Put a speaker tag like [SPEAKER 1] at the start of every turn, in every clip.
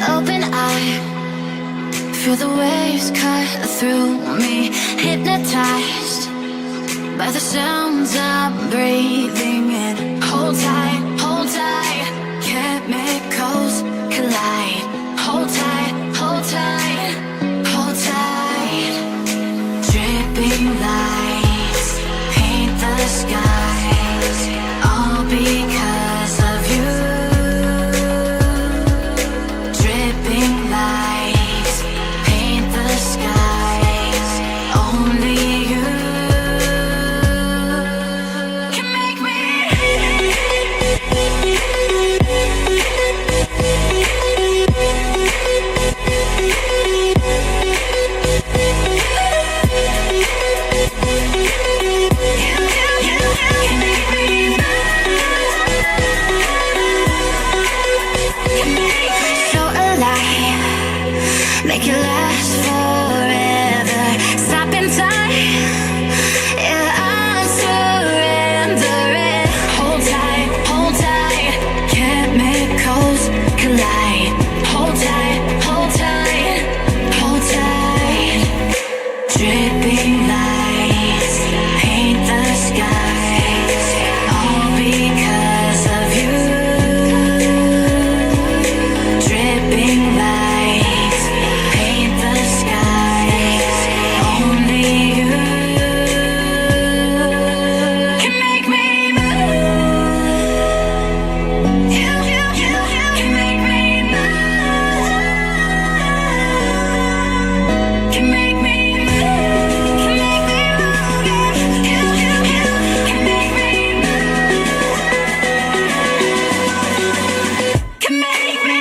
[SPEAKER 1] Open eye, feel the waves cut through me. Hypnotized by the sounds I'm breathing in. Hold tight, hold tight. Chemicals collide. Hold tight, hold tight, hold tight. Dripping lights paint the skies, all because of you. Dripping lights paint the skies, only you can make me. Make it last forever. Stop in time. Yeah, I'm surrendering. Hold tight, hold tight. Chemicals collide. Hold tight, hold tight, hold tight. Dripping lights paint the skies, all because of you. Dripping lights paint the skies, only you can make me move. You can make me move. Can make me move. Can make me move. You can make me move. Can make me.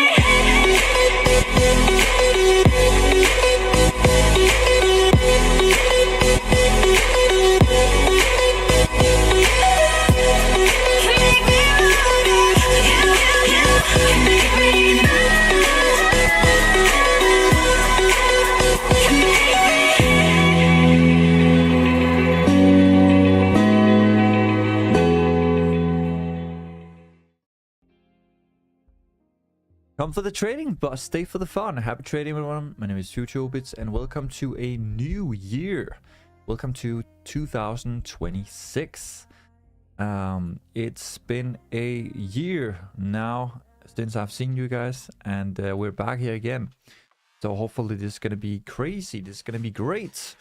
[SPEAKER 2] Come for the trading, but stay for the fun. Happy trading, everyone. My name is Xauusd, and welcome to a new year. Welcome to 2026. It's been a year now since I've seen you guys, and we're back here again. So hopefully this is going to be crazy. This is going to be great.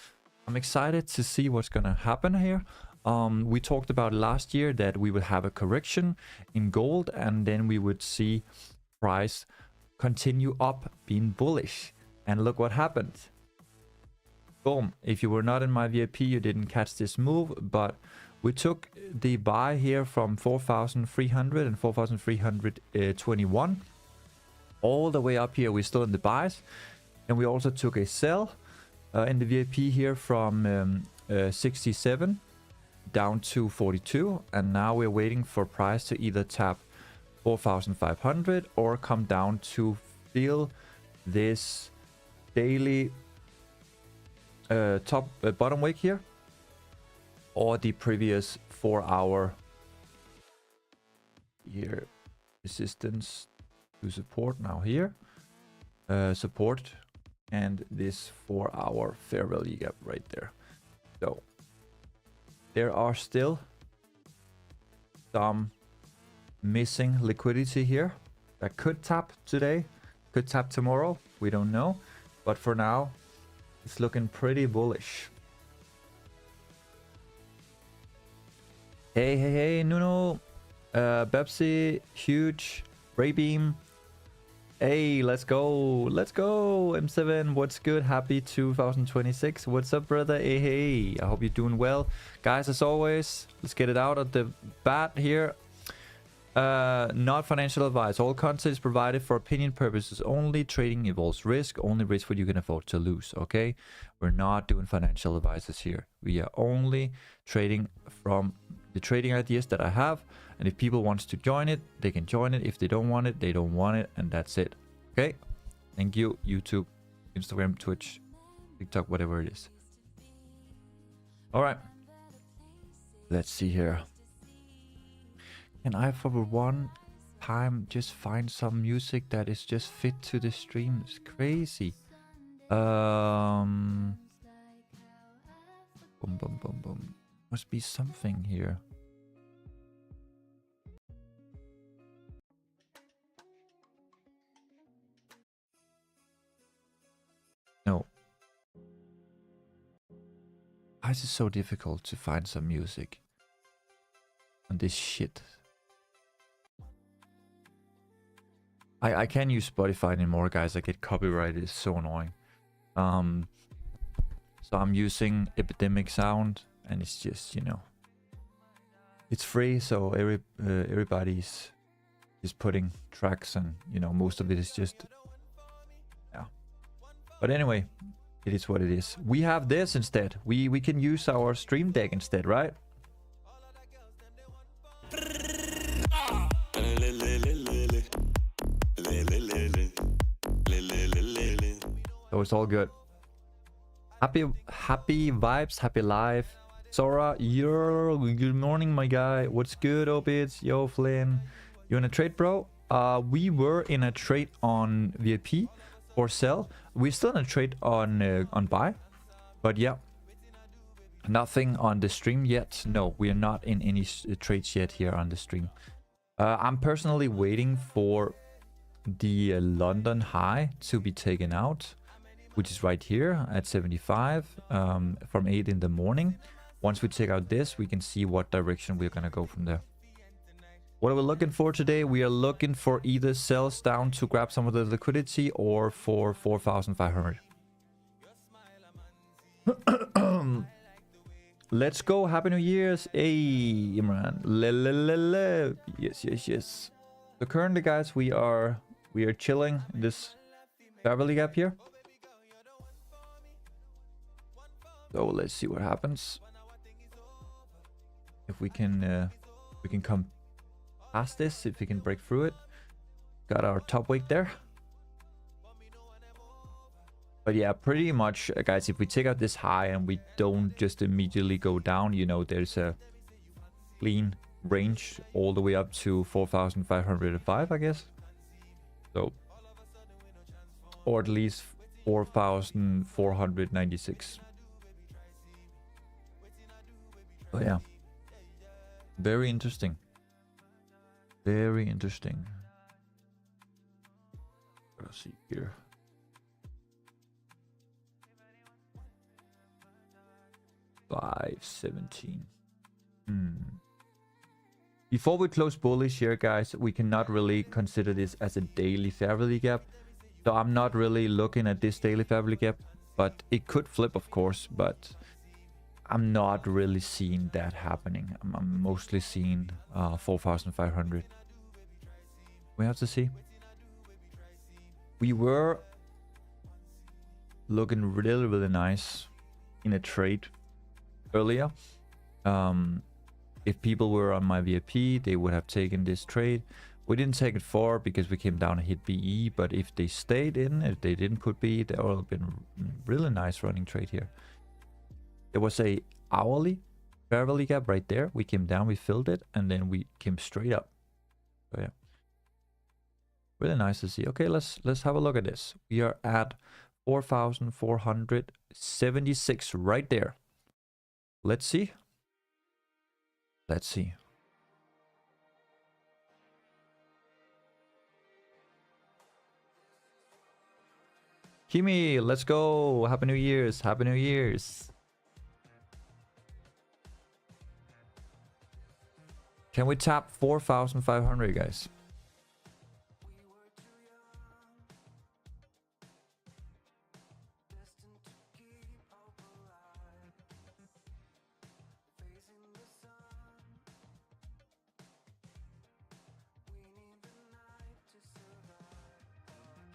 [SPEAKER 2] I'm excited to see what's going to happen here. We talked about last year that we would have a correction in gold, and then we would see price continue up, being bullish, and look what happened. Boom. If you were not in my VIP, you didn't catch this move, but we took the buy here from 4,300 and 4,321 all the way up here. We're still in the buys, and we also took a sell in the VIP here from 67 down to 42, and now we're waiting for price to either tap 4,500 or come down to feel this daily bottom wick here, or the previous 4-hour here resistance to support. Now here support, and this 4-hour fair value gap right there. So there are still some missing liquidity here that could tap today, could tap tomorrow, we don't know, but for now it's looking pretty bullish. Hey Nuno, Bepsi, huge, Raybeam. Hey, let's go M7. What's good? Happy 2026. What's up, brother? Hey, I hope you're doing well, guys. As always, let's get it out of the bat here. Not financial advice. All content is provided for opinion purposes only. Trading involves risk. Only risk what you can afford to lose. Okay, we're not doing financial advices here. We are only trading from the trading ideas that I have, and if people want to join it, they can join it. If they don't want it, they don't want it, and that's it. Okay, thank you. YouTube, Instagram, Twitch, TikTok, whatever it is. All right, let's see here. Can I for £1 time just find some music that is just fit to the stream. It's crazy. Boom, boom, boom, boom. Must be something here. No. Why is it so difficult to find some music on this shit? I can't use Spotify anymore, guys. I get copyrighted. It's so annoying. So I'm using Epidemic Sound, and it's just, you know, it's free, so everybody's just putting tracks, and you know, most of it is just, yeah. But anyway, it is what it is. We have this instead. We can use our Stream Deck instead, right? So it's all good. Happy vibes, happy life. Sora, good morning, my guy. What's good, Obits? Yo, Flynn. You in a trade, bro? We were in a trade on VIP or sell. We're still in a trade on buy, but yeah, nothing on the stream yet. No, we are not in any trades yet here on the stream. I'm personally waiting for the London high to be taken out, which is right here at 75 from 8 in the morning. Once we take out this, we can see what direction we're gonna go from there. What are we looking for today? We are looking for either sells down to grab some of the liquidity or for 4,500. Let's go. Happy New Year's. Hey, Imran. Yes. So currently, guys, we are chilling in this Beverly Gap here. So let's see what happens. If we can come past this, if we can break through it. Got our top weight there. But yeah, pretty much, guys, if we take out this high and we don't just immediately go down, you know, there's a clean range all the way up to 4,505, I guess. So, or at least 4,496. Oh yeah, very interesting. Very interesting. Let's see here. $5.17. Before we close bullish here, guys, we cannot really consider this as a daily fair value gap. So I'm not really looking at this daily fair value gap, but it could flip, of course, but I'm not really seeing that happening. I'm mostly seeing 4,500. We have to see. We were looking really, really nice in a trade earlier. If people were on my VIP, they would have taken this trade. We didn't take it for because we came down and hit BE, but if they stayed in, if they didn't put BE, that would have been really nice running trade here. There was a hourly fair value gap right there. We came down, we filled it, and then we came straight up. So yeah, really nice to see. Okay, let's have a look at this. We are at 4,476 right there. Let's see. Let's see. Kimi, let's go. Happy New Year's. Happy New Year's. Can we tap 4,500, guys?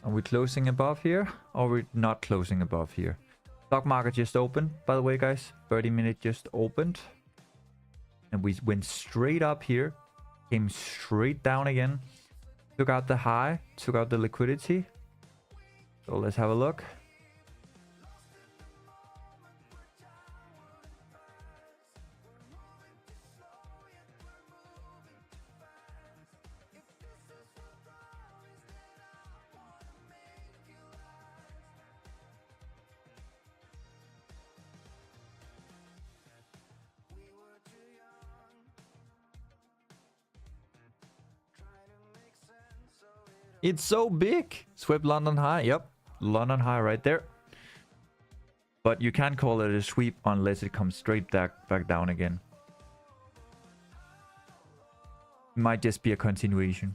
[SPEAKER 2] Are we closing above here? Or are we not closing above here? Stock market just opened, by the way, guys. 30-minute just opened. And we went straight up here. Came straight down again. Took out the high. Took out the liquidity. So let's have a look. It's so big. Swept London High. Yep. London High right there. But you can't call it a sweep unless it comes straight back down again. It might just be a continuation.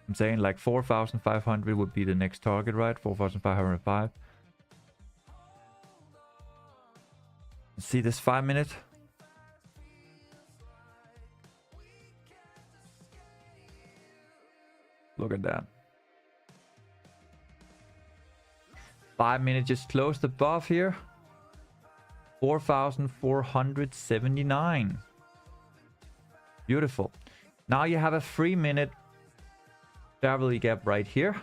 [SPEAKER 2] I'm saying like 4,500 would be the next target, right? 4,505. See this 5 minute? Look at that. 5 minutes just closed above here. 4,479. Beautiful. Now you have a 3 minute Beverly gap right here.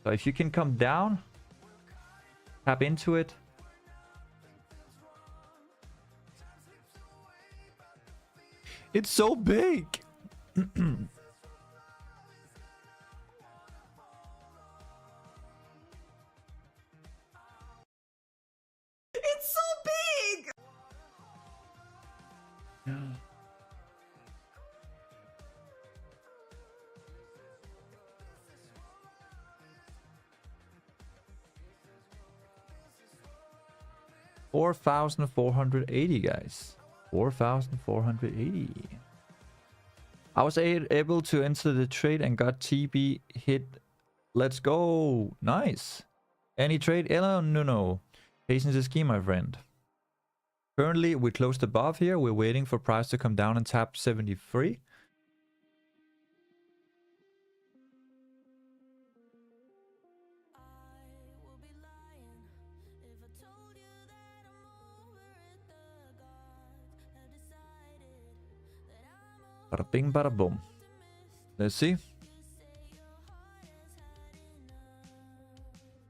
[SPEAKER 2] So if you can come down, tap into it. It's so big.
[SPEAKER 3] It's so big!
[SPEAKER 2] Yeah. 4,480, guys. 4,480. I was able to enter the trade and got TB hit. Let's go. Nice. Any trade? No. Patience is key, my friend. Currently, we closed above here. We're waiting for price to come down and tap 73. Bada bing, bada boom. Let's see.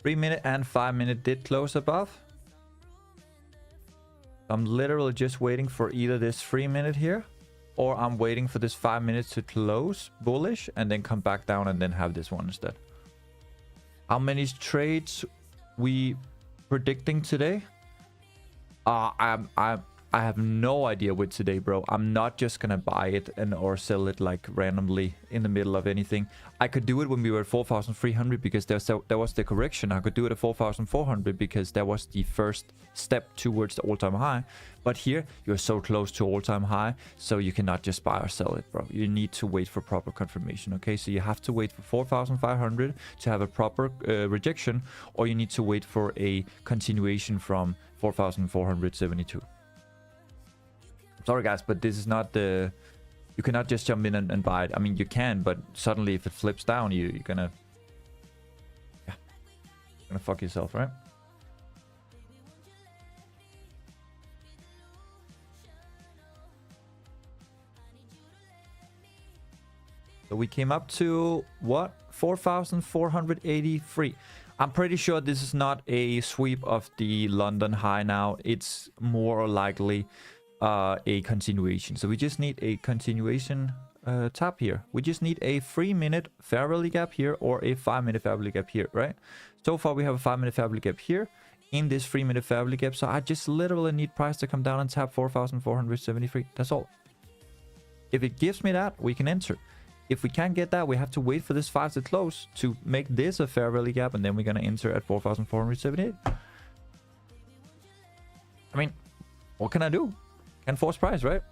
[SPEAKER 2] 3 minute and 5 minute did close above. I'm literally just waiting for either this 3 minute here, or I'm waiting for this 5 minutes to close bullish and then come back down and then have this one instead. How many trades we predicting today? I have no idea with today, bro. I'm not just gonna buy it or sell it like randomly in the middle of anything. I could do it when we were at 4,300 because there was the correction. I could do it at 4,400 because that was the first step towards the all-time high. But here, you're so close to all-time high, so you cannot just buy or sell it, bro. You need to wait for proper confirmation, okay? So you have to wait for 4,500 to have a proper rejection, or you need to wait for a continuation from 4,472. Sorry guys, but this is not the... You cannot just jump in and buy it. I mean, you can, but suddenly if it flips down, you're gonna... Yeah. You're gonna fuck yourself, right? So we came up to, what? 4,483. I'm pretty sure this is not a sweep of the London high now. It's more likely... a continuation. So we just need a continuation tap here. We just need a 3 minute fair value gap here or a 5 minute fair value gap here, right? So far we have a 5 minute fair value gap here in this 3 minute fair value gap. So I just literally need price to come down and tap 4,473. That's all. If it gives me that, we can enter. If we can't get that, we have to wait for this 5 to close to make this a fair value gap, and then we're gonna enter at 4,478. I mean, what can I do? Can force price, right?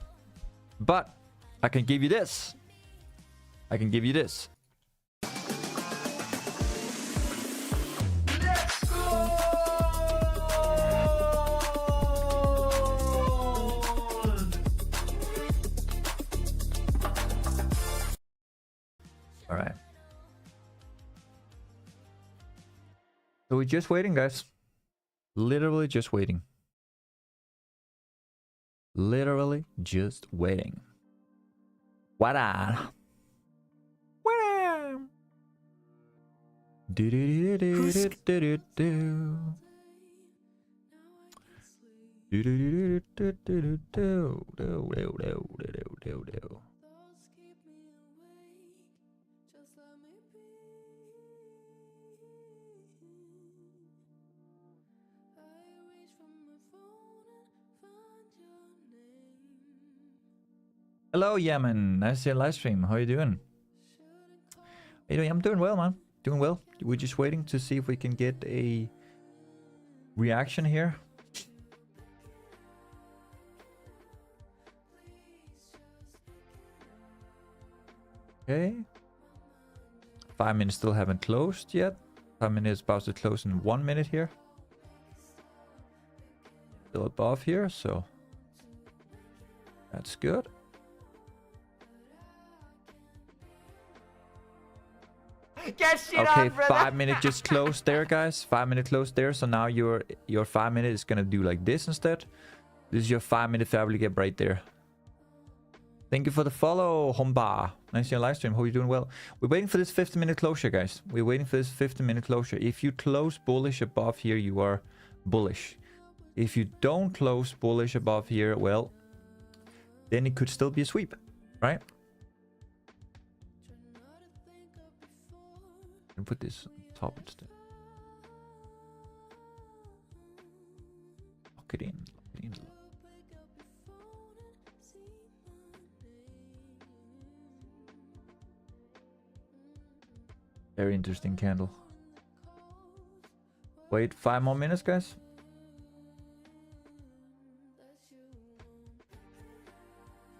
[SPEAKER 2] But I can give you this. I can give you this.
[SPEAKER 3] Let's go!
[SPEAKER 2] All right. So we're just waiting, guys. Literally just waiting. Literally just waiting. What on? Do do do do do do do. Do do do do do do do do. Hello, Yemen. Nice to see your live stream. How are you doing? How you doing? I'm doing well, man. Doing well. We're just waiting to see if we can get a reaction here. Okay. 5 minutes still haven't closed yet. 5 minutes about to close in 1 minute here. Still above here, so that's good.
[SPEAKER 3] Get shit
[SPEAKER 2] Okay,
[SPEAKER 3] on, brother.
[SPEAKER 2] 5 minute just closed there, guys. 5 minute closed there. So now your 5 minute is gonna do like this instead. This is your 5 minute family gap right there. Thank you for the follow, Homba. Nice to your live stream. Hope you're doing well. We're waiting for this 50-minute closure, guys. We're waiting for this 50-minute closure. If you close bullish above here, you are bullish. If you don't close bullish above here, well, then it could still be a sweep, right? And put this on top instead. Lock it in. Lock it in. Very interesting candle. Wait 5 more minutes, guys.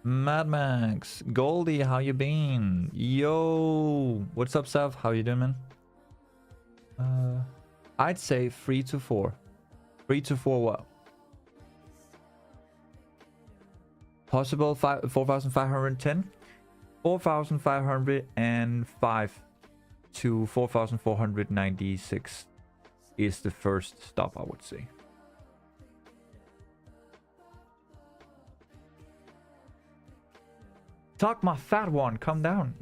[SPEAKER 2] Mad Max, Goldie, how you been? Yo, what's up, Sav? How you doing, man? I'd say 3 to 4. 3 to 4 what? Possible 4,510? 4,505 to 4,496 is the first stop, I would say. Talk my fat one, calm down.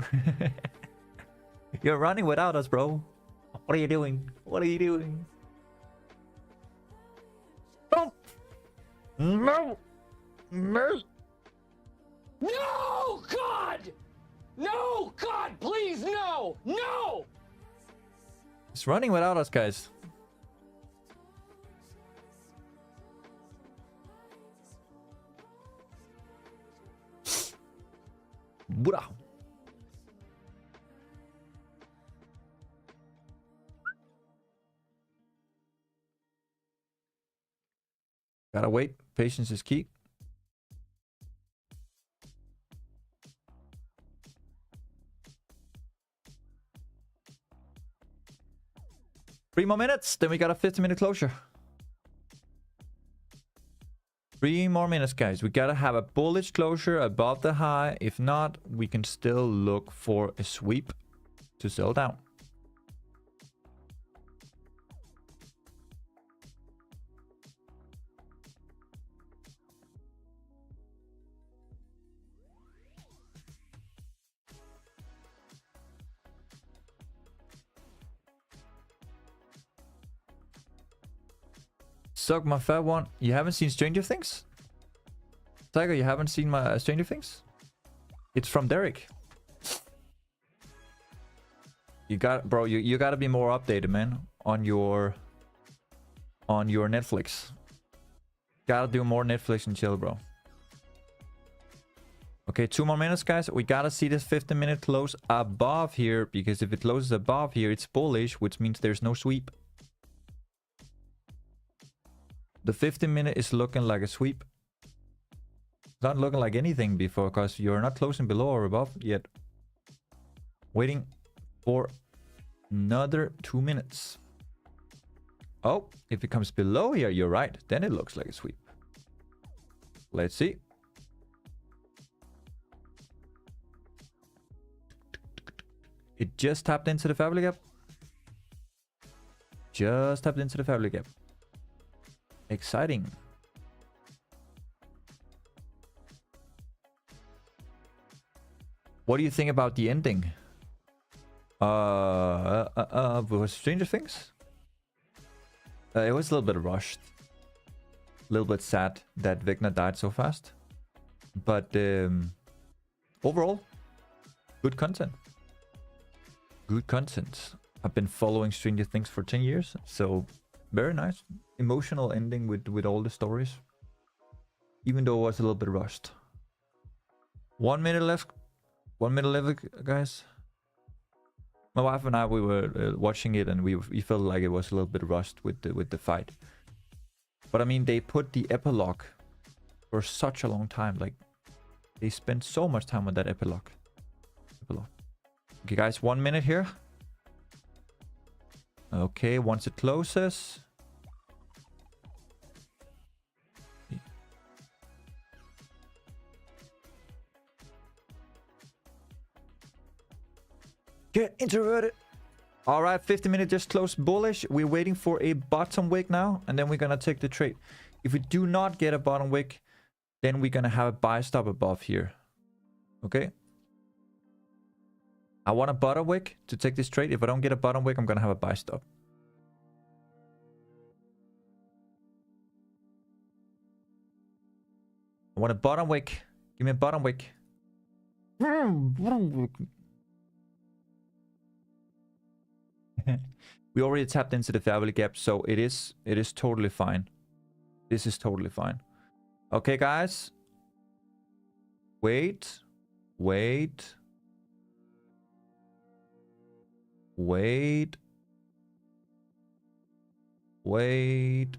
[SPEAKER 2] You're running without us, bro. What are you doing? What are you doing? Oh! No! No!
[SPEAKER 4] No, God! No, God, please, no! No!
[SPEAKER 2] It's running without us, guys. Buddha. Gotta wait. Patience is key. Three more minutes, then we got a 50-minute closure. 3 more minutes, guys. We gotta have a bullish closure above the high. If not, we can still look for a sweep to sell down. Suck my fat one. You haven't seen Stranger Things? Tiger, you haven't seen my Stranger Things? It's from Derek. You got, bro, you gotta be more updated, man, on your Netflix. Gotta do more Netflix and chill, bro. Okay, 2 more minutes, guys. We gotta see this 50-minute close above here, because if it closes above here, it's bullish, which means there's no sweep. The 50-minute is looking like a sweep. It's not looking like anything before, because you're not closing below or above yet. Waiting for another 2 minutes. Oh, if it comes below here, you're right. Then it looks like a sweep. Let's see. It just tapped into the family gap. Just tapped into the family gap. Exciting. What do you think about the ending? Was Stranger Things? It was a little bit rushed. A little bit sad that Vecna died so fast. But overall, good content. Good content. I've been following Stranger Things for 10 years, so very nice. Emotional ending with all the stories. Even though it was a little bit rushed. 1 minute left. 1 minute left, guys. My wife and I, we were watching it, and we felt like it was a little bit rushed with the fight. But I mean, they put the epilogue for such a long time. Like, they spent so much time on that epilogue. Okay, guys, 1 minute here. Okay, once it closes. Get introverted. All right, 50 minutes just closed bullish. We're waiting for a bottom wick now, and then we're gonna take the trade. If we do not get a bottom wick, then we're gonna have a buy stop above here. Okay. I want a bottom wick to take this trade. If I don't get a bottom wick, I'm gonna have a buy stop. I want a bottom wick. Give me a bottom wick. We already tapped into the family gap, so it is totally fine. This is totally fine. Okay, guys. Wait. Wait. Wait. Wait.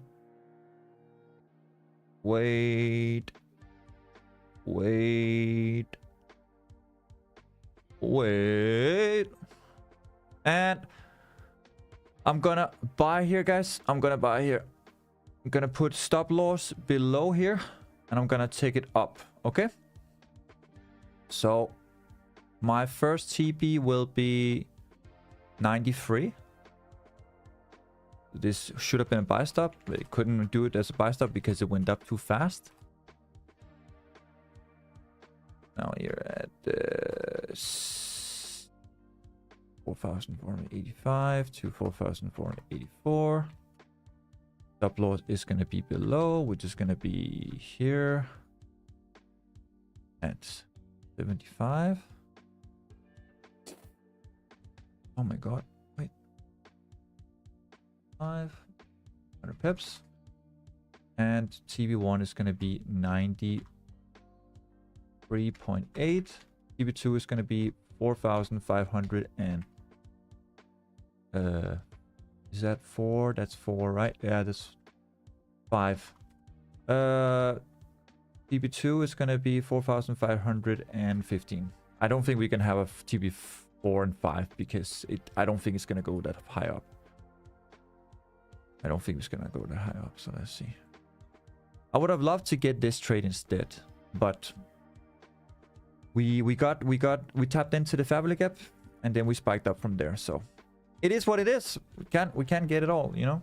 [SPEAKER 2] Wait. Wait. Wait. And I'm gonna buy here, guys. I'm gonna buy here. I'm gonna put stop loss below here, and I'm gonna take it up. Okay. So my first TP will be 93. This should have been a buy stop, but it couldn't do it as a buy stop because it went up too fast. Now you're at 4,485 to 4,484. Stop loss is going to be below, which is going to be here at 75. Oh my god, wait. 500 pips. And TB1 is going to be 93.8. TB2 is going to be 4,500 and is that 4? That's 4, right? Yeah, that's 5. TB2 is going to be 4,515. I don't think we can have a TB4 and 5 because I don't think it's going to go that high up. I don't think it's going to go that high up, so let's see. I would have loved to get this trade instead, but we tapped into the family gap and then we spiked up from there. So it is what it is. We can't get it all, you know?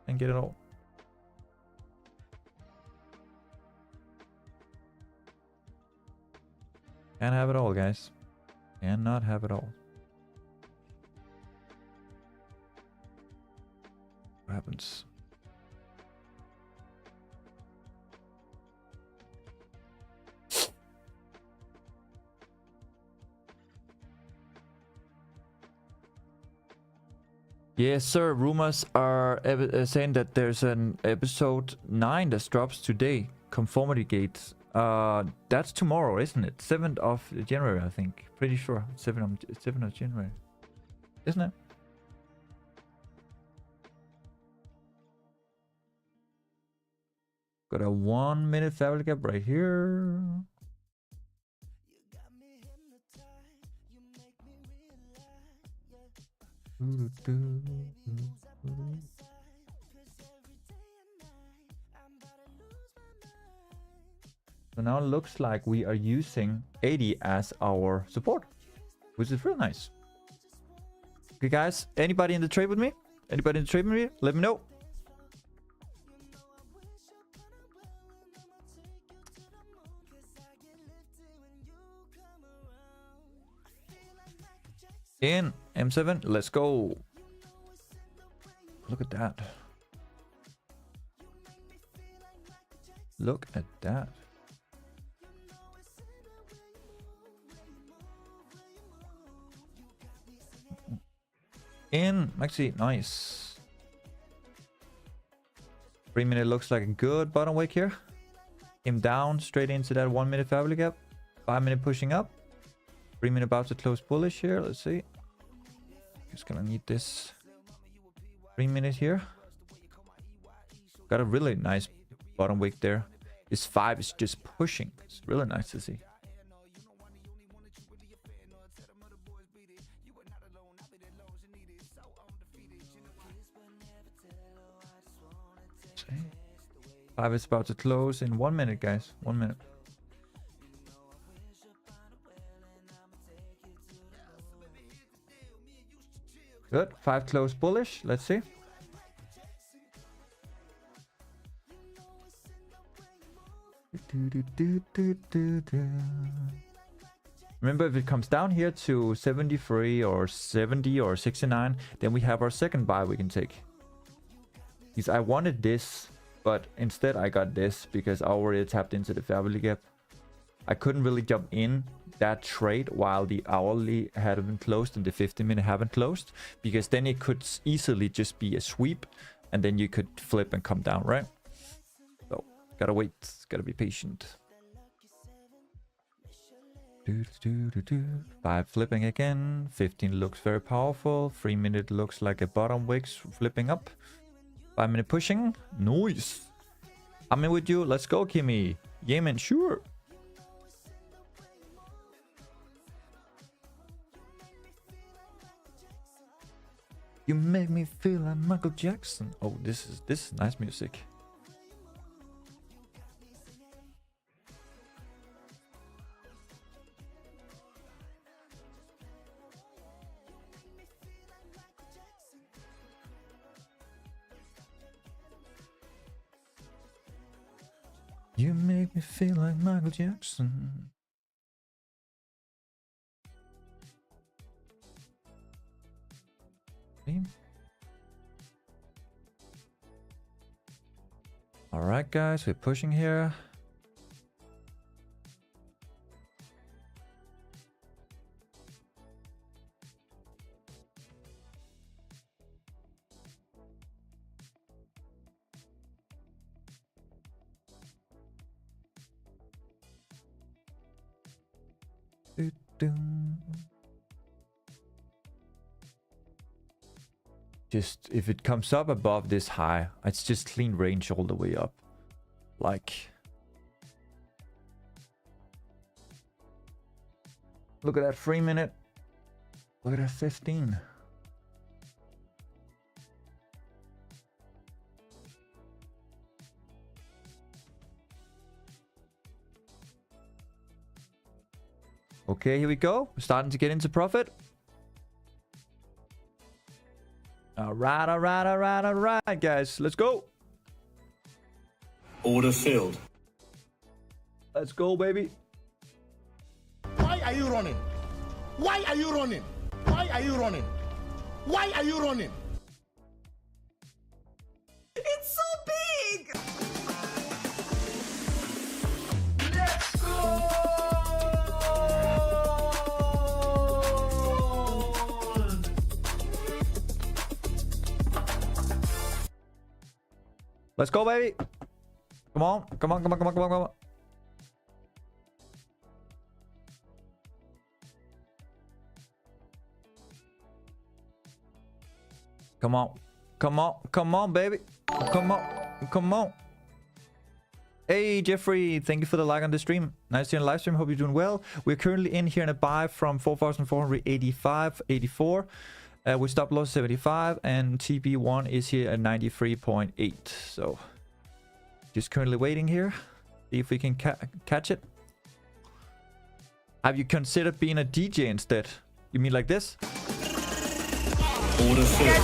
[SPEAKER 2] Can't get it all. Can't have it all, guys. Cannot have it all. What happens? Yes, sir. Rumors are saying that there's an episode 9 that drops today. Conformity Gate. That's tomorrow, isn't it? 7th of January, I think. Pretty sure. 7th of January. Isn't it? Got a 1 minute family gap right here. So now it looks like we are using 80 as our support, which is real nice. Okay, guys, anybody in the trade with me? Anybody in the trade with me? Let me know. In M7, let's go. Look at that. Look at that. In Maxi, nice. 3 minute looks like a good bottom wick here. Came down straight into that 1 minute family gap. 5 minute pushing up. 3 minute about to close bullish here. Let's see. Just gonna need this 3 minute here. Got a really nice bottom wick there. This 5 is just pushing. It's really nice to see. See? 5 is about to close in 1 minute, guys. 1 minute. Good. 5 close bullish. Let's see. Remember, if it comes down here to 73 or 70 or 69, then we have our second buy we can take. Because I wanted this, but instead I got this because I already tapped into the fair value gap. I couldn't really jump in that trade while the hourly hadn't closed and the 50-minute haven't closed, because then it could easily just be a sweep and then you could flip and come down, right? So gotta wait, gotta be patient. 5 flipping again. 15 looks very powerful. 3 minute looks like a bottom wick flipping up. 5 minute pushing. Nice. I'm in with you. Let's go, Kimmy. Yeah, man, sure. You make me feel like Michael Jackson. Oh, this is nice music. You make me feel like Michael Jackson. Alright guys, we're pushing here. Just if it comes up above this high, it's just clean range all the way up. Like, look at that 3 minute. Look at that 15. Okay, here we go. We're starting to get into profit. Alright, guys. Let's go.
[SPEAKER 5] Order filled.
[SPEAKER 2] Let's go, baby.
[SPEAKER 6] Why are you running? Why are you running? Why are you running? Why are you running?
[SPEAKER 3] It's so big!
[SPEAKER 4] Let's go!
[SPEAKER 2] Let's go, baby. Come on. Come on, come on, come on, come on, come on. Come on. Come on. Come on, baby. Come on. Come on. Hey, Jeffrey. Thank you for the like on the stream. Nice to see you on the live stream. Hope you're doing well. We're currently in here in a buy from 4,485.84. We stop loss 75 and TP1 is here at 93.8. So just currently waiting here. See if we can catch it. Have you considered being a DJ instead? You mean like this?
[SPEAKER 5] Order filled.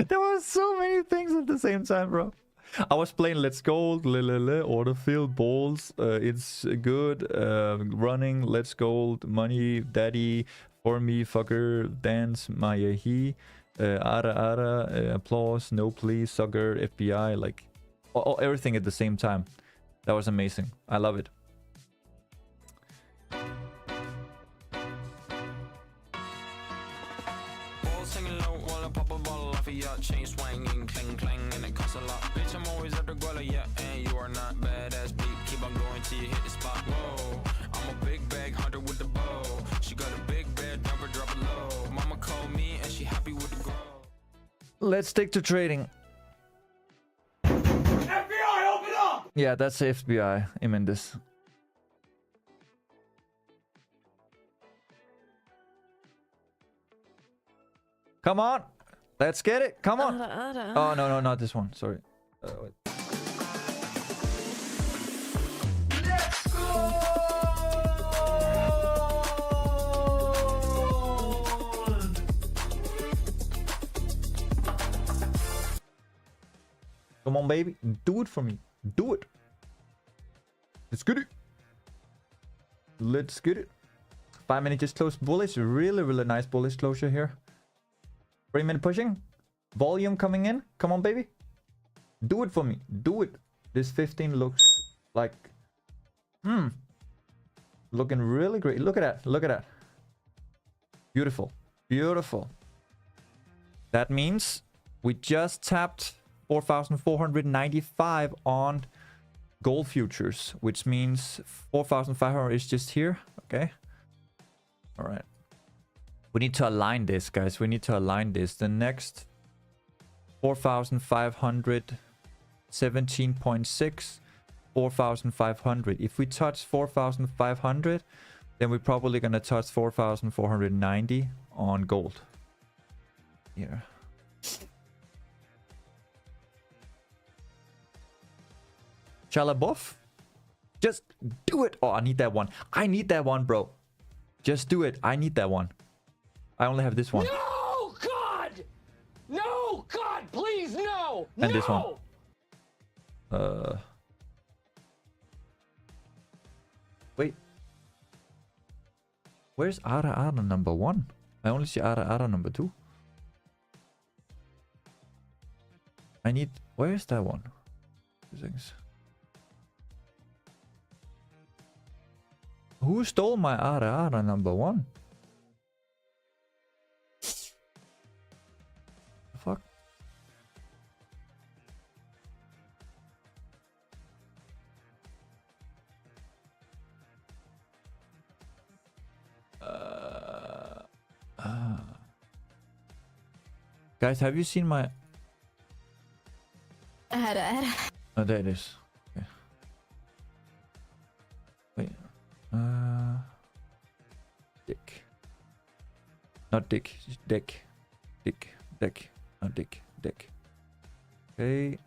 [SPEAKER 2] There were so many things at the same time, bro. I was playing Let's Gold, order filled, balls, it's good, running, Let's Gold, money, daddy, for me, fucker, dance, Maya, he, ara, applause, no please, sucker, FBI, like, everything at the same time. That was amazing. I love it.
[SPEAKER 7] singing low while I pop a bottle off of your chain swinging, clang clang, and it costs a lot. Bitch, I'm always at the guala, yeah, and you are not badass beat. Keep on going till you hit the spot. Whoa, I'm a big bag hunter with the bow. She got a big bed, number drop it low. Mama called me and she happy with the grow.
[SPEAKER 2] Let's stick to trading.
[SPEAKER 6] FBI, open up!
[SPEAKER 2] Yeah, that's FBI. Amen this. Come on. Let's get it. Come on. Oh, no, not this one. Sorry. Wait.
[SPEAKER 6] Let's go!
[SPEAKER 2] Come on, baby. Do it for me. Do it. Let's get it. Let's get it. 5 minute just closed bullish. Really nice bullish closure here. 3 minute pushing. Volume coming in. Come on, baby. Do it for me. Do it. This 15 looks like... Looking really great. Look at that. Look at that. Beautiful. Beautiful. That means we just tapped 4,495 on gold futures, which means 4,500 is just here. Okay. All right. We need to align this, guys. We need to align this. The next 4,500, 17.6, 4,500. If we touch 4,500, then we're probably going to touch 4,490 on gold. Here. Shall I buff? Just do it. Oh, I need that one. I need that one, bro. Just do it. I need that one. I only have this one.
[SPEAKER 4] No, God! No, God, please, no!
[SPEAKER 2] And
[SPEAKER 4] no!
[SPEAKER 2] this one. Wait. Where's Ara number 1? I only see Ara number 2. I need... Where is that one? 2 seconds. Who stole my Ara number 1? The fuck? Guys, have you seen my... Oh, there it is. Okay. Wait. Dick. Not dick. Dick. Dick. Dick. Not dick. Dick. Okay.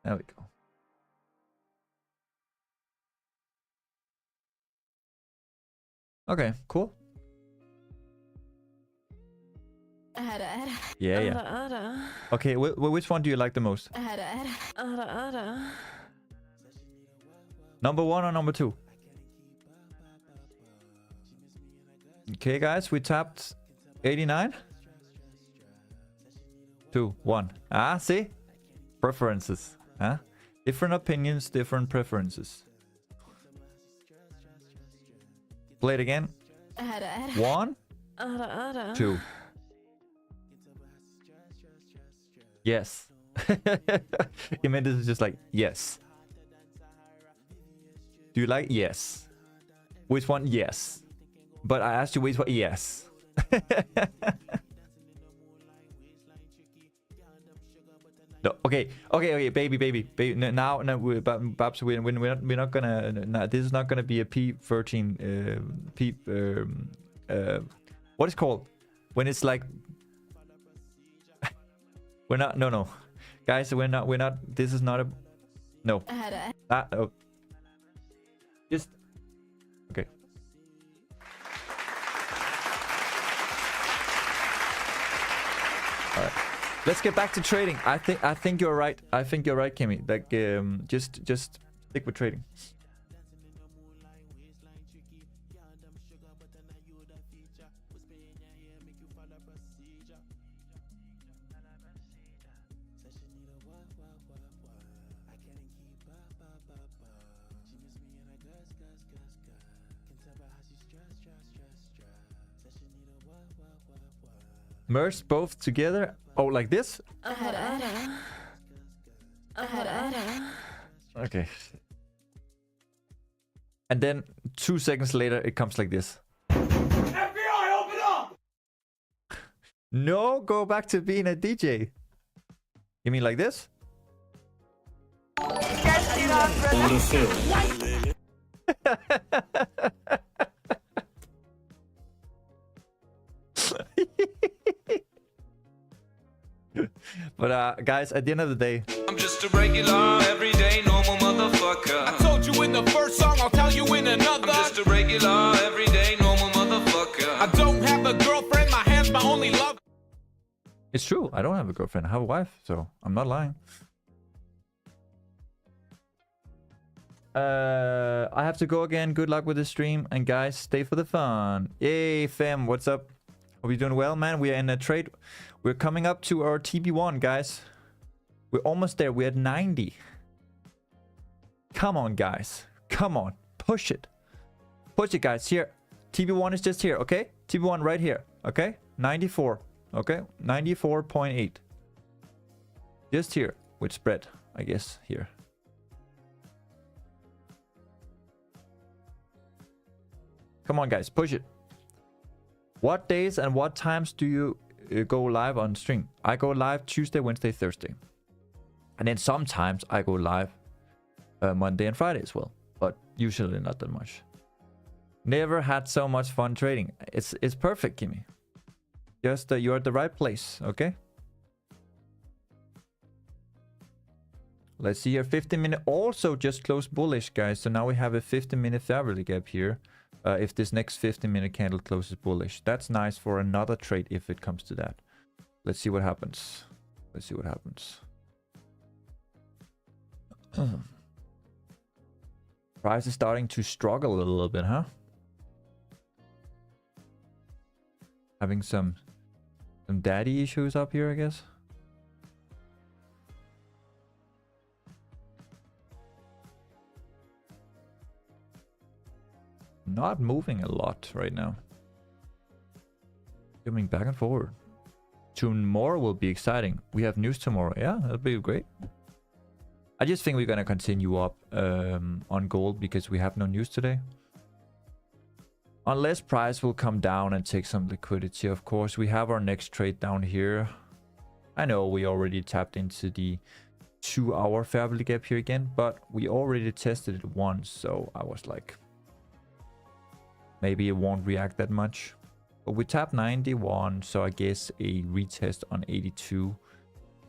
[SPEAKER 2] There we go. Okay, cool. Yeah. Okay, which one do you like the most? Number 1 or number 2? Okay, guys, we tapped 89. 2, 1. Ah, see? Preferences. Huh? Different opinions, different preferences. Play it again. 1, 2. Yes. You meant this is just like, yes. Do you like? Yes. Which one? Yes. But I asked you which one? Yes. No, okay, baby. Now, Babs, we're not gonna. No, this is not gonna be a P13. What is called when it's like. We're not. No, guys, we're not. This is not a. No. Oh. Just. Okay. Let's get back to trading. I think you're right. I think you're right, Kimmy. Like, just stick with trading. Merge both together. Oh, like this? Okay. And then 2 seconds later, it comes like this.
[SPEAKER 4] FBI, open up!
[SPEAKER 2] No, go back to being a DJ. You mean like this?
[SPEAKER 5] Order filled.
[SPEAKER 2] But guys, at the end of the day,
[SPEAKER 7] I'm just a regular, everyday, normal motherfucker.
[SPEAKER 4] I told you in the first song, I'll tell you in another.
[SPEAKER 7] I'm just a regular, everyday, normal motherfucker.
[SPEAKER 4] I don't have a girlfriend, my hand's my only love.
[SPEAKER 2] it's true. I don't have a girlfriend. I have a wife, so I'm not lying. I have to go again. Good luck with the stream, and guys, stay for the fun. Yay, fam, what's up? Are we doing well, man? We are in a trade. We're coming up to our TB1, guys. We're almost there. We're at 90. Come on, guys. Come on. Push it. Push it, guys. Here. TB1 is just here, okay? TB1 right here, okay? 94, okay? 94.8. Just here. With spread, I guess, here. Come on, guys. Push it. What days and what times do you go live on stream? I go live Tuesday, Wednesday, Thursday. And then sometimes I go live Monday and Friday as well. But usually not that much. Never had so much fun trading. It's perfect, Kimmy. Just you're at the right place, okay? Let's see here. 15-minute also just closed bullish, guys. So now we have a 15-minute fair value gap here. If this next 15-minute candle closes bullish. That's nice for another trade if it comes to that. Let's see what happens. Let's see what happens. Price is starting to struggle a little bit, huh? Having some daddy issues up here, I guess. Not moving a lot right now. Coming back and forward. Tomorrow will be exciting. We have news tomorrow. Yeah, that'll be great. I just think we're gonna continue up on gold because we have no news today. Unless price will come down and take some liquidity, of course. We have our next trade down here. I know we already tapped into the 2-hour fair value gap here again, but we already tested it once, so I was like, maybe it won't react that much. But we tapped 91, so I guess a retest on 82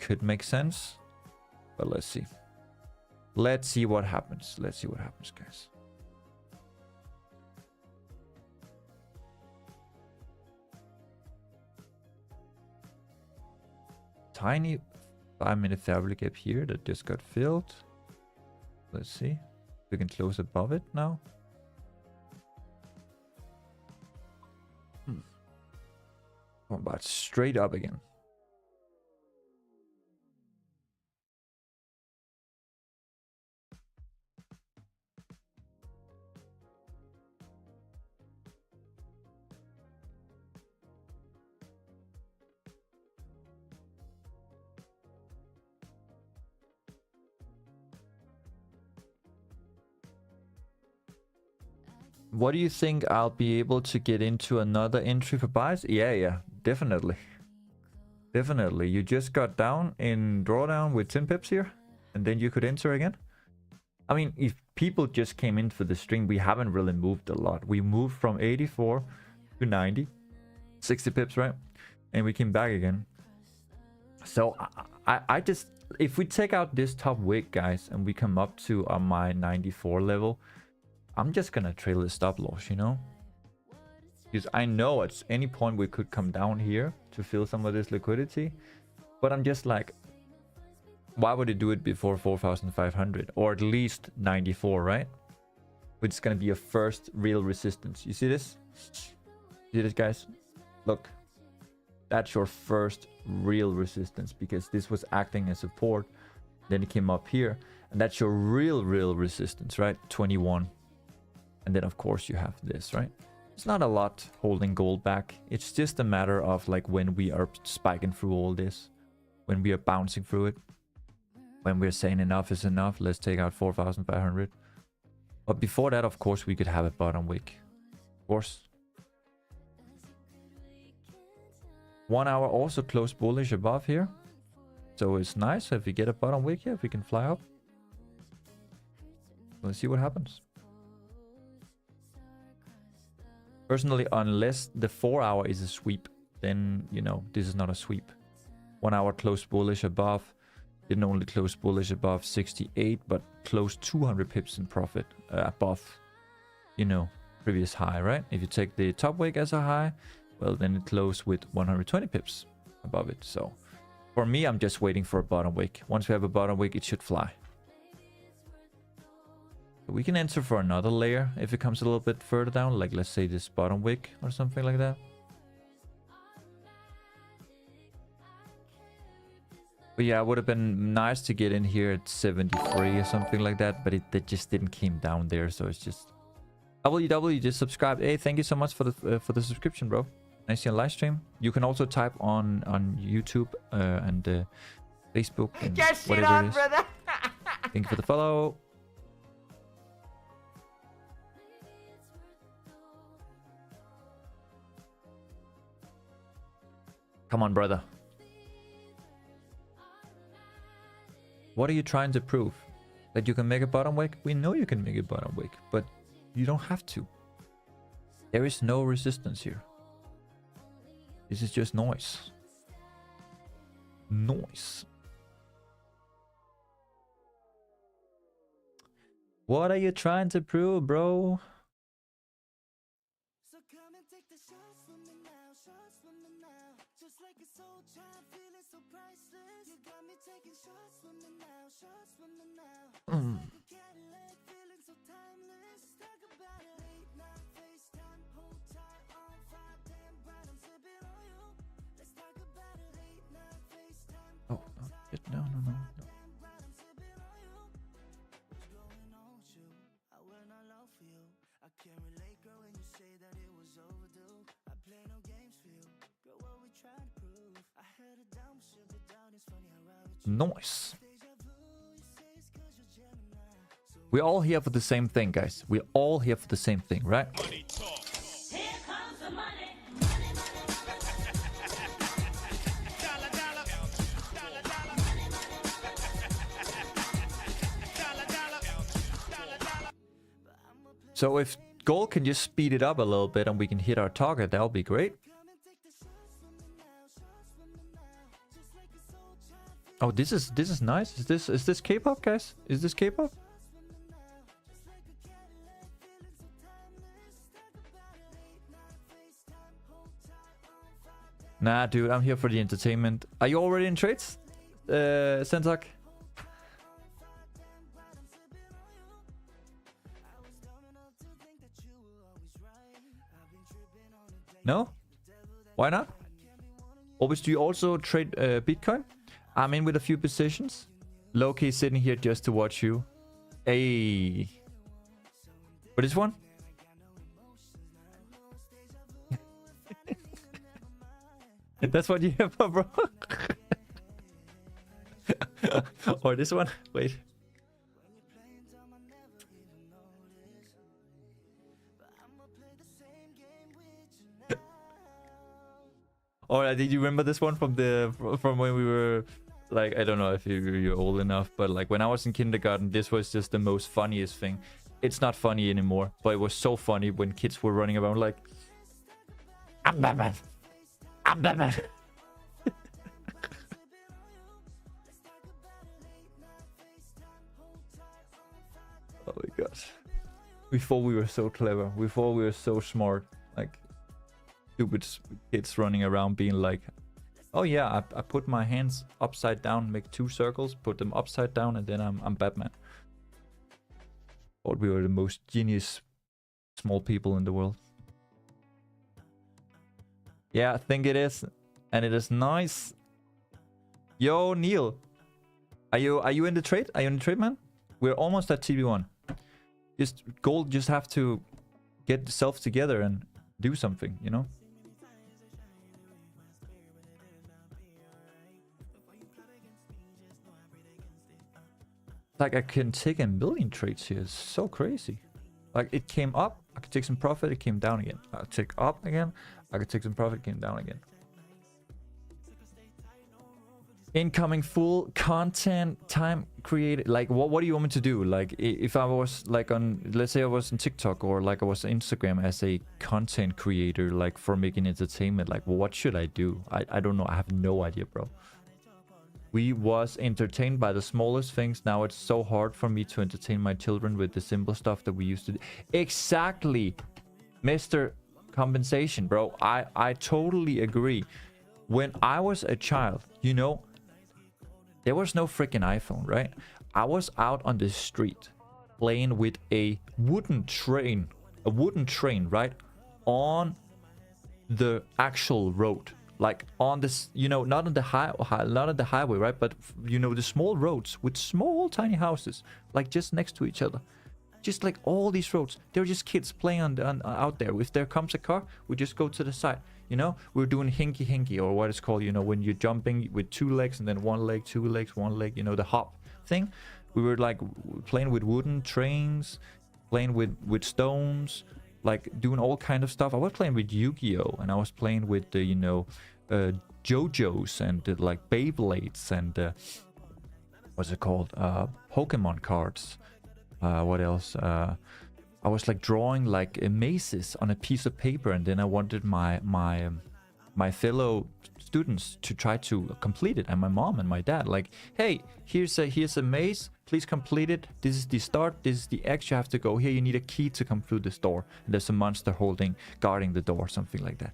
[SPEAKER 2] could make sense. But let's see. Let's see what happens. Let's see what happens, guys. Tiny 5-minute fair value gap here that just got filled. Let's see. We can close above it now. But straight up again. What do you think? I'll be able to get into another entry for buys? Yeah, definitely. Definitely. You just got down in drawdown with 10 pips here, and then you could enter again. I mean, if people just came in for the stream, we haven't really moved a lot. We moved from 84 to 90, 60 pips, right? And we came back again. So I just, if we take out this top wick, guys, and we come up to my 94 level, I'm just gonna trail the stop loss, you know? Because I know at any point we could come down here to fill some of this liquidity. But I'm just like, why would it do it before 4,500? Or at least 94, right? Which is going to be a first real resistance. You see this? See this, guys? Look. That's your first real resistance. Because this was acting as support. Then it came up here. And that's your real resistance, right? 21. And then, of course, you have this, right? It's not a lot holding gold back. It's just a matter of like when we are spiking through all this. When we are bouncing through it. When we're saying enough is enough. Let's take out 4,500. But before that, of course, we could have a bottom wick. Of course. 1 hour also close bullish above here. So it's nice if we get a bottom wick here. If we can fly up. Let's see what happens. Personally, unless the 4 hour is a sweep, then, you know, this is not a sweep. 1 hour close bullish above. Didn't only close bullish above 68, but closed 200 pips in profit above, you know, previous high, right? If you take the top wick as a high, well, then it closed with 120 pips above it. So for me, I'm just waiting for a bottom wick. Once we have a bottom wick, it should fly. We can enter for another layer if it comes a little bit further down, like let's say this bottom wick or something like that. But yeah, it would have been nice to get in here at 73 or something like that, but it just didn't came down there, so it's just... WW just subscribed. Hey, thank you so much for the subscription, bro. Nice to see you on live stream. You can also type on YouTube and Facebook and whatever it is.
[SPEAKER 3] brother.
[SPEAKER 2] Thank you for the follow. Come on, brother. What are you trying to prove? That you can make a bottom wick? We know you can make a bottom wick, but you don't have to. There is no resistance here. This is just noise. Noise. What are you trying to prove, bro?
[SPEAKER 8] So come and take the shots from me now, shots from me now. Just like a soul child, feeling so priceless. You got me taking shots from me now, shots from me now. Like a Cadillac, feeling so timeless. Talk about it, late night FaceTime, hold tight on fire, damn bright, I'm sipping on you. Let's talk about it, late night FaceTime.
[SPEAKER 2] Oh, no, no, no, no.
[SPEAKER 8] Can't relate, girl, when you say that it was overdue. I play no games for you, girl, what we trying to prove. I had a down, shook it down, it's funny how I would
[SPEAKER 2] Noise. We're all here for the same thing, guys. We're all here for the same thing, right?
[SPEAKER 1] Here comes the money.
[SPEAKER 2] So if gold can just speed it up a little bit and we can hit our target, that'll be great. Oh, this is nice. Is this K-pop, guys? Is this K-pop? Nah, dude, I'm here for the entertainment. Are you already in trades, Sentak? No? Why not? Always, do you also trade Bitcoin? I'm in with a few positions. Low-key sitting here just to watch you. Hey. For this one? That's what you have for, bro. Or this one? Wait. Or did you remember this one from when we were like, I don't know if you're old enough, but like when I was in kindergarten, this was just the most funniest thing. It's not funny anymore, but it was so funny when kids were running around like, I'm Batman. I'm Batman. Oh my god. We thought we were so clever. We thought we were so smart. Like, stupid kids running around being like, oh yeah, I put my hands upside down, make 2 circles, put them upside down, and then I'm Batman. Thought we were the most genius small people in the world. Yeah, I think it is, and it is nice. Yo, Neil, are you in the trade? Are you in the trade, man? We're almost at TB1. Gold just have to get itself together and do something, you know? Like I can take 1 million trades here. It's so crazy. Like it came up, I could take some profit, it came down again. I take up again, I could take some profit, it came down again. Incoming full content time created. Like what do you want me to do? Like if I was like on, let's say I was on TikTok or like I was on Instagram as a content creator, like for making entertainment, like what should I do? I don't know. I have no idea, bro. We was entertained by the smallest things. Now it's so hard for me to entertain my children with the simple stuff that we used to do. Exactly, Mr. Compensation, bro. I totally agree. When I was a child, you know, there was no freaking iPhone, right? I was out on the street playing with a wooden train, right? On the actual road. Like on this, you know, not on the not on the highway, right? But you know, the small roads with small tiny houses, like just next to each other. Just like all these roads, they were just kids playing on out there. If there comes a car, we just go to the side. You know, we're doing hinky, or what it's called, you know, when you're jumping with 2 legs and then 1 leg, 2 legs, 1 leg, you know, the hop thing. We were like playing with wooden trains, playing with stones, like doing all kind of stuff. I was playing with Yu-Gi-Oh! And I was playing with the, you know, JoJo's and like Beyblades and what's it called? Pokemon cards. What else? I was like drawing like mazes on a piece of paper, and then I wanted my fellow students to try to complete it, and my mom and my dad like, hey, here's a maze, please complete it. This is the start, this is the X, you have to go here, you need a key to come through this door, and there's a monster guarding the door, something like that.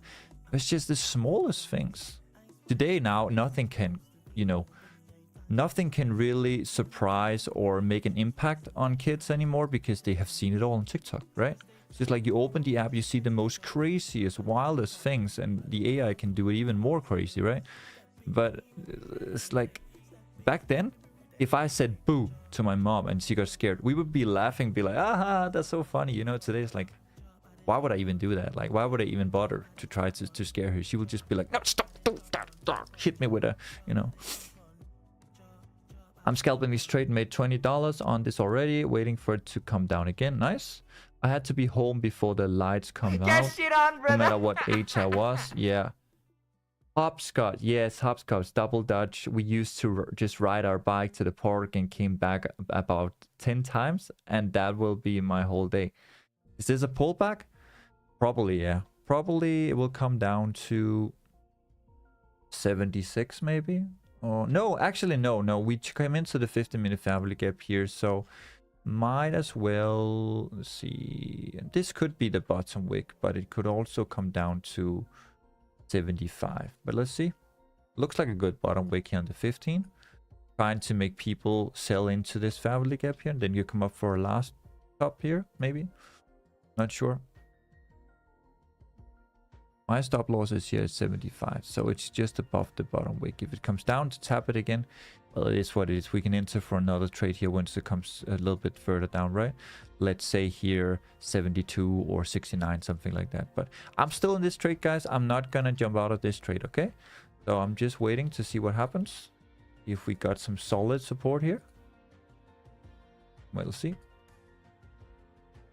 [SPEAKER 2] It's just the smallest things. Today now, nothing can, you know, nothing can really surprise or make an impact on kids anymore because they have seen it all on TikTok, right? It's just like you open the app, you see the most craziest, wildest things, and the AI can do it even more crazy, right? But it's like back then, if I said boo to my mom and she got scared, we would be laughing, be like, aha, that's so funny. You know, today it's like, why would I even do that? Like, why would I even bother to try to scare her? She would just be like, no, stop, hit me with a, you know. I'm scalping this trade, made $20 on this already, waiting for it to come down again. Nice. I had to be home before the lights come out, no matter what age I was. Yeah. Hopscotch. Yes, hopscotch. Double Dutch. We used to just ride our bike to the park and came back about 10 times, and that will be my whole day. Is this a pullback? Probably, yeah. Probably it will come down to 76 maybe. Oh, no, actually, no. We came into the 15-minute family gap here, so might as well, let's see. This could be the bottom wick, but it could also come down to 75. But let's see. Looks like a good bottom wick here on the 15. Trying to make people sell into this family gap here. Then you come up for a last top here, maybe. Not sure. My stop loss is here at 75, so it's just above the bottom wick. If it comes down to tap it again, well, it is what it is. We can enter for another trade here once it comes a little bit further down, right? Let's say here 72 or 69, something like that. But I'm still in this trade, guys. I'm not gonna jump out of this trade, okay? So I'm just waiting to see what happens. If we got some solid support here. We'll see.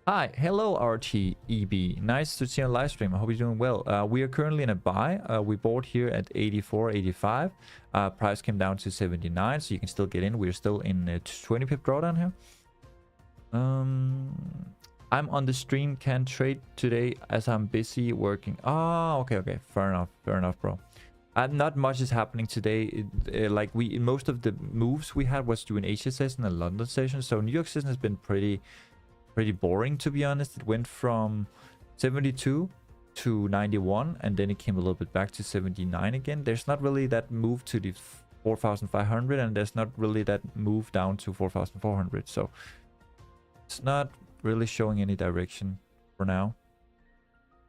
[SPEAKER 2] Hi, hello RTEB. Nice to see you on live stream. I hope you're doing well. We are currently in a buy. We bought here at 84.85. Price came down to 79, so you can still get in. We're still in a 20 pip drawdown here. I'm on the stream, can't trade today as I'm busy working. Oh, okay. Fair enough, bro. Not much is happening today. Like most of the moves we had was doing Asia session and London session. So New York session has been pretty boring, to be honest. It went from 72 to 91 and then it came a little bit back to 79 again. There's not really that move to the 4,500 and there's not really that move down to 4,400. So it's not really showing any direction for now.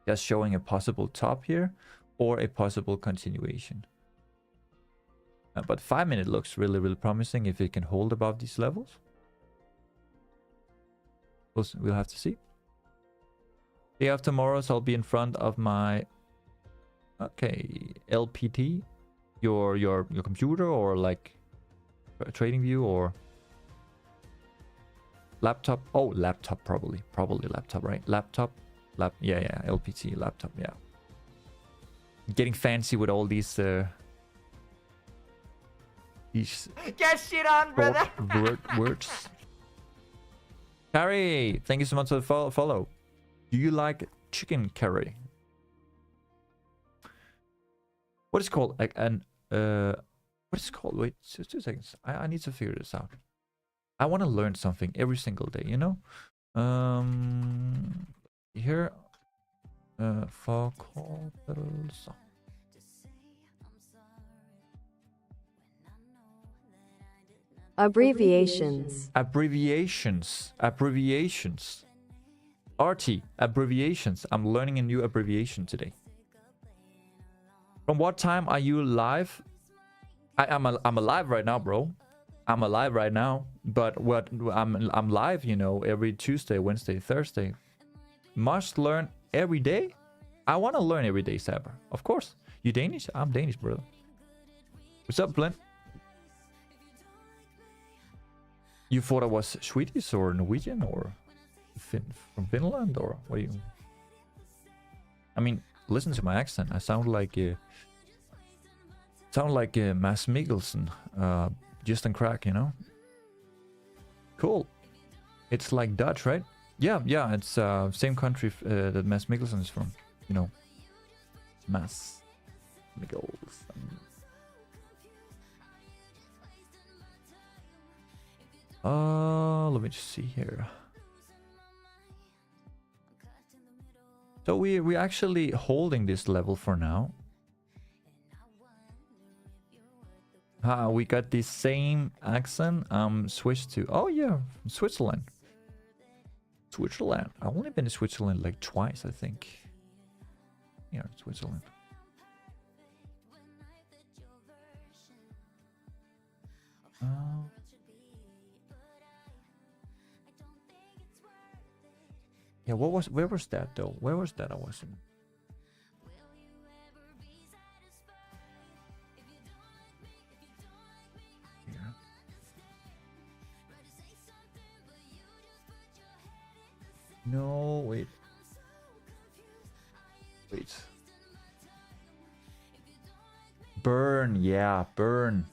[SPEAKER 2] Just showing a possible top here or a possible continuation. But 5 minute looks really, really promising if it can hold above these levels. We'll have to see. Day after tomorrow, so I'll be in front of my LPT, your computer, or like a trading view or laptop. Oh, laptop probably laptop, right? Yeah, LPT laptop. Yeah, getting fancy with all these
[SPEAKER 3] Get shit on, brother.
[SPEAKER 2] words. Carrie, thank you so much for the follow. Do you like chicken curry? What is called like an what is called? Wait, 2 seconds. I need to figure this out. I want to learn something every single day, you know. Here, for calls.
[SPEAKER 9] Abbreviations.
[SPEAKER 2] Abbreviations. RT, abbreviations. I'm learning a new abbreviation today. From what time are you live? I'm alive right now, bro. I'm alive right now. But what I'm live, you know, every Tuesday, Wednesday, Thursday. Must learn every day. I want to learn every day, Saber. Of course. You Danish? I'm Danish, brother. What's up, Blend? You thought I was Swedish or Norwegian or from Finland or what do you? I mean, listen to my accent. I sound like Mads Mikkelsen, just on crack, you know. Cool. It's like Dutch, right? Yeah. It's same country that Mads Mikkelsen is from. You know, Mads Mikkelsen. Let me just see here. So we're actually holding this level for now. We got the same accent. Switched to, oh yeah, Switzerland. I've only been to Switzerland like twice, I think. Yeah, Switzerland. Yeah, where was that though? Where was that? I wasn't. Yeah. No, wait. Bern, yeah, Bern.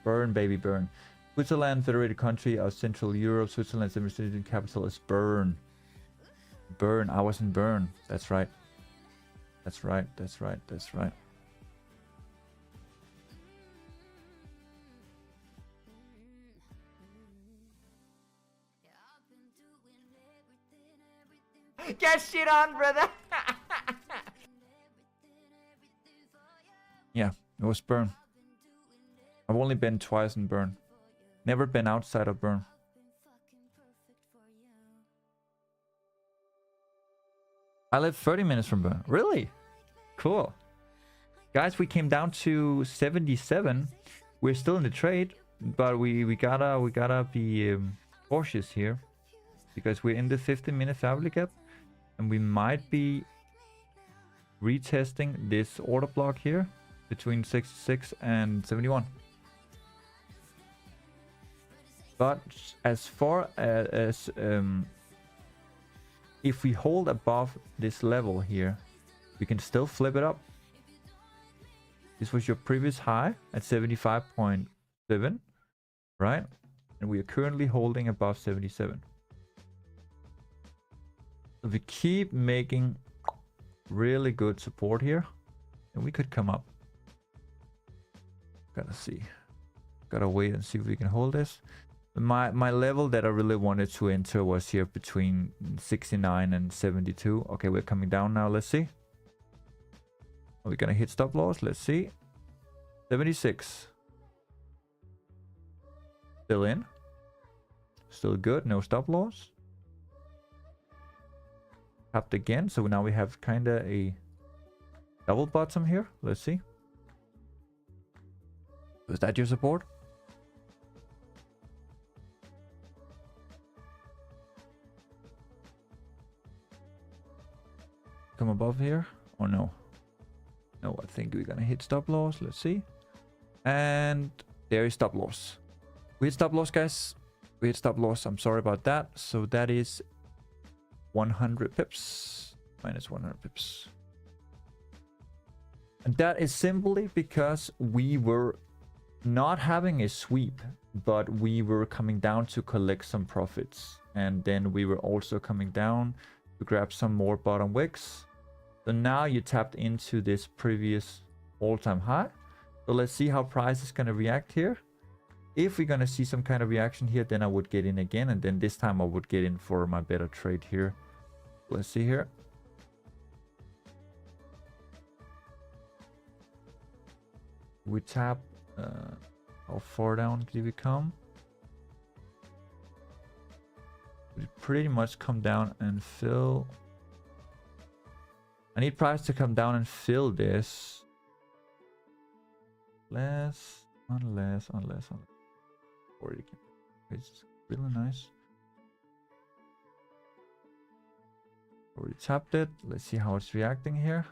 [SPEAKER 2] Bern, baby, Bern. Switzerland, federated country of Central Europe. Switzerland's administrative capital is Bern. Bern, I was in Bern. That's right. That's right.
[SPEAKER 3] Get shit on, brother.
[SPEAKER 2] Yeah, it was Bern. I've only been twice in Bern. Never been outside of Bern. I live 30 minutes from Bern. Really? Cool. Guys, we came down to 77. We're still in the trade, but we gotta be cautious here because we're in the 15-minute family gap, and we might be retesting this order block here between 66 and 71. But as far as if we hold above this level here, we can still flip it up. This was your previous high at 75.7, right? And we are currently holding above 77. So we keep making really good support here, and we could come up. Gotta see. Gotta wait and see if we can hold this. My level that I really wanted to enter was here between 69 and 72. Okay, we're coming down now. Let's see. Are we gonna hit stop loss? Let's see. 76. Still in. Still good. No stop loss. Tapped again. So now we have kind of a double bottom here. Let's see. Was that your support? Come above here or no? No, I think we're gonna hit stop loss. Let's see. And there is stop loss. We hit stop loss, guys. We hit stop loss. I'm sorry about that. So that is 100 pips. Minus 100 pips. And that is simply because we were not having a sweep, but we were coming down to collect some profits. And then we were also coming down to grab some more bottom wicks. So now you tapped into this previous all-time high. So let's see how price is going to react here. If we're going to see some kind of reaction here, then I would get in again. And then this time I would get in for my better trade here. Let's see here. We tap. How far down did we come? We pretty much come down and fill. I need price to come down and fill this. Unless. Or you can. It's really nice. Already tapped it. Let's see how it's reacting here.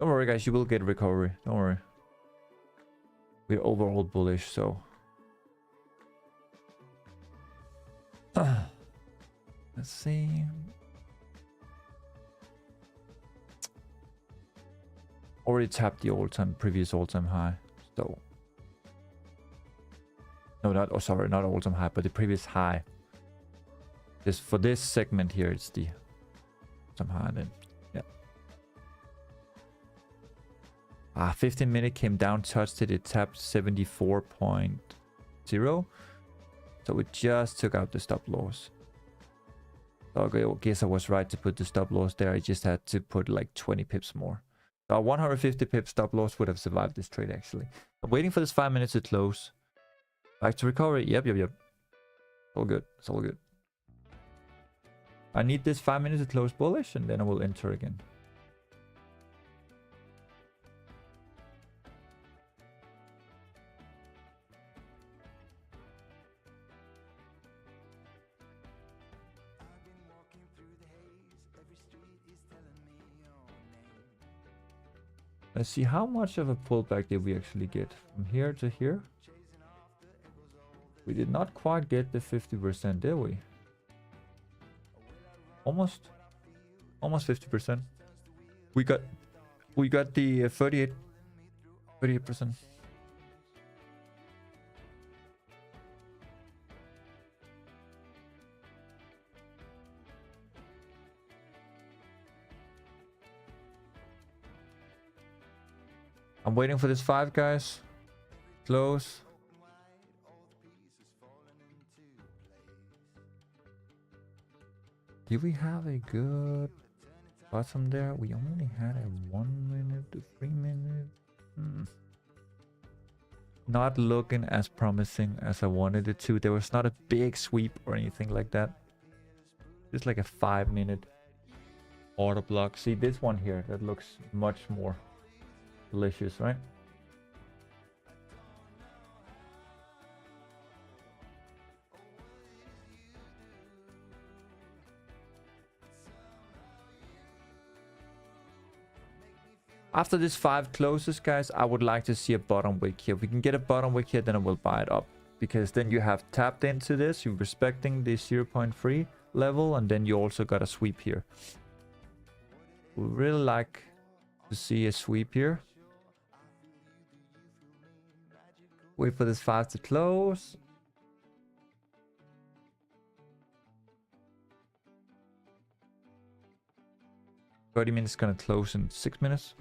[SPEAKER 2] Don't worry, guys. You will get recovery. Don't worry. We're overall bullish, so. Let's see. Already tapped the previous all-time high. So. No, not. Oh, sorry, not all-time high, but the previous high. Just for this segment here, it's the all-time high. Then, yeah. 15 minute came down, touched it. It tapped 74.0. So we just took out the stop loss. Okay, I guess I was right to put the stop loss there. I just had to put like 20 pips more. So 150 pips stop loss would have survived this trade actually. I'm waiting for this 5 minutes to close. Back to recovery. Yep. All good. It's all good. I need this 5 minutes to close bullish and then I will enter again. Let's see how much of a pullback did we actually get from here to here. We did not quite get the 50%, did we? Almost 50%. We got the 38%. I'm waiting for this 5, guys. Close. Did we have a good bottom there? We only had a 1 minute to 3 minutes. Not looking as promising as I wanted it to. There was not a big sweep or anything like that. Just like a 5 minute order block. See this one here, that looks much more delicious, right? After this 5 closes, guys, I would like to see a bottom wick here. If we can get a bottom wick here, then I will buy it up. Because then you have tapped into this, you're respecting the 0.3 level, and then you also got a sweep here. We really like to see a sweep here. Wait for this 5 to close. 30 minutes gonna close in 6 minutes.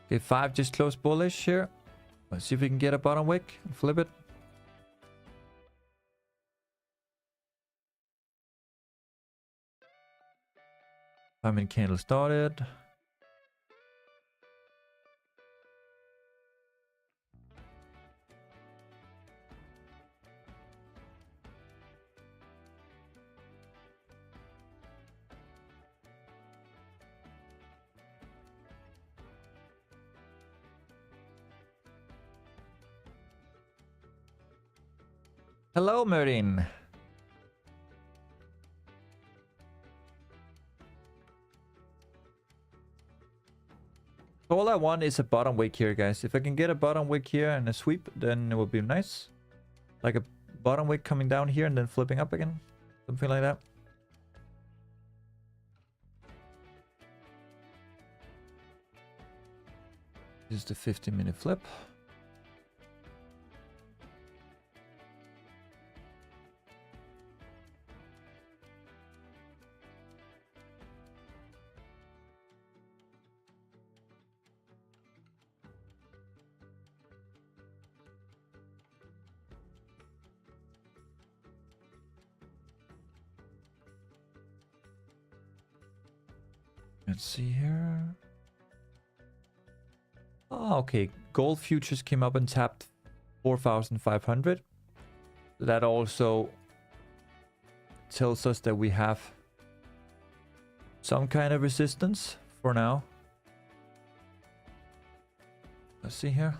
[SPEAKER 2] Okay, 5 just close bullish here. Let's see if we can get a bottom wick and flip it. Five-minute candle started. Hello, Merlin. All I want is a bottom wick here, guys. If I can get a bottom wick here and a sweep, then it will be nice. Like a bottom wick coming down here and then flipping up again. Something like that. This is the 15-minute flip. Let's see here. Oh, okay. Gold futures came up and tapped 4,500. That also tells us that we have some kind of resistance for now. Let's see here.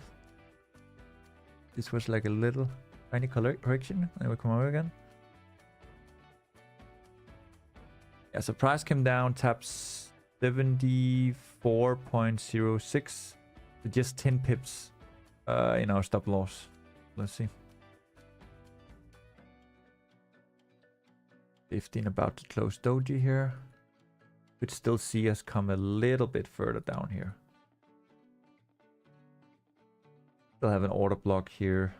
[SPEAKER 2] This was like a little tiny correction, and we come over again. Yeah, so price came down, taps 74.06 to just 10 pips in our stop loss. Let's see. 15 about to close doji here. Could still see us come a little bit further down here. Still have an order block here.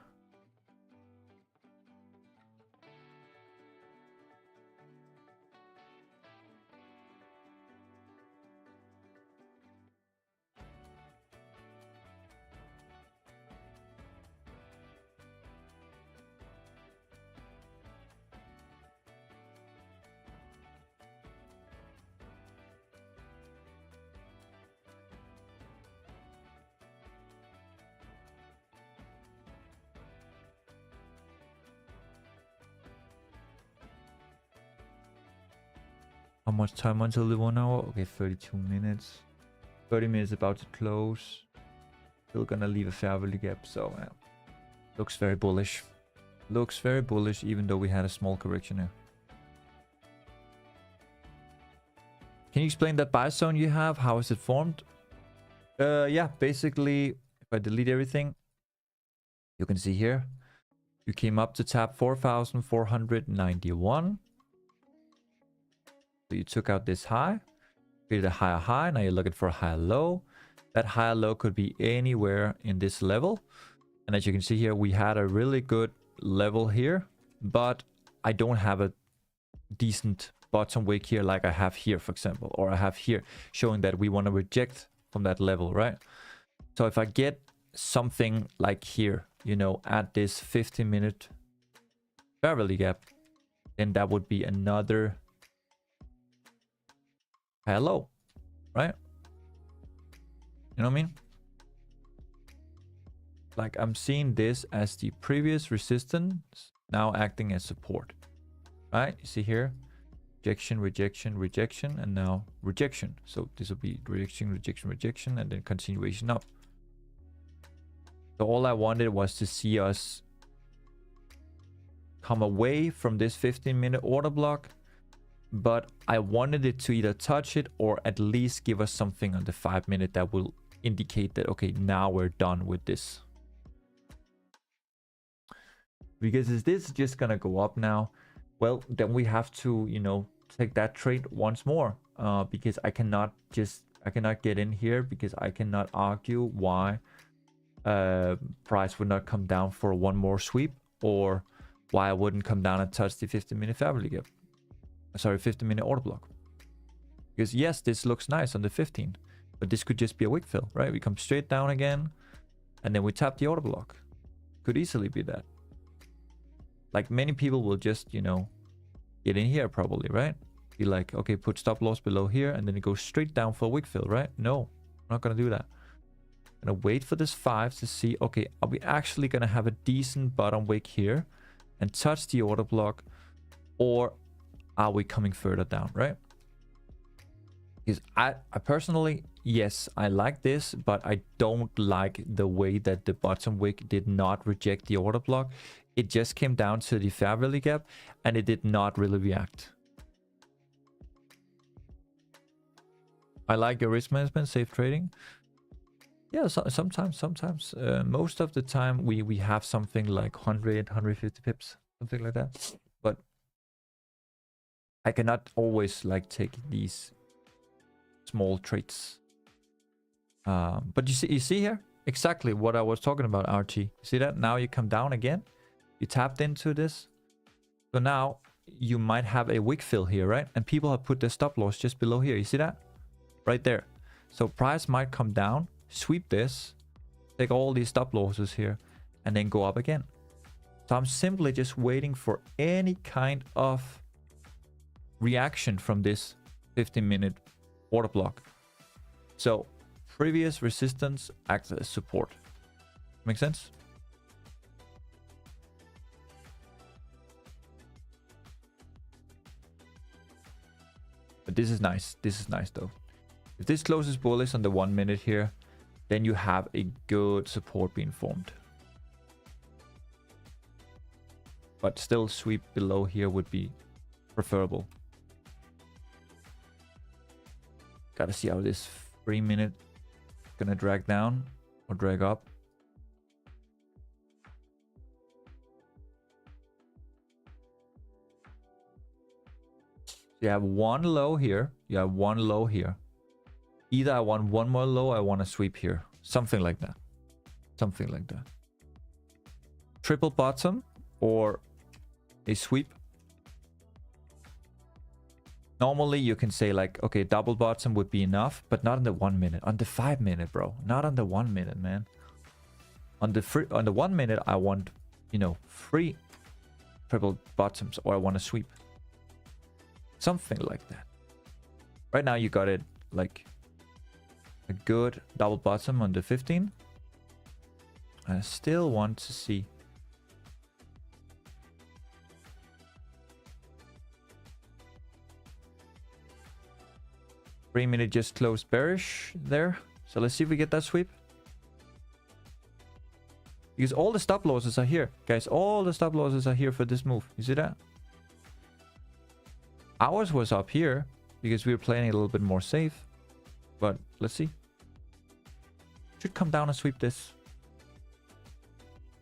[SPEAKER 2] How much time until the 1 hour? Okay, 32 minutes. 30 minutes about to close. Still gonna leave a fair value gap, so looks very bullish. Looks very bullish, even though we had a small correction here. Can you explain that buy zone you have? How is it formed? Yeah, basically, if I delete everything, you can see here, you came up to tap 4,491. So you took out this high, created a higher high. Now you're looking for a higher low. That higher low could be anywhere in this level. And as you can see here, we had a really good level here, but I don't have a decent bottom wick here like I have here, for example, or I have here, showing that we want to reject from that level, right? So if I get something like here, you know, at this 15-minute fair value gap, then that would be another hello, right? You know what I mean? Like, I'm seeing this as the previous resistance now acting as support, right? You see here, rejection, rejection, rejection, and now rejection. So this will be rejection, rejection, rejection, and then continuation up. So all I wanted was to see us come away from this 15-minute order block, but I wanted it to either touch it or at least give us something on the 5-minute that will indicate that, okay, now we're done with this. Because is this just gonna go up now? Well, then we have to, you know, take that trade once more, because I cannot get in here, because I cannot argue why price would not come down for one more sweep, or why I wouldn't come down and touch the 15-minute Fabulous gap. Sorry, 15-minute order block. Because yes, this looks nice on the 15, but this could just be a wick fill, right? We come straight down again, and then we tap the order block. Could easily be that. Like many people will just, you know, get in here probably, right? Be like, okay, put stop loss below here, and then it goes straight down for a wick fill, right? No, I'm not gonna do that. I'm gonna wait for this 5 to see, okay, are we actually gonna have a decent bottom wick here and touch the order block, or are we coming further down, right? Because I personally, yes, I like this, but I don't like the way that the bottom wick did not reject the order block. It just came down to the fair value gap, and it did not really react. I like your risk management, safe trading. Yeah, so sometimes. Most of the time we have something like 100, 150 pips, something like that. But I cannot always like take these small trades. But you see here exactly what I was talking about, RT. You see that? Now you come down again. You tapped into this. So now you might have a wick fill here, right? And people have put their stop loss just below here. You see that? Right there. So price might come down, sweep this, take all these stop losses here, and then go up again. So I'm simply just waiting for any kind of reaction from this 15-minute order block. So previous resistance acts as support. Make sense? But this is nice. This is nice though. If this closes bullish on the 1 minute here, then you have a good support being formed. But still sweep below here would be preferable. Gotta see how this 3 minute gonna drag down or drag up. You have one low here. You have one low here. Either I want one more low, I want to sweep here. Something like that. Something like that. Triple bottom or a sweep. Normally you can say like, okay, double bottom would be enough, but not on the 1 minute. On the 5 minute, bro. Not on the 1 minute, man. On the 1 minute, I want, you know, 3 triple bottoms, or I want to sweep. Something like that. Right now you got it like a good double bottom on the 15. I still want to see. Three minute just closed bearish there. So let's see if we get that sweep. Because all the stop losses are here. Guys, all the stop losses are here for this move. You see that? Ours was up here because we were playing a little bit more safe. But let's see. Should come down and sweep this.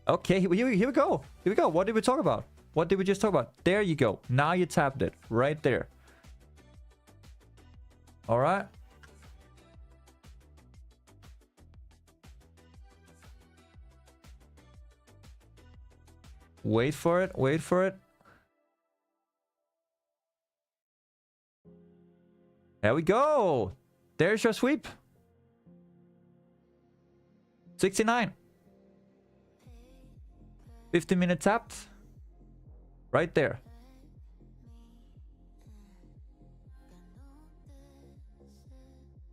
[SPEAKER 2] Okay, here we go. Here we go. What did we talk about? What did we just talk about? There you go. Now you tapped it. Right there. All right. Wait for it. Wait for it. There we go. There's your sweep. 69. 15-minute tapped. Right there.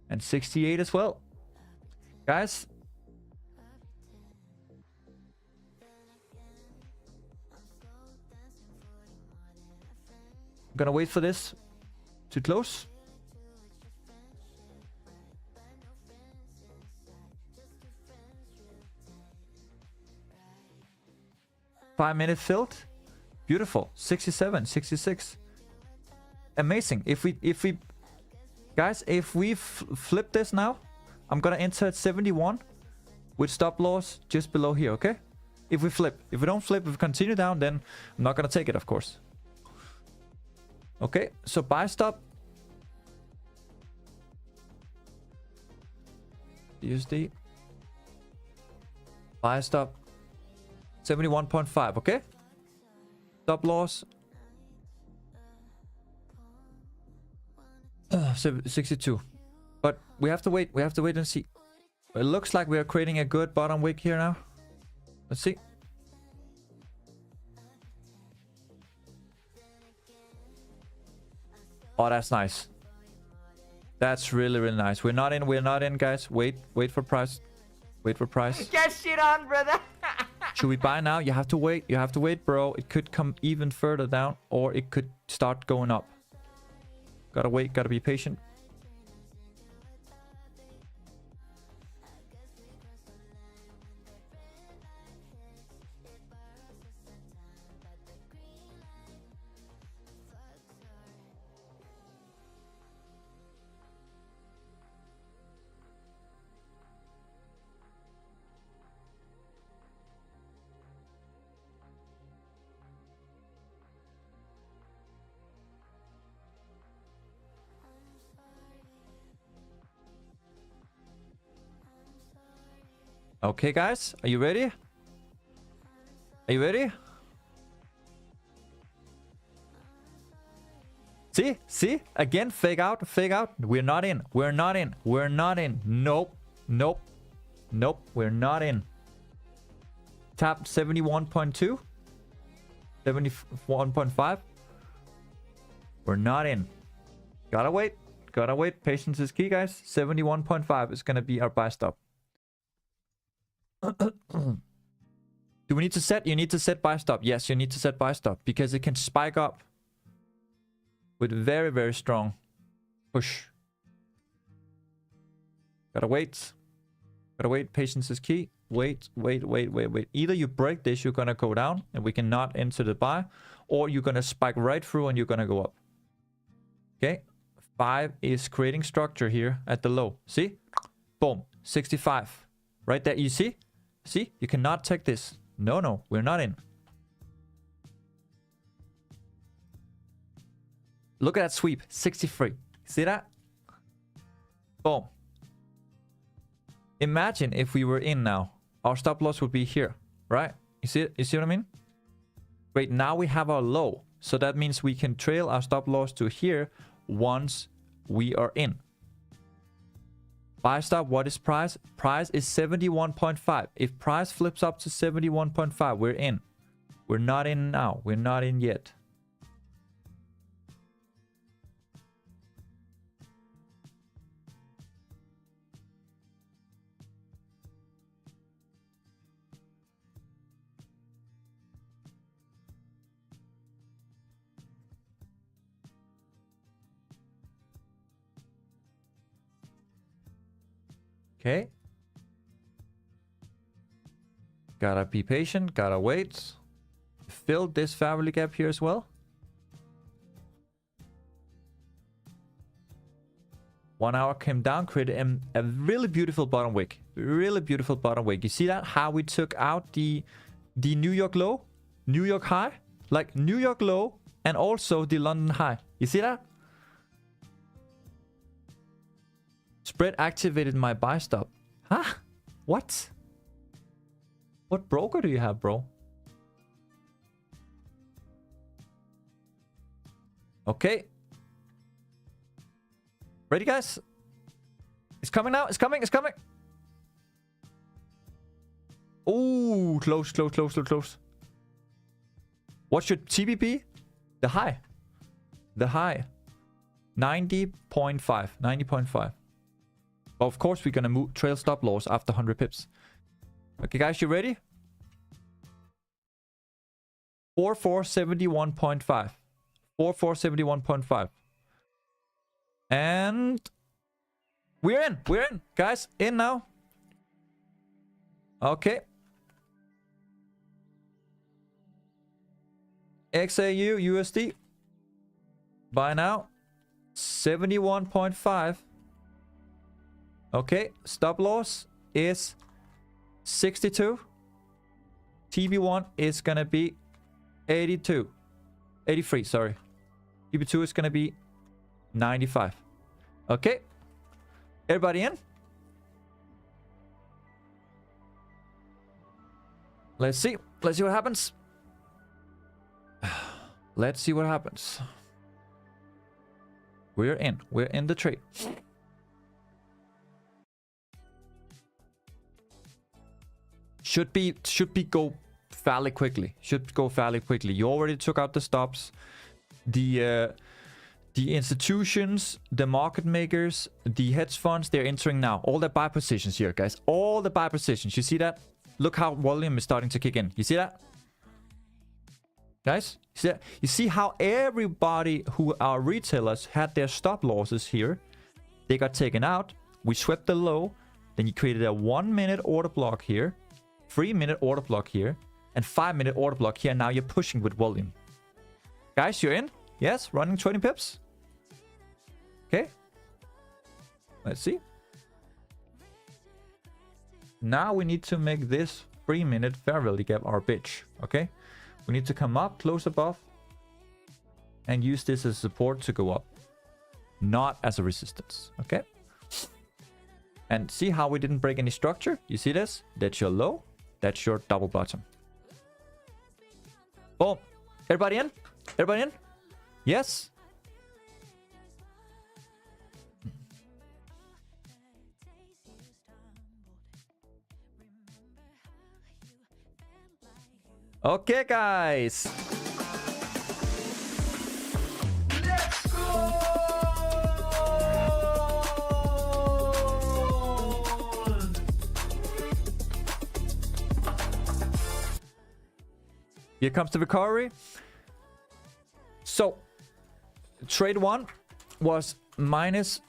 [SPEAKER 2] And 68 as well. Guys. I'm gonna wait for this. Too close. Five-minute filled. Beautiful. 67, 66. Amazing. If we guys, if we flip this now, I'm gonna enter at 71 with stop loss just below here, okay? If we flip. If we don't flip, if we continue down, then I'm not gonna take it, of course. Okay, so buy stop. USD. Buy stop. 71.5, okay? Stop loss. 62. But we have to wait. We have to wait and see. It looks like we are creating a good bottom wick here now. Let's see. Oh, that's nice. That's really, really nice. We're not in. We're not in, guys. Wait for price. Wait for price.
[SPEAKER 3] Get shit on, brother.
[SPEAKER 2] Should we buy now? You have to wait. You have to wait, bro. It could come even further down, or it could start going up. Gotta wait. Gotta be patient. Okay, guys, are you ready? Are you ready? See? Again, fake out. We're not in. We're not in. Nope. We're not in. Tap 71.2. 71.5. We're not in. Gotta wait. Patience is key, guys. 71.5 is gonna be our buy stop. Do we need to set? You need to set buy stop. Yes, you need to set buy stop because it can spike up with very, very strong push. Gotta wait. Patience is key. Wait. Either you break this, you're gonna go down and we cannot enter the buy, or you're gonna spike right through and you're gonna go up. Okay. 5 is creating structure here at the low. See? Boom. 65. Right there. You see? See? You cannot take this. No. We're not in. Look at that sweep. 63. See that? Boom. Imagine if we were in now. Our stop loss would be here. Right? You see what I mean? Great. Now we have our low. So that means we can trail our stop loss to here once we are in. Buy stop, what is price? Price is 71.5. If price flips up to 71.5, we're in. We're not in now. We're not in yet. Okay. Gotta be patient. Gotta wait. Fill this family gap here as well. 1 hour came down, created a really beautiful bottom wick. Really beautiful bottom wick. You see that? How we took out the New York low, New York high, like New York low, and also the London high. You see that? Spread activated my buy stop. Huh? What? What broker do you have, bro? Okay. Ready, guys? It's coming now. It's coming. Oh, close. What should TB be? The high. 90.5. But of course, we're gonna move trail stop loss after 100 pips. Okay, guys, you ready? 4471.5. 4471.5. And we're in. We're in. Guys, in now. Okay. XAU USD. Buy now. 71.5. Okay. Stop loss is 62. TB1 is gonna be 82. 83, sorry. TB2 is gonna be 95. Okay. Everybody in? Let's see. Let's see what happens. Let's see what happens. We're in. We're in the trade. Should be go fairly quickly. Should go fairly quickly. You already took out the stops. The institutions, the market makers, the hedge funds, they're entering now. All the buy positions here, guys. All the buy positions. You see that? Look how volume is starting to kick in. You see that? Guys, you see how everybody who are retailers had their stop losses here. They got taken out. We swept the low. Then you created a 1 minute order block here. 3 minute order block here. And 5 minute order block here. Now you're pushing with volume. Guys, you're in? Yes, running 20 pips. Okay. Let's see. Now we need to make this 3 minute fair value gap our bitch. Okay. We need to come up, close above, and use this as support to go up. Not as a resistance. Okay. And see how we didn't break any structure? You see this? That's your low. That's your double bottom. Boom. Everybody in? Everybody in? Yes? Okay, guys.
[SPEAKER 3] Let's go!
[SPEAKER 2] Here comes the recovery. So, trade 1 was minus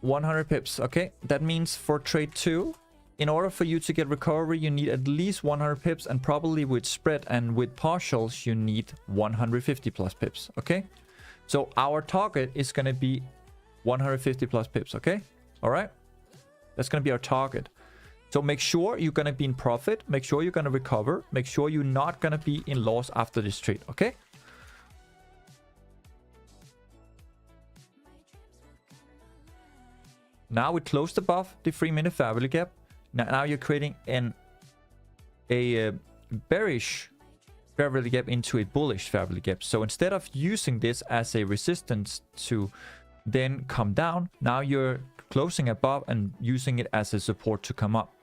[SPEAKER 2] 100 pips. Okay, that means for trade 2, in order for you to get recovery, you need at least 100 pips, and probably with spread and with partials, you need 150 plus pips. Okay, so our target is going to be 150 plus pips. Okay, all right, that's going to be our target. So make sure you're going to be in profit. Make sure you're going to recover. Make sure you're not going to be in loss after this trade. Okay. Now we closed above the 3 minute fair value gap. Now you're creating a bearish fair value gap into a bullish fair value gap. So instead of using this as a resistance to then come down, now you're closing above and using it as a support to come up.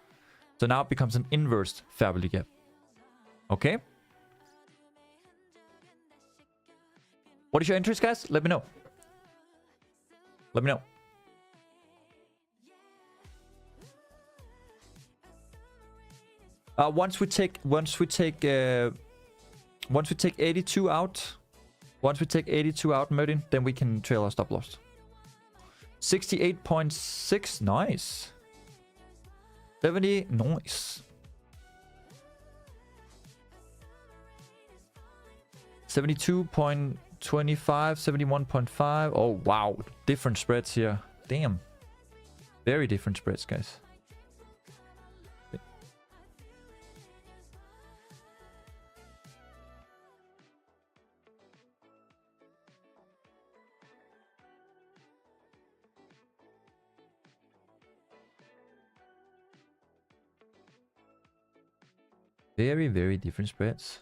[SPEAKER 2] So now it becomes an inverse fair value gap. Okay. What is your interest, guys? Let me know. Let me know. Once we take 82 out, Merlin, then we can trail our stop loss. 68.6, nice. 70, nice. 72.25, 71.5. Oh wow, different spreads here. Damn, very different spreads, guys. Very, very different spreads.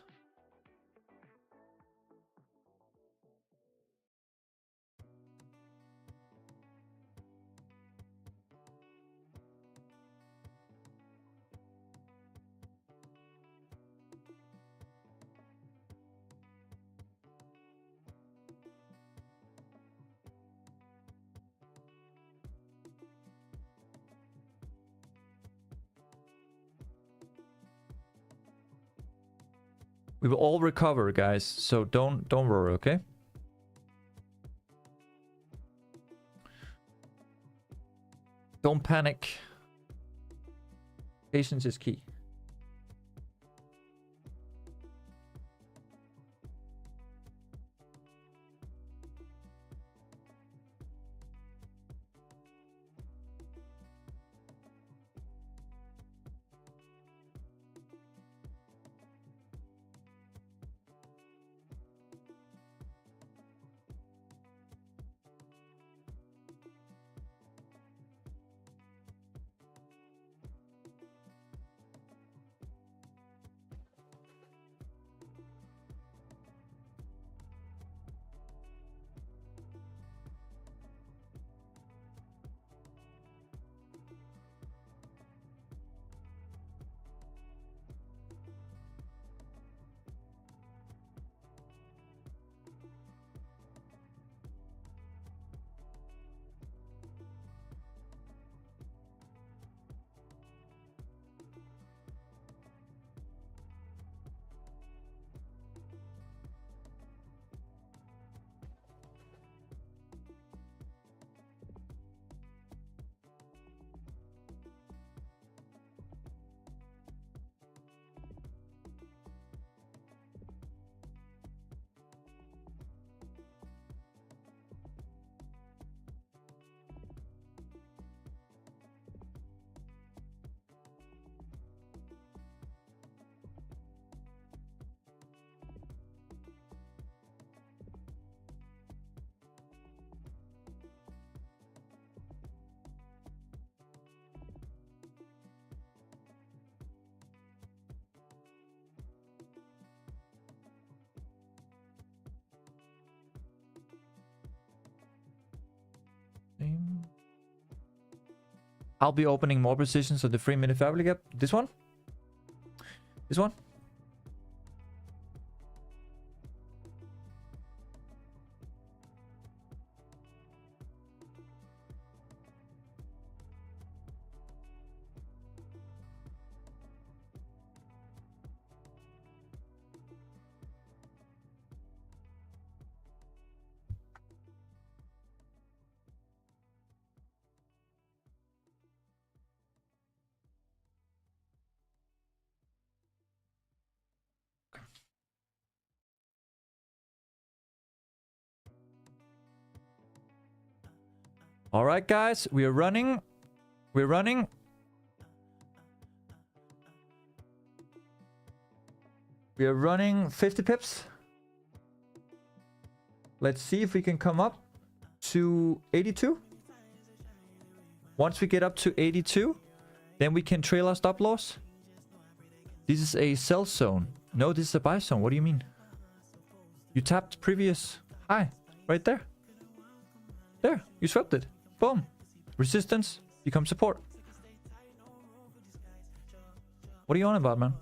[SPEAKER 2] We will all recover, guys, so don't worry, okay? Don't panic. Patience is key. I'll be opening more positions on the 3-minute family gap. This one? This one? All right, guys, we are running. We're running. We are running 50 pips. Let's see if we can come up to 82. Once we get up to 82, then we can trail our stop loss. This is a sell zone. No, this is a buy zone. What do you mean? You tapped previous high right there. There, you swept it. Boom. Resistance becomes support. What are you on about, man?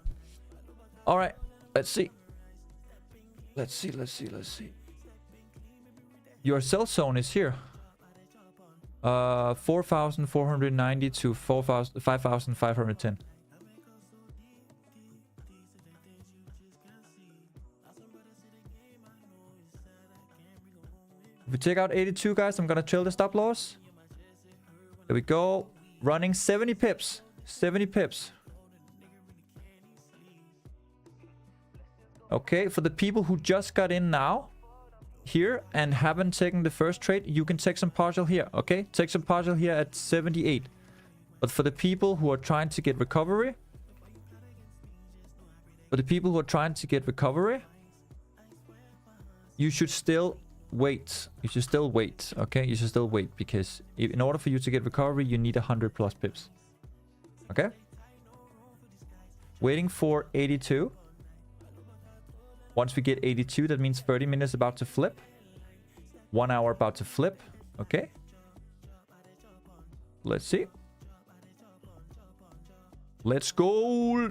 [SPEAKER 2] All right, let's see. Let's see. Your sell zone is here. 4,490 to 5,510. If we take out 82, guys, I'm gonna trail the stop loss. There we go. Running 70 pips. 70 pips. Okay, for the people who just got in now, here, and haven't taken the first trade, you can take some partial here, okay? Take some partial here at 78. But for the people who are trying to get recovery, you should still wait. You should still wait, okay? You should still wait, because in order for you to get recovery, you need 100 plus pips. Okay? Waiting for 82. Once we get 82, that means 30 minutes about to flip. 1 hour about to flip. Okay? Let's see. Let's go!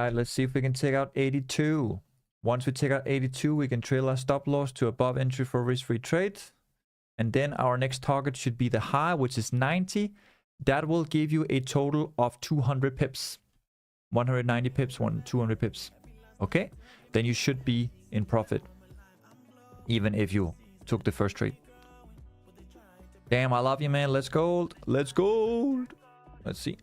[SPEAKER 2] right, let's see if we can take out 82. Once we take out 82, we can trail our stop loss to above entry for risk-free trade. And then our next target should be the high, which is 90. That will give you a total of 200 pips. 190 pips, 200 pips. Okay? Then you should be in profit. Even if you took the first trade. Damn, I love you, man. Let's gold. Let's gold. Let's see.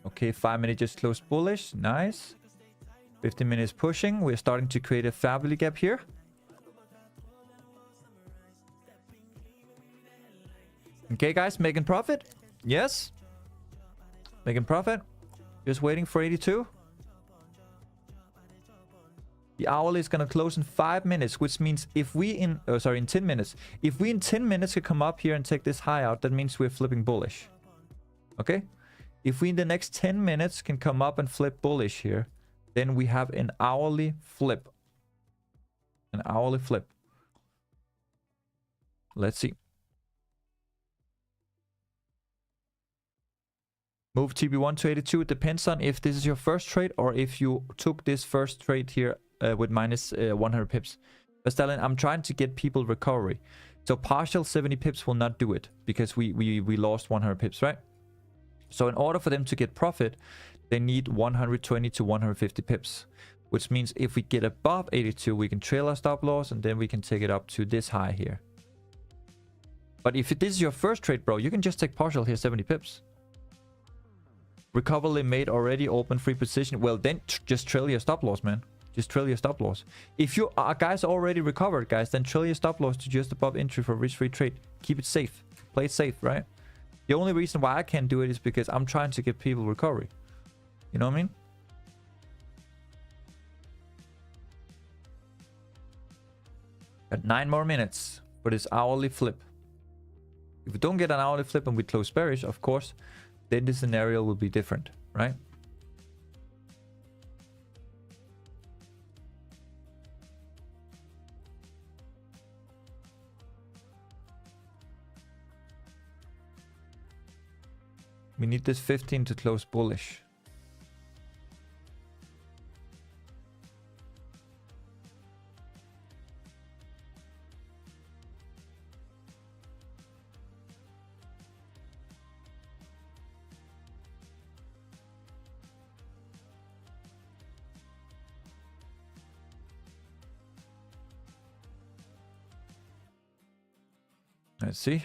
[SPEAKER 2] Okay, 5 minutes just closed bullish. Nice. 15 minutes pushing. We're starting to create a family gap here. Okay, guys, making profit. Yes. Making profit. Just waiting for 82. The hourly is going to close in 5 minutes, which means if we in 10 minutes. If we in 10 minutes can come up here and take this high out, that means we're flipping bullish. Okay? If we in the next 10 minutes can come up and flip bullish here, then we have an hourly flip. An hourly flip. Let's see. Move TB1 to 82. It depends on if this is your first trade or if you took this first trade here with minus 100 pips. But Stalin, I'm trying to get people recovery. So partial 70 pips will not do it because we lost 100 pips, right? So in order for them to get profit, they need 120 to 150 pips. Which means if we get above 82, we can trail our stop loss and then we can take it up to this high here. But if this is your first trade, bro, you can just take partial here, 70 pips. Recovery made already, open free position. Well, then just trail your stop loss, man. Just trail your stop loss. If you guys already recovered, guys, then trail your stop loss to just above entry for risk-free trade. Keep it safe. Play it safe, right? The only reason why I can't do it is because I'm trying to give people recovery. You know what I mean? Got 9 more minutes for this hourly flip. If we don't get an hourly flip and we close bearish, of course, then the scenario will be different, right? We need this 15 to close bullish. Let's see.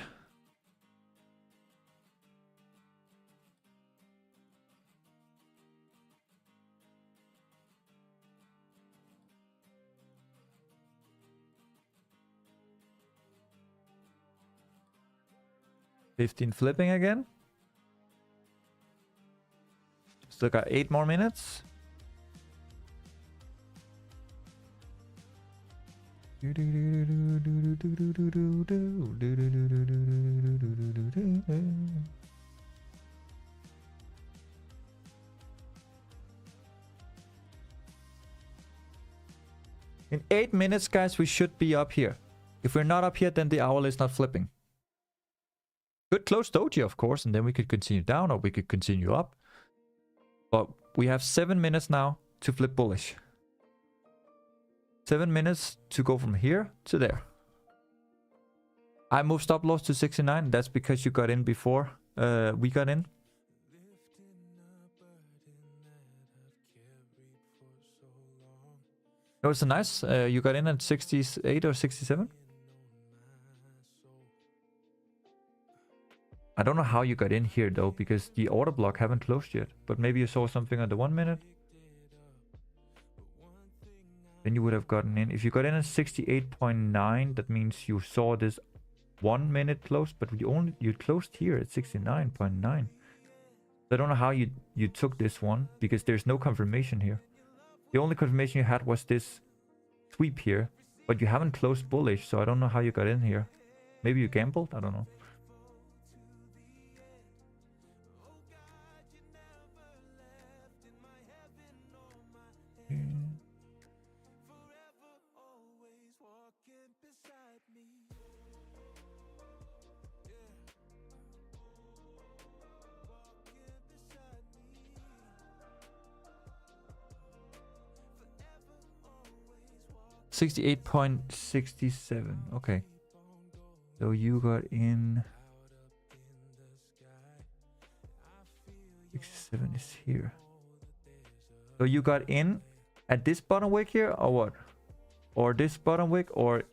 [SPEAKER 2] $15 flipping again. Still got 8 more minutes. In 8 minutes, guys, we should be up here. If we're not up here, then the hourly is not flipping. Could close doji, of course, and then we could continue down or we could continue up. But we have 7 minutes now to flip bullish. 7 minutes to go from here to there. I moved stop loss to 69. That's because you got in before we got in. It was nice. You got in at 68 or 67. I don't know how you got in here though, because the order block haven't closed yet. But maybe you saw something on the 1 minute. Then you would have gotten in. If you got in at 68.9, that means you saw this 1 minute close, but you closed here at 69.9. So I don't know how you took this one, because there's no confirmation here. The only confirmation you had was this sweep here, but you haven't closed bullish, so I don't know how you got in here. Maybe you gambled? I don't know. 68.67. Okay. So you got in 67 is here. So you got in at this bottom wick here or what? Or this bottom wick, or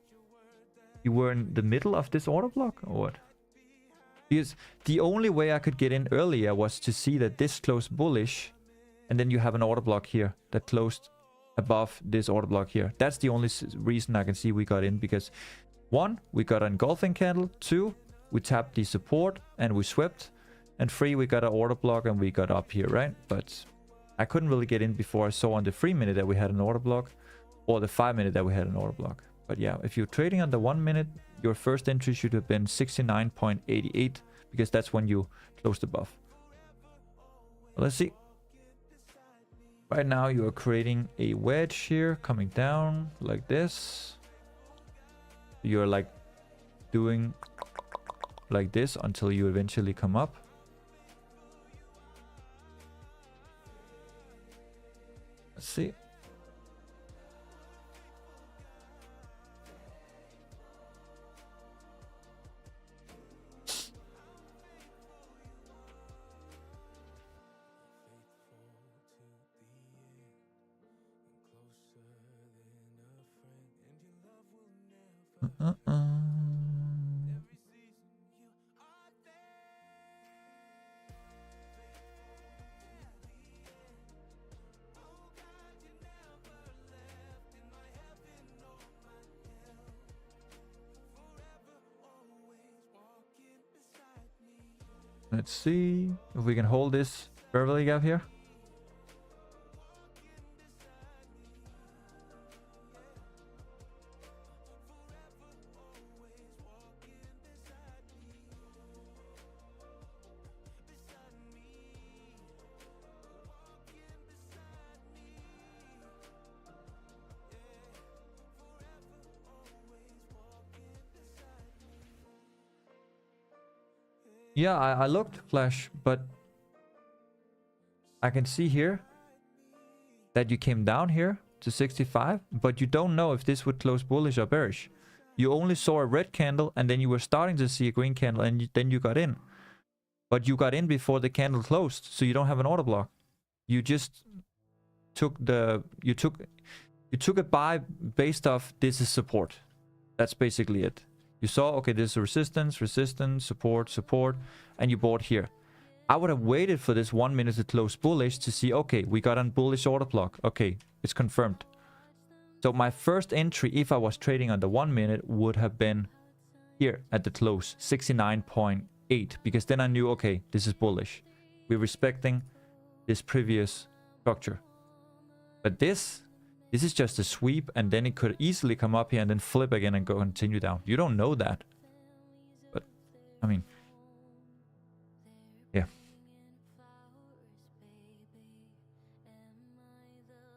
[SPEAKER 2] you were in the middle of this order block or what? Because the only way I could get in earlier was to see that this closed bullish and then you have an order block here that closed above this order block here. That's the only reason I can see we got in, because 1, we got an engulfing candle, 2, we tapped the support and we swept, and 3, we got an order block and we got up here, right? But I couldn't really get in before I saw on the 3 minute that we had an order block, or the 5 minute that we had an order block. But yeah, if you're trading on the 1 minute, your first entry should have been 69.88, because that's when you closed above. Let's see. Right now you are creating a wedge here, coming down like this. You're like doing like this until you eventually come up. Let's see. Let's see if we can hold this Beverly gap here. Yeah, I looked, Flash, but I can see here that you came down here to 65, but you don't know if this would close bullish or bearish. You only saw a red candle, and then you were starting to see a green candle, and then you got in. But you got in before the candle closed, so you don't have an order block. You just took the... You took a buy based off this is support. That's basically it. You saw, okay, this is resistance, resistance, support, support, and you bought here. I would have waited for this 1 minute to close bullish to see, okay, we got a bullish order block. Okay, it's confirmed. So my first entry, if I was trading on the 1 minute, would have been here at the close, 69.8, because then I knew, okay, this is bullish. We're respecting this previous structure. But this is just a sweep, and then it could easily come up here and then flip again and go continue down. You don't know that. But, I mean, yeah.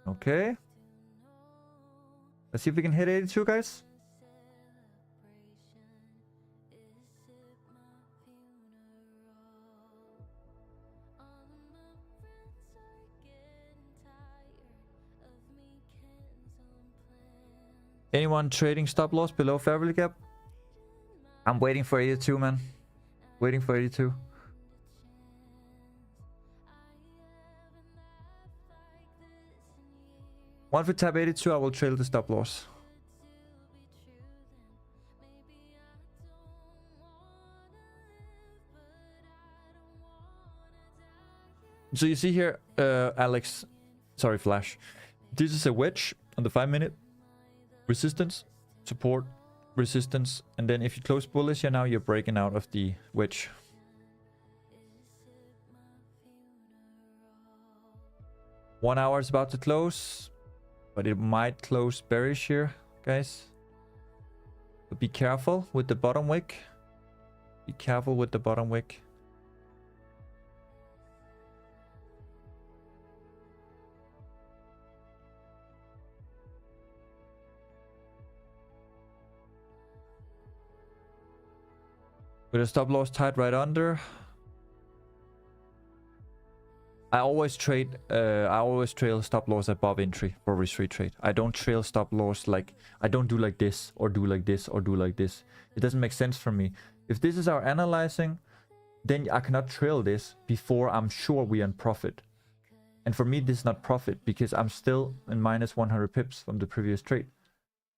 [SPEAKER 2] Okay. Let's see if we can hit 82, guys. Anyone trading stop loss below fair value gap? I'm waiting for 82, man. Waiting for 82. Once we tap 82, I will trail the stop loss. So you see here, Alex, sorry, Flash. This is a wedge on the 5 minute. Resistance, support, resistance, and then if you close bullish here now, you're breaking out of the wedge. One hour is about to close, but it might close bearish here, guys. But be careful with the bottom wick. Be careful with the bottom wick. With a stop loss tied right under. I always trail stop loss above entry for risk-free trade. I don't trail stop loss like, I don't do like this or do like this or do like this. It doesn't make sense for me. If this is our analyzing, then I cannot trail this before I'm sure we are in profit. And for me, this is not profit because I'm still in minus 100 pips from the previous trade.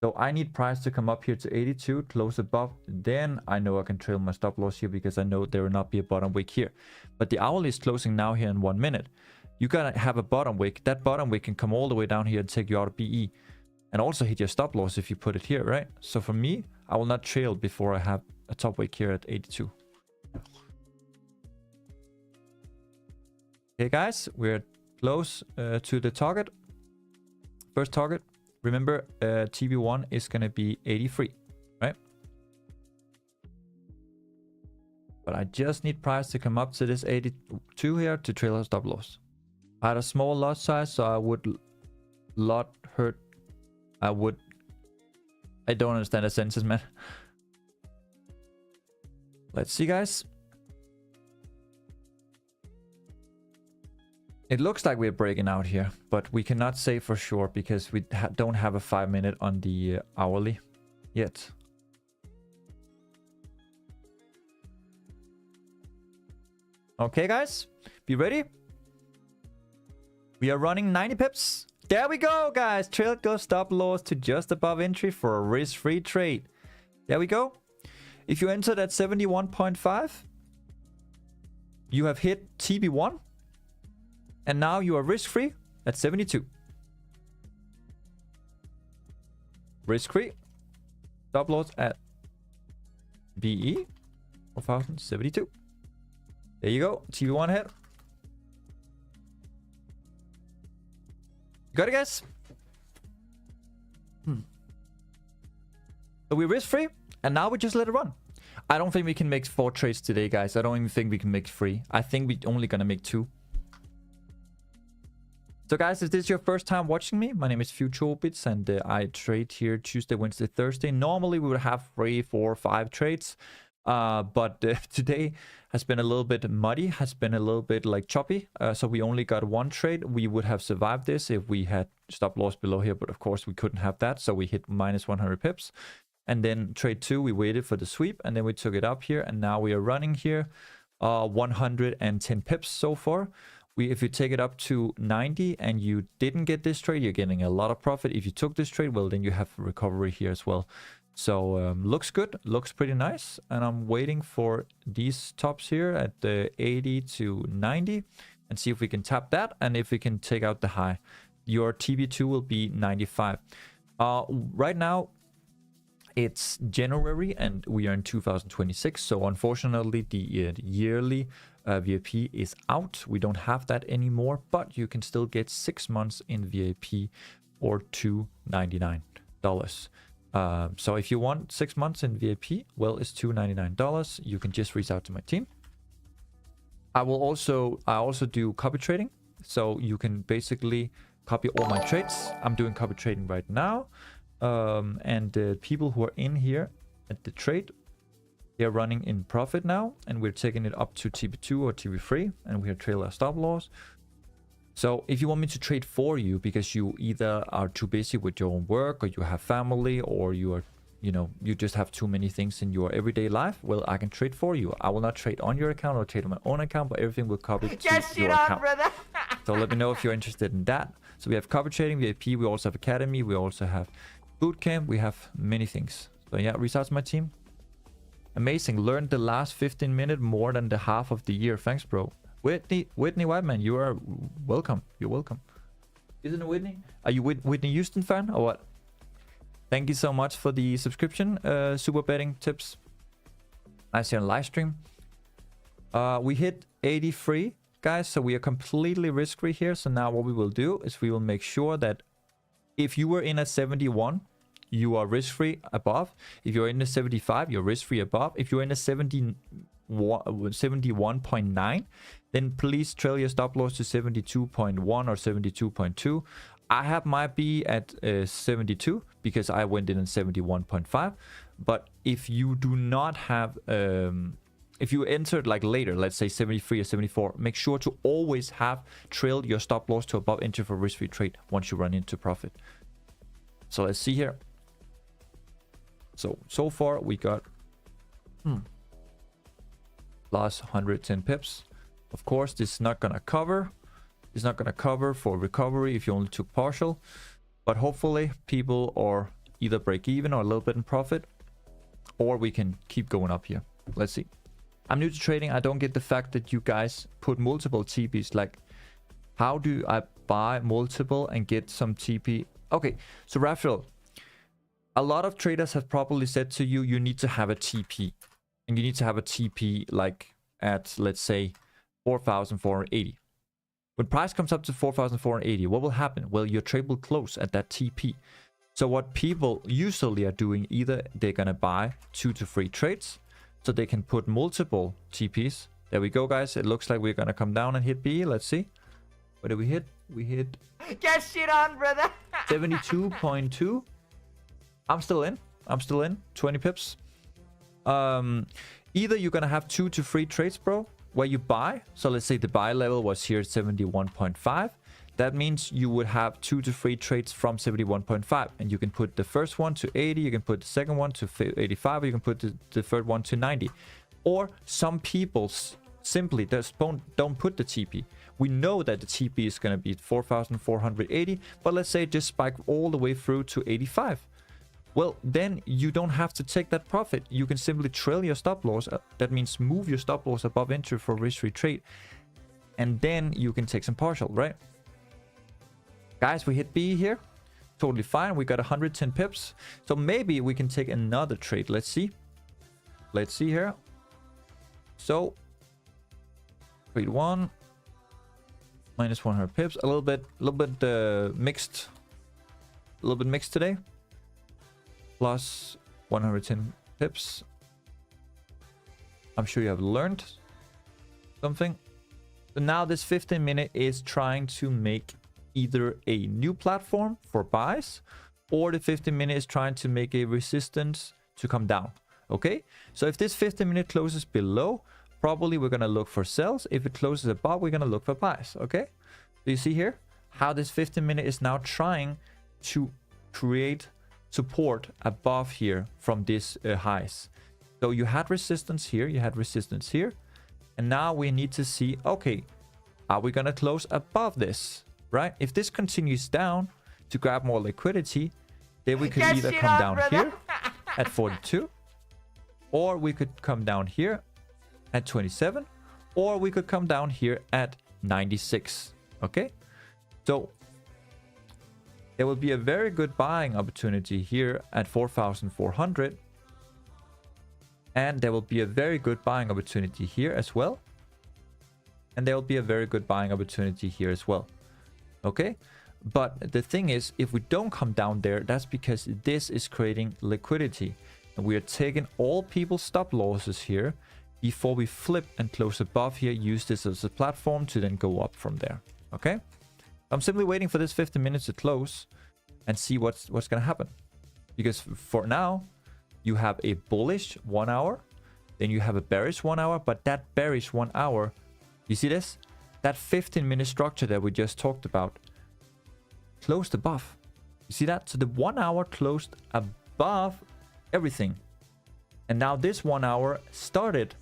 [SPEAKER 2] So I need price to come up here to 82, close above. Then I know I can trail my stop loss here because I know there will not be a bottom wick here. But the hourly is closing now here in 1 minute. You gotta have a bottom wick. That bottom wick can come all the way down here and take you out of BE. And also hit your stop loss if you put it here, right? So for me, I will not trail before I have a top wick here at 82. Okay guys, we're close to the target. First target. Remember, TB1 is going to be 83, right? But I just need price to come up to this 82 here to trail a stop loss. I had a small lot size, so I would lot hurt. I don't understand the senses, man. Let's see, guys. It looks like we're breaking out here, but we cannot say for sure because we don't have a 5 minute on the hourly yet. Okay, guys, be ready. We are running 90 pips. There we go, guys. Trail goes stop loss to just above entry for a risk-free trade. There we go. If you entered at 71.5, you have hit TB1. And now you are risk-free at 72. Risk-free. Stop loss at BE 4072. There you go. TB1 hit. Got it, guys? So we're risk-free. And now we just let it run. I don't think we can make 4 trades today, guys. I don't even think we can make 3. I think we're only going to make 2. So guys, if this is your first time watching me, my name is Xauusd and I trade here Tuesday, Wednesday, Thursday. Normally we would have 3, 4, 5 trades, but today has been a little bit muddy, has been a little bit like choppy. So we only got 1 trade. We would have survived this if we had stop loss below here, but of course we couldn't have that. So we hit minus 100 pips. And then trade 2, we waited for the sweep and then we took it up here. And now we are running here 110 pips so far. If you take it up to 90 and you didn't get this trade, you're getting a lot of profit. If you took this trade, well, then you have recovery here as well. So looks good, looks pretty nice. And I'm waiting for these tops here at the 80 to 90 and see if we can tap that and if we can take out the high. Your TB2 will be 95. Right now, it's January and we are in 2026. So unfortunately, the yearly VIP is out. We don't have that anymore, but you can still get 6 months in VIP for $299. So if you want 6 months in VIP, well, it's $299. You can just reach out to my team. I also do copy trading. So you can basically copy all my trades. I'm doing copy trading right now. And the people who are in here at the trade, they're running in profit now, and we're taking it up to TB2 or TB3, and we have trailed our stop loss. So if you want me to trade for you because you either are too busy with your own work, or you have family, or you are, you just have too many things in your everyday life, well, I can trade for you. I will not trade on your account or trade on my own account, but everything will copy to your account. So let me know if you're interested in that. So we have copy trading, VIP, we also have academy, we also have bootcamp, we have many things. So yeah, reach out to my team. Amazing. Learned the last 15 minutes more than the half of the year. Thanks, bro. Whitney Whiteman, you are welcome. You're welcome. Isn't it Whitney? Are you Whitney Houston fan or what? Thank you so much for the subscription. Super betting tips. Nice here on live stream. We hit 83, guys. So we are completely risk-free here. So now what we will do is we will make sure that if you were in at 71, you are risk-free above. If you're in the 75, you're risk-free above. If you're in the 71.9, then please trail your stop loss to 72.1 or 72.2. I have my B at 72 because I went in at 71.5. But if you do not have if you entered like later, let's say 73 or 74, make sure to always have trailed your stop loss to above entry for risk-free trade once you run into profit. So let's see here. So far we got plus 110 pips. Of course, this is not gonna cover. It's not gonna cover for recovery if you only took partial. But hopefully people are either break even or a little bit in profit, or we can keep going up here. Let's see. I'm new to trading. I don't get the fact that you guys put multiple TPs. Like, how do I buy multiple and get some TP? Okay, so Raphael, a lot of traders have probably said to you, you need to have a TP. And you need to have a TP like at, let's say, 4,480. When price comes up to 4,480, what will happen? Well, your trade will close at that TP. So what people usually are doing, either they're going to buy 2 to 3 trades, so they can put multiple TPs. There we go, guys. It looks like we're going to come down and hit B. Let's see. What did we hit? We hit...
[SPEAKER 9] Get shit on, brother!
[SPEAKER 2] 72.2. I'm still in. 20 pips. Either you're going to have 2 to 3 trades, bro, where you buy. So let's say the buy level was here at 71.5. That means you would have 2 to 3 trades from 71.5, and you can put the first one to 80, you can put the second one to 85, or you can put the third one to 90. Or some people simply just don't put the TP. We know that the TP is going to be 4,480, but let's say it just spike all the way through to 85. Well, then you don't have to take that profit. You can simply trail your stop loss. That means move your stop loss above entry for risk-free trade, and then you can take some partial, right? Guys, we hit B here. Totally fine. We got 110 pips. So maybe we can take another trade. Let's see. Let's see here. So, trade 1. Minus 100 pips. A little bit mixed. A little bit mixed today. Plus 110 pips. I'm sure you have learned something. So now this 15 minute is trying to make either a new platform for buys, or the 15 minute is trying to make a resistance to come down. Okay, so if this 15 minute closes below, probably we're gonna look for sells. If it closes above, we're gonna look for buys. Okay, so you see here how this 15 minute is now trying to create support above here from this highs. So you had resistance here, you had resistance here, and now we need to see, okay, are we gonna close above this? Right? If this continues down to grab more liquidity, then we could either come down here at 42, or we could come down here at 27, or we could come down here at 96. Okay? So there will be a very good buying opportunity here at 4,400, and there will be a very good buying opportunity here as well, and there will be a very good buying opportunity here as well. Okay, but the thing is, if we don't come down there, that's because this is creating liquidity, and we are taking all people's stop losses here before we flip and close above here. Use this as a platform to then go up from there. Okay, I'm simply waiting for this 15 minutes to close and see what's gonna happen, because for now you have a bullish 1 hour, then you have a bearish 1 hour, but that bearish 1 hour, you see this? That 15-minute structure that we just talked about closed above. You see that? So the 1 hour closed above everything. And now this 1 hour started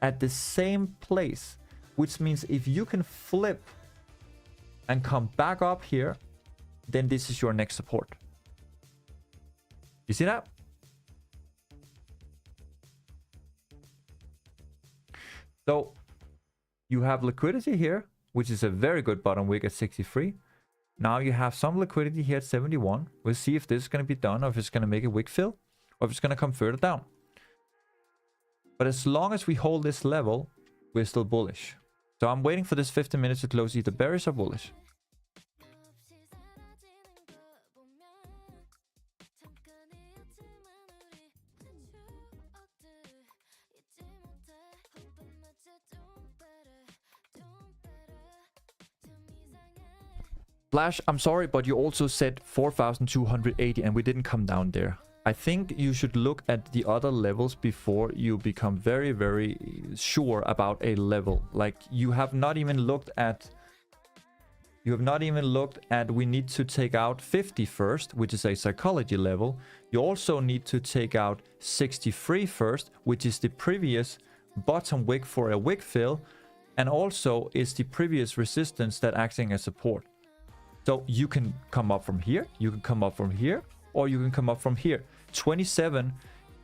[SPEAKER 2] at the same place, which means if you can flip and come back up here, then this is your next support. You see that? So you have liquidity here, which is a very good bottom wick at 63. Now you have some liquidity here at 71. We'll see if this is going to be done, or if it's going to make a wick fill, or if it's going to come further down. But as long as we hold this level, we're still bullish. So I'm waiting for this 15 minutes to close either bearish or bullish. Flash, I'm sorry, but you also said 4,280 and we didn't come down there. I think you should look at the other levels before you become very, very sure about a level. Like, you have not even looked at... You have not even looked at we need to take out 50 first, which is a psychology level. You also need to take out 63 first, which is the previous bottom wick for a wick fill. And also is the previous resistance that acting as support. So you can come up from here, you can come up from here, or you can come up from here. 27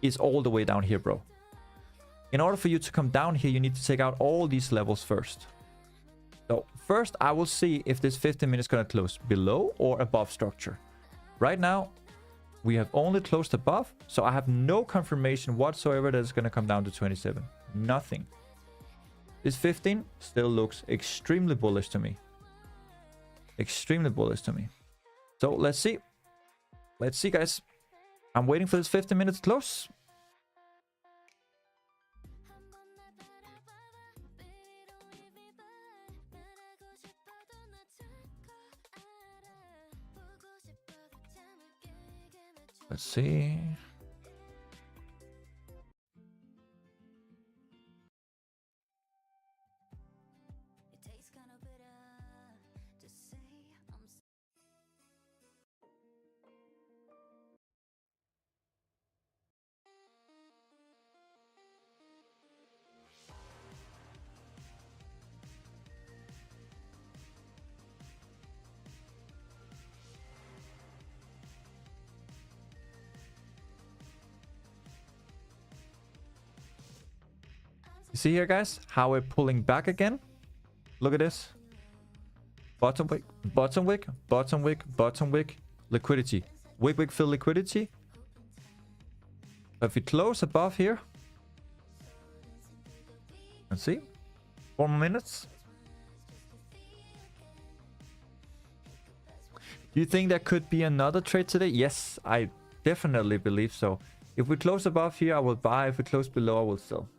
[SPEAKER 2] is all the way down here, bro. In order for you to come down here, you need to take out all these levels first. So first, I will see if this 15 minutes is going to close below or above structure. Right now, we have only closed above, so I have no confirmation whatsoever that it's going to come down to 27. Nothing. This 15 still looks extremely bullish to me. Extremely bullish to me. So let's see. Let's see, guys. I'm waiting for this 15 minutes close. Let's see. You see here, guys, how we're pulling back again? Look at this. Bottom wick, bottom wick, bottom wick, bottom wick, liquidity. Wick, wick, fill liquidity. If we close above here, let's see, 4 more minutes. Do you think there could be another trade today? Yes, I definitely believe so. If we close above here, I will buy. If we close below, I will sell.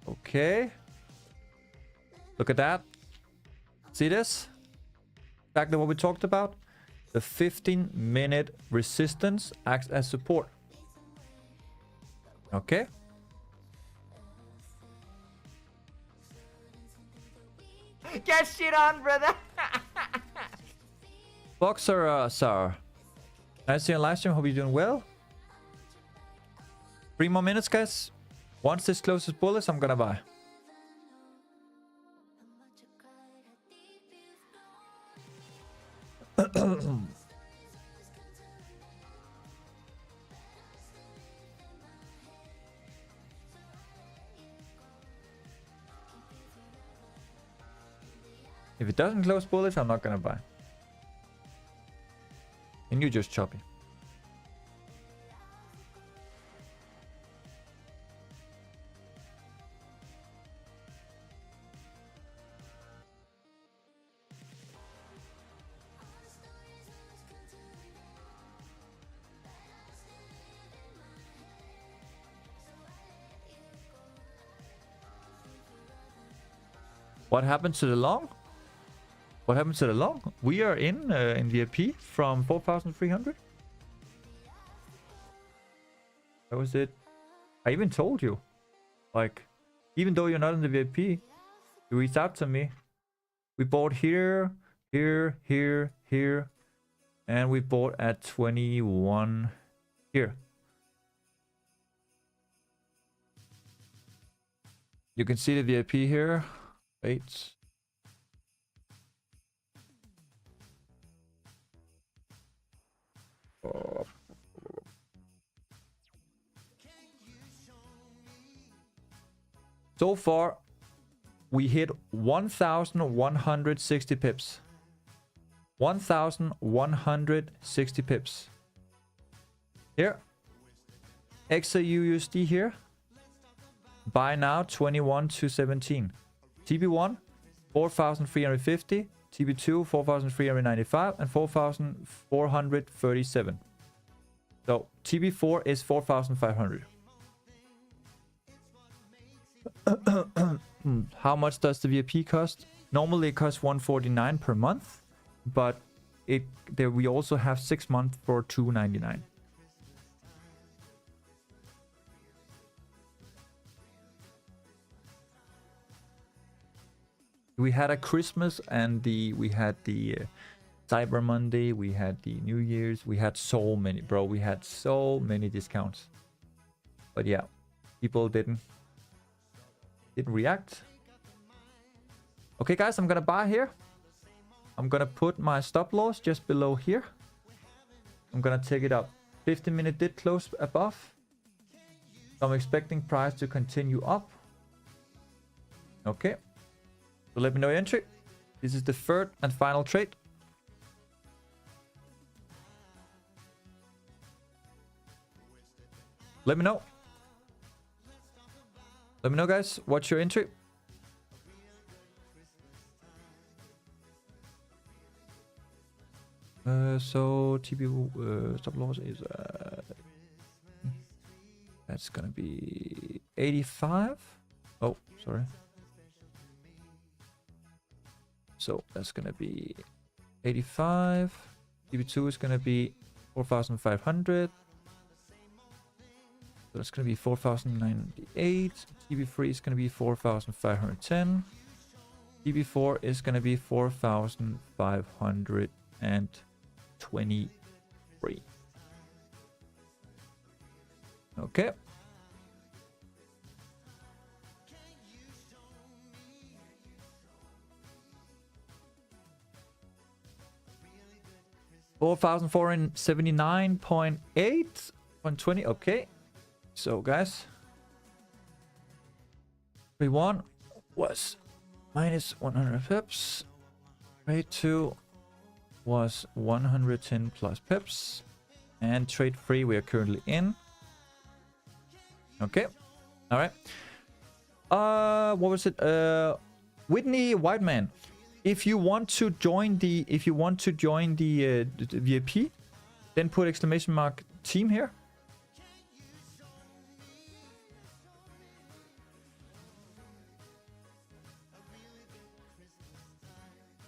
[SPEAKER 2] Okay. Look at that. See this? Exactly what we talked about. The 15-minute resistance acts as support. Okay.
[SPEAKER 9] Get shit on, brother.
[SPEAKER 2] Boxer, sir. Nice to see you on live stream. Hope you're doing well. 3 more minutes, guys. Once this closes bullets, I'm gonna buy. If it doesn't close bullets, I'm not gonna buy. And you just choppy. What happened to the long? What happened to the long? We are in VIP from 4,300. That was it. I even told you. Like, even though you're not in the VIP, you reached out to me. We bought here, here, here, here. And we bought at 21 here. You can see the VIP here. Wait. So far, we hit 1,160 pips. 1,160 pips. Here. Xauusd here. Buy now 21 to 17. TB1 4,350. TB2 4,395 and 4,437. So TB4 is 4,500. How much does the VIP cost? Normally it costs 149 per month, but we also have 6 months for 299. We had a Christmas and we had the Cyber Monday, we had the New Year's, we had so many, bro. We had so many discounts. But yeah, people didn't react. Okay, guys, I'm gonna buy here. I'm gonna put my stop loss just below here. I'm gonna take it up. 15-minute did close above. So I'm expecting price to continue up. Okay. So let me know your entry. This is the third and final trade. Let me know. Let me know, guys. What's your entry? So TB stop loss is that's gonna be 85. Oh, sorry. So that's gonna be 85. TB2 is gonna be 4,500. So that's gonna be 4,098. TB3 is gonna be 4,510. TB4 is gonna be 4,523. Okay. $4,479.8.20. Okay. So guys, trade 1 was minus 100 pips. Trade 2 was 110 plus pips. And trade 3 we are currently in. Okay. All right. What was it? Whitney Whiteman. If you want to join the VIP, then put exclamation mark team here.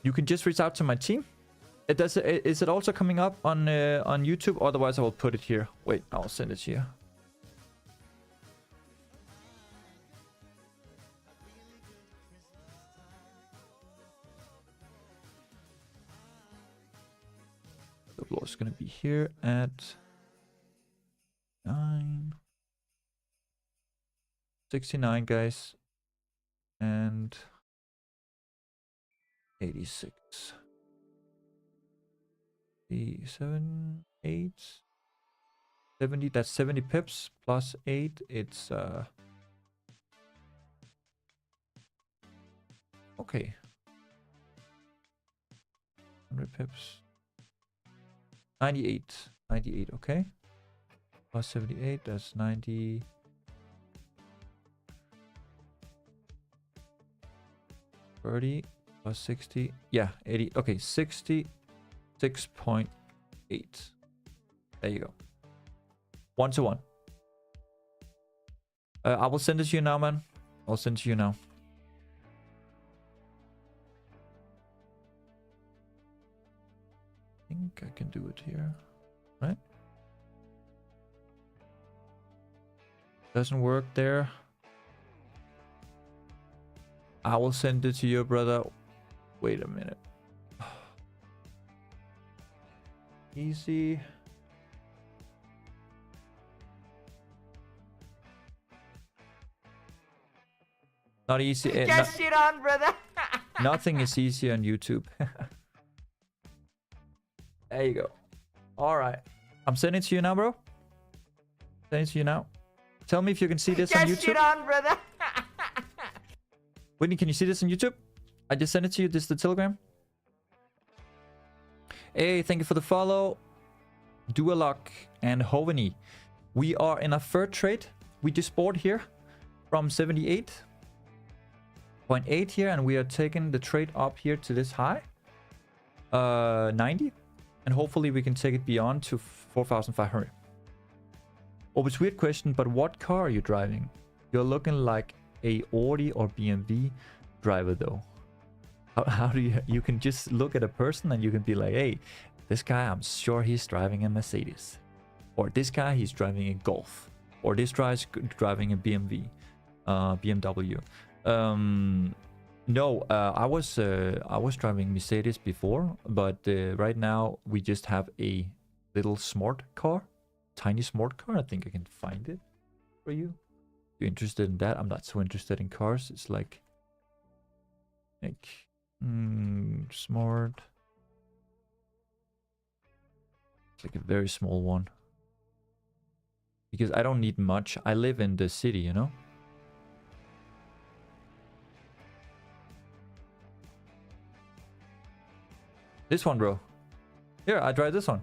[SPEAKER 2] You can just reach out to my team. Is it also coming up on YouTube? Otherwise, I will put it here. Wait, I'll send it to you. The blow is gonna be here at 969, guys, and 86. 7, 8, 70. That's 70 pips plus 8. It's okay. 100 pips. 98. 98. Okay. Plus 78. That's 90. 30 plus 60. Yeah, 80. Okay, 66.8. There you go. 1 to 1. I will send it to you now, man. I'll send it to you now. I think I can do it here. Right? Doesn't work there. I will send it to you, brother. Wait a minute. Easy. Not easy.
[SPEAKER 9] Get shit on, brother.
[SPEAKER 2] Nothing is easy on YouTube. There you go. All right. I'm sending it to you now, bro. Sending it to you now. Tell me if you can see this on
[SPEAKER 9] Get
[SPEAKER 2] YouTube.
[SPEAKER 9] shit on, brother.
[SPEAKER 2] Whitney, can you see this on YouTube? I just sent it to you. This is the Telegram. Hey, thank you for the follow. Dualock and Hoveni. We are in a third trade. We just bought here from 78.8 here, and we are taking the trade up here to this high, 90, and hopefully we can take it beyond to 4,500. Oh, it's a weird question, but what car are you driving? You're looking like a Audi or BMW driver, though. How do you can just look at a person and you can be like, hey, this guy, I'm sure he's driving a Mercedes, or this guy, he's driving a Golf, or this guy's driving a BMW. No, I was driving Mercedes before, but right now we just have a little smart car, tiny smart car. I think I can find it for you. You're interested in that? I'm not so interested in cars. It's like smart. It's like a very small one. Because I don't need much. I live in the city, you know? This one, bro. Here, I drive this one.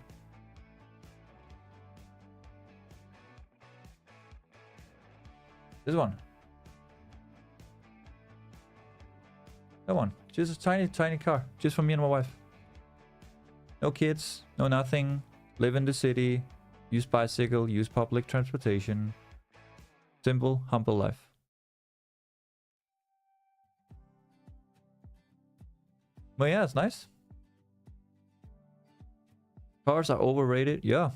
[SPEAKER 2] This one. That one. Just a tiny, tiny car. Just for me and my wife. No kids. No nothing. Live in the city. Use bicycle. Use public transportation. Simple, humble life. But yeah, it's nice. Cars are overrated. Yeah.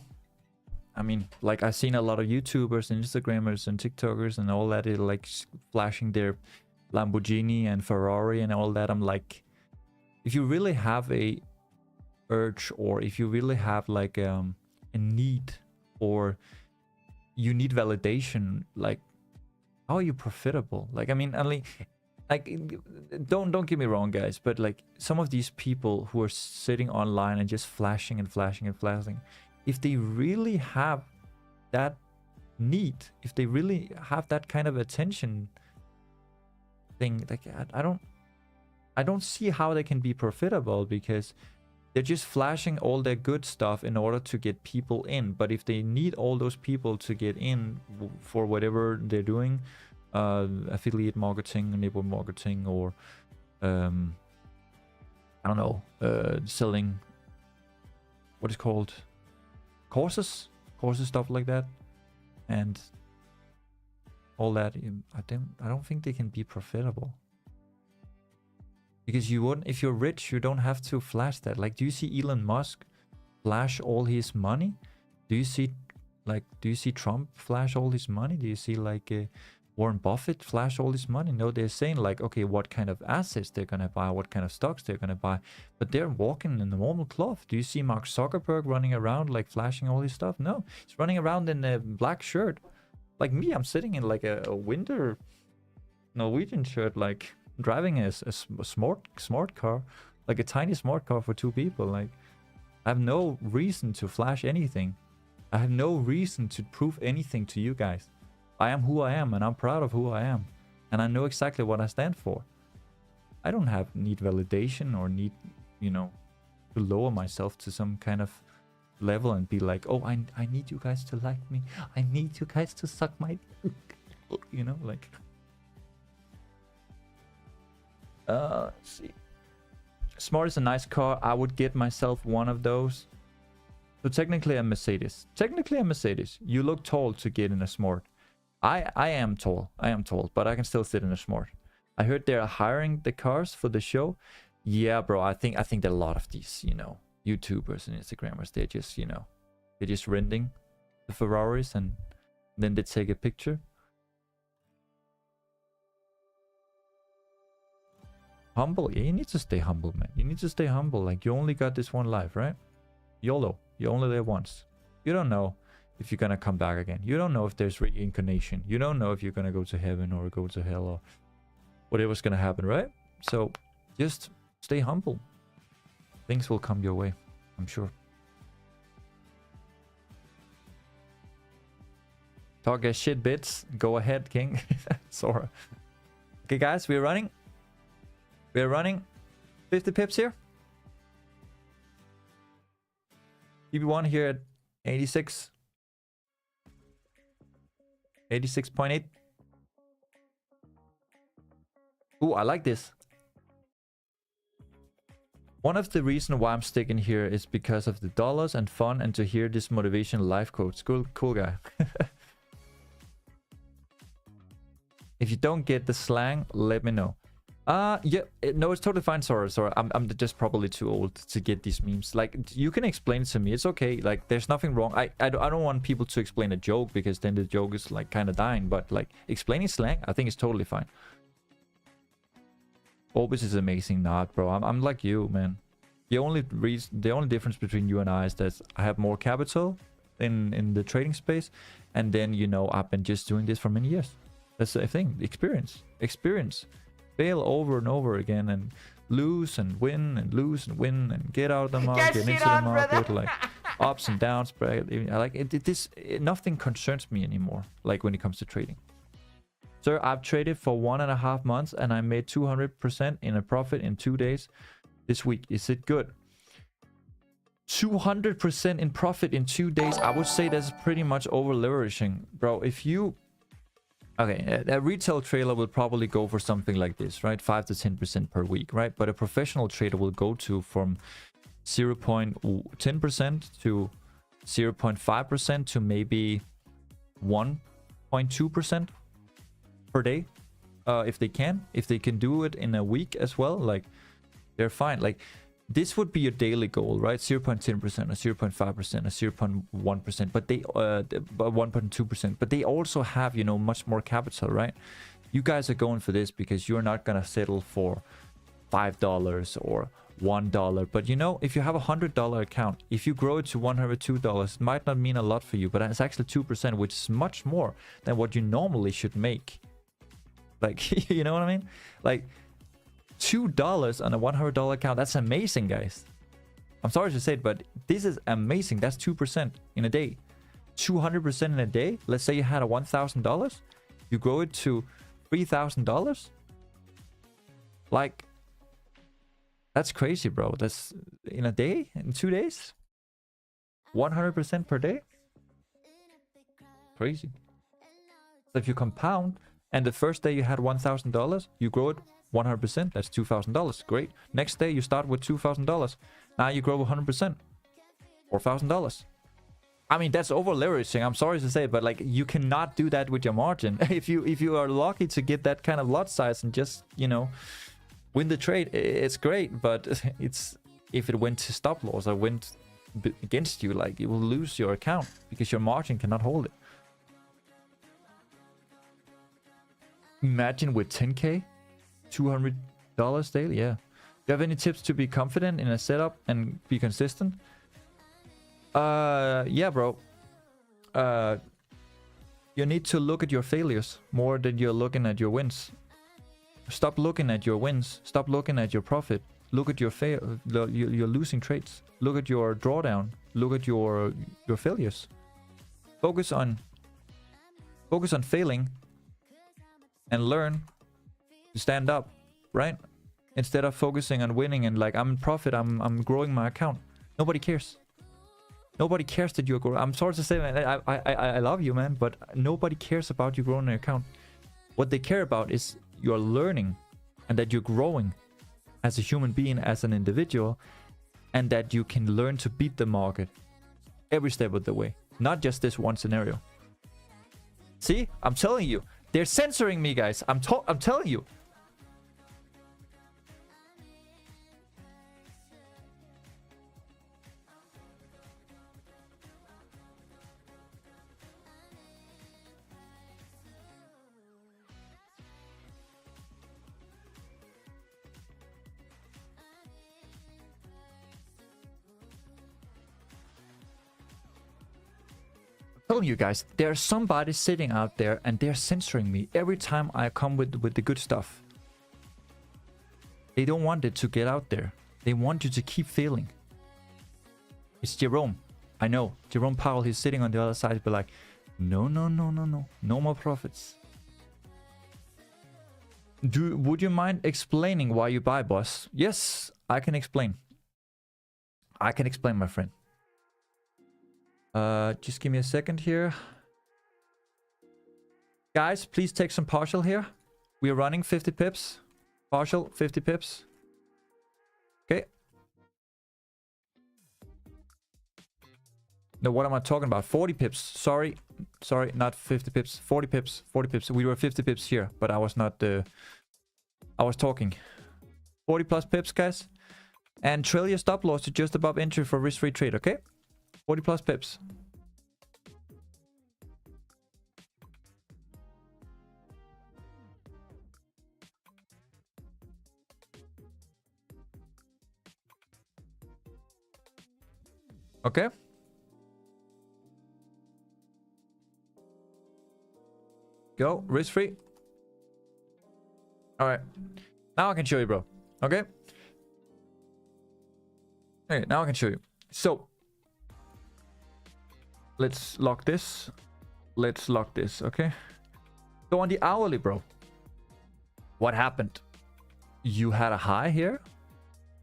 [SPEAKER 2] I mean, like, I've seen a lot of YouTubers and Instagrammers and TikTokers and all that, like flashing their Lamborghini and Ferrari and all that. I'm like, if you really have a urge, or if you really have like a need, or you need validation, like, how are you profitable? Like, I mean, only, like, don't get me wrong, guys, but like, some of these people who are sitting online and just flashing and flashing and flashing, if they really have that need, if they really have that kind of attention thing, like, I don't see how they can be profitable, because they're just flashing all their good stuff in order to get people in. But if they need all those people to get in for whatever they're doing, affiliate marketing, network marketing, or I don't know, selling what is called courses, stuff like that, and all that, I don't think they can be profitable. Because you wouldn't, if you're rich, you don't have to flash that. Like, do you see Elon Musk flash all his money? Do you see Trump flash all his money? Do you see like Warren Buffett flash all his money? No, they're saying like, okay, what kind of assets they're gonna buy, what kind of stocks they're gonna buy, but they're walking in the normal cloth. Do you see Mark Zuckerberg running around like flashing all his stuff? No, he's running around in a black shirt. Like me, I'm sitting in like a winter Norwegian shirt, like driving a smart car, like a tiny smart car for two people. Like, I have no reason to flash anything. I have no reason to prove anything to you guys. I am who I am, and I'm proud of who I am, and I know exactly what I stand for. I don't need validation or need, you know, to lower myself to some kind of level and be like, oh, I need you guys to like me. I need you guys to suck my you know, like. Let's see. Smart is a nice car. I would get myself one of those. So technically a Mercedes. You look tall to get in a Smart. I am tall. But I can still sit in a Smart. I heard they're hiring the cars for the show. Yeah, bro. I think that a lot of these, you know, YouTubers and Instagrammers, they're just, you know, they're just renting the Ferraris and then they take a picture. Humble. Yeah, you need to stay humble, man. You need to stay humble. Like, you only got this one life, right? YOLO. You only live once. You don't know if you're gonna come back again. You don't know if there's reincarnation. You don't know if you're gonna go to heaven or go to hell or whatever's gonna happen, right? So just stay humble. Things will come your way, I'm sure. Talk a shit bits. Go ahead, King. Sora. Okay, guys, we're running. We're running 50 pips here. TB1 here at 86. 86.8. Ooh, I like this. One of the reasons why I'm sticking here is because of the dollars and fun and to hear this motivation life quotes. Cool guy. If you don't get the slang, let me know. Yeah, no, it's totally fine. Sorry. I'm just probably too old to get these memes. Like, you can explain it to me. It's okay. Like, there's nothing wrong. I don't want people to explain a joke because then the joke is like kind of dying. But like explaining slang, I think it's totally fine. Orbis is amazing. Not, bro. I'm like you, man. The only difference between you and I is that I have more capital in the trading space, and then, you know, I've been just doing this for many years. That's the thing. Experience. Fail over and over again and lose and win and lose and win and get out of the market, get into the market, like ups and downs. But I like it. Nothing concerns me anymore. Like when it comes to trading. Sir, I've traded for 1.5 months and I made 200% in a profit in 2 days this week. Is it good? 200% in profit in 2 days. I would say that's pretty much over leveraging, bro. If you okay, a retail trader will probably go for something like this, right? 5 to 10% per week, right? But a professional trader will go to from 0.10% to 0.5% to maybe 1.2% per day, if they can do it in a week as well, like they're fine. Like this would be your daily goal, right? 0.10% or 0.5% or 0.1%, but they 1.2%, but they also have, you know, much more capital, right? You guys are going for this because you're not gonna settle for $5 or $1. But you know, if you have $100 account, if you grow it to $102, it might not mean a lot for you, but it's actually 2%, which is much more than what you normally should make. Like, you know what I mean? Like $2 on a $100 account, that's amazing, guys. I'm sorry to say it, but this is amazing. That's 2% in a day. 200% in a day. Let's say you had a $1,000, you grow it to $3,000. Like, that's crazy, bro. That's in a day, in 2 days, 100% per day. Crazy. So if you compound, and the first day you had $1,000, you grow it 100%, that's $2,000. Great. Next day you start with $2,000. Now you grow 100%, $4,000. I mean, that's over leveraging. I'm sorry to say, but like, you cannot do that with your margin. If you are lucky to get that kind of lot size and just, you know, win the trade, it's great. But it's, if it went to stop loss or went against you, like, you will lose your account because your margin cannot hold it. Imagine with 10k, $200 daily. Yeah. Do you have any tips to be confident in a setup and be consistent? Yeah, bro. You need to look at your failures more than you're looking at your wins. Stop looking at your wins. Stop looking at your profit. Look at your your losing trades. Look at your drawdown. Look at your failures. Focus on failing and learn to stand up, right? Instead of focusing on winning and like, I'm in profit, I'm growing my account. Nobody cares. Nobody cares that you're growing. I'm sorry to say, man, I love you, man, but nobody cares about you growing your account. What they care about is you're learning and that you're growing as a human being, as an individual, and that you can learn to beat the market every step of the way, not just this one scenario. See, I'm telling you, they're censoring me, guys. I'm telling you. Telling you guys, there's somebody sitting out there and they're censoring me every time I come with the good stuff. They don't want it to get out there. They want you to keep failing. It's Jerome. I know. Jerome Powell, he's sitting on the other side, but like, no. No more profits. Would you mind explaining why you buy, boss? Yes, I can explain. I can explain, my friend. Just give me a second here. Guys, please take some partial here. We are running 50 pips. Partial, 50 pips. Okay. No, what am I talking about? 40 pips. Sorry, not 50 pips. 40 pips. 40 pips. We were 50 pips here, but I was not... I was talking. 40 plus pips, guys. And trail your stop loss to just above entry for risk-free trade, okay? 40 plus pips. Okay. Go, risk-free. Alright. Now I can show you, bro. Okay? Okay, now I can show you. So, let's lock this. Let's lock this, okay? So on the hourly, bro, what happened? You had a high here.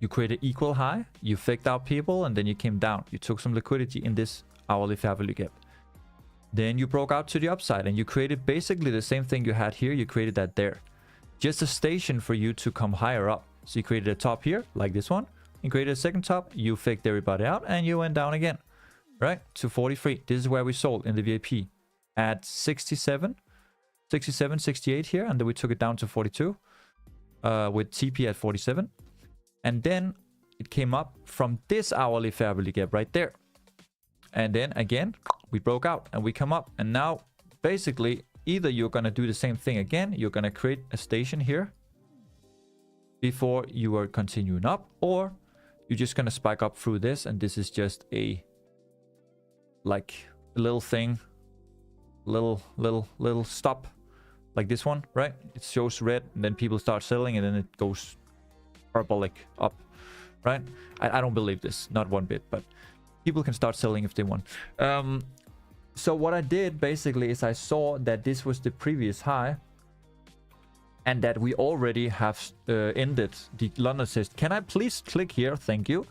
[SPEAKER 2] You created equal high. You faked out people, and then you came down. You took some liquidity in this hourly fair value gap. Then you broke out to the upside, and you created basically the same thing you had here. You created that there. Just a station for you to come higher up. So you created a top here, like this one. You created a second top. You faked everybody out, and you went down again. Right? To 43. This is where we sold in the VIP. At 67, 68 here. And then we took it down to 42. With TP at 47. And then it came up from this hourly fair value gap right there. And then again, we broke out and we come up. And now basically either you're going to do the same thing again. You're going to create a station here before you are continuing up, or you're just going to spike up through this. And this is just a like a little thing, little stop like this one, right? It shows red and then people start selling and then it goes parabolic up, right? I don't believe this, not one bit, but people can start selling if they want. So what I did basically is I saw that this was the previous high and that we already have ended the London session. Can I please click here? Thank you.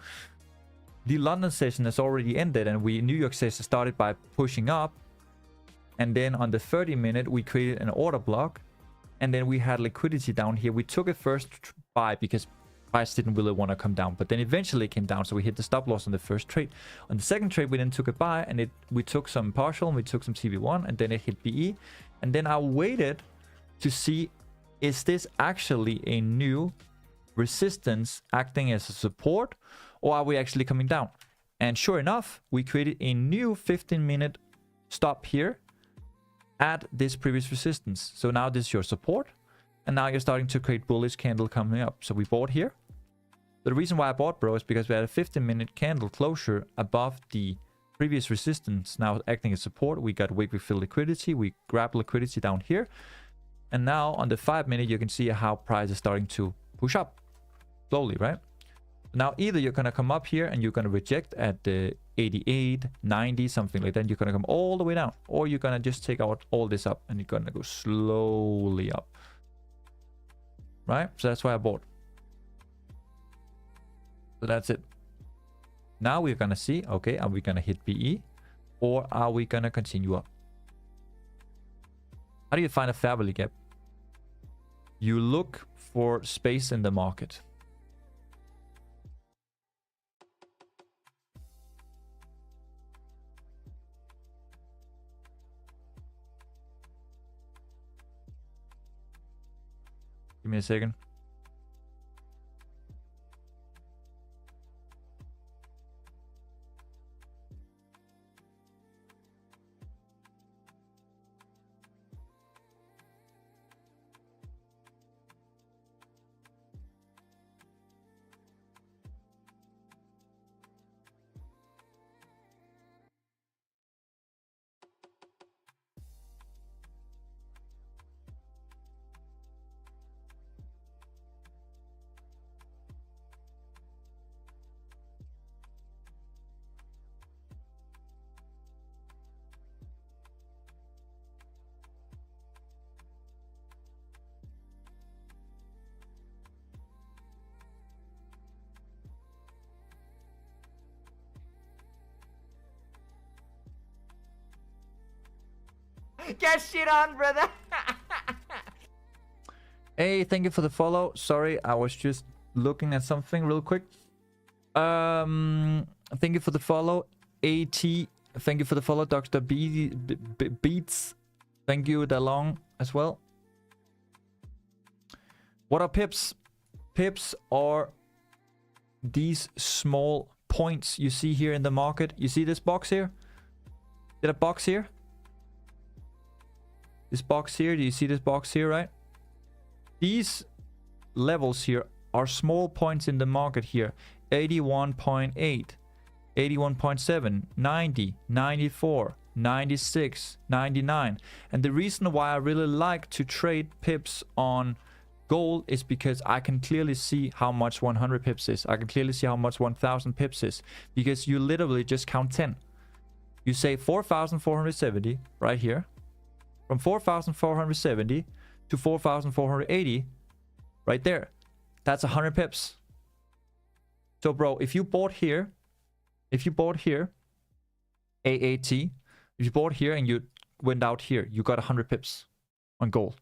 [SPEAKER 2] The London session has already ended and New York session started by pushing up. And then on the 30-minute, we created an order block. And then we had liquidity down here. We took it first buy because price didn't really want to come down, but then eventually it came down, so we hit the stop loss on the first trade. On the second trade we then took a buy, and we took some partial and we took some CV1, and then it hit BE. And then I waited to see, is this actually a new resistance acting as a support, or are we actually coming down? And sure enough, we created a new 15-minute stop here at this previous resistance. So now this is your support, and now you're starting to create bullish candle coming up. So we bought here. The reason why I bought, bro, is because we had a 15-minute candle closure above the previous resistance, now acting as support. We got weekly fill liquidity. We grabbed liquidity down here. And now on the 5-minute, you can see how price is starting to push up slowly, right? Now, either you're going to come up here and you're going to reject at the 88, 90, something like that. You're going to come all the way down. Or you're going to just take out all this up and you're going to go slowly up. Right? So that's why I bought. So that's it. Now we're going to see, okay, are we going to hit BE or are we going to continue up? How do you find a fair value gap? You look for space in the market. Give me a second.
[SPEAKER 9] Get shit on, brother.
[SPEAKER 2] Hey, thank you for the follow. Sorry, I was just looking at something real quick. Thank you for the follow. AT, thank you for the follow. Dr. Beats, thank you, Dalong as well. What are pips? Pips are these small points you see here in the market. You see this box here? Did a box here? This box here, do you see this box here, right? These levels here are small points in the market here. 81.8, 81.7, 90, 94, 96, 99. And the reason why I really like to trade pips on gold is because I can clearly see how much 100 pips is. I can clearly see how much 1000 pips is. Because you literally just count 10. You say 4,470 right here. From 4,470 to 4,480 right there. That's 100 pips. So bro, if you bought here, AAT, if you bought here and you went out here, you got 100 pips on gold.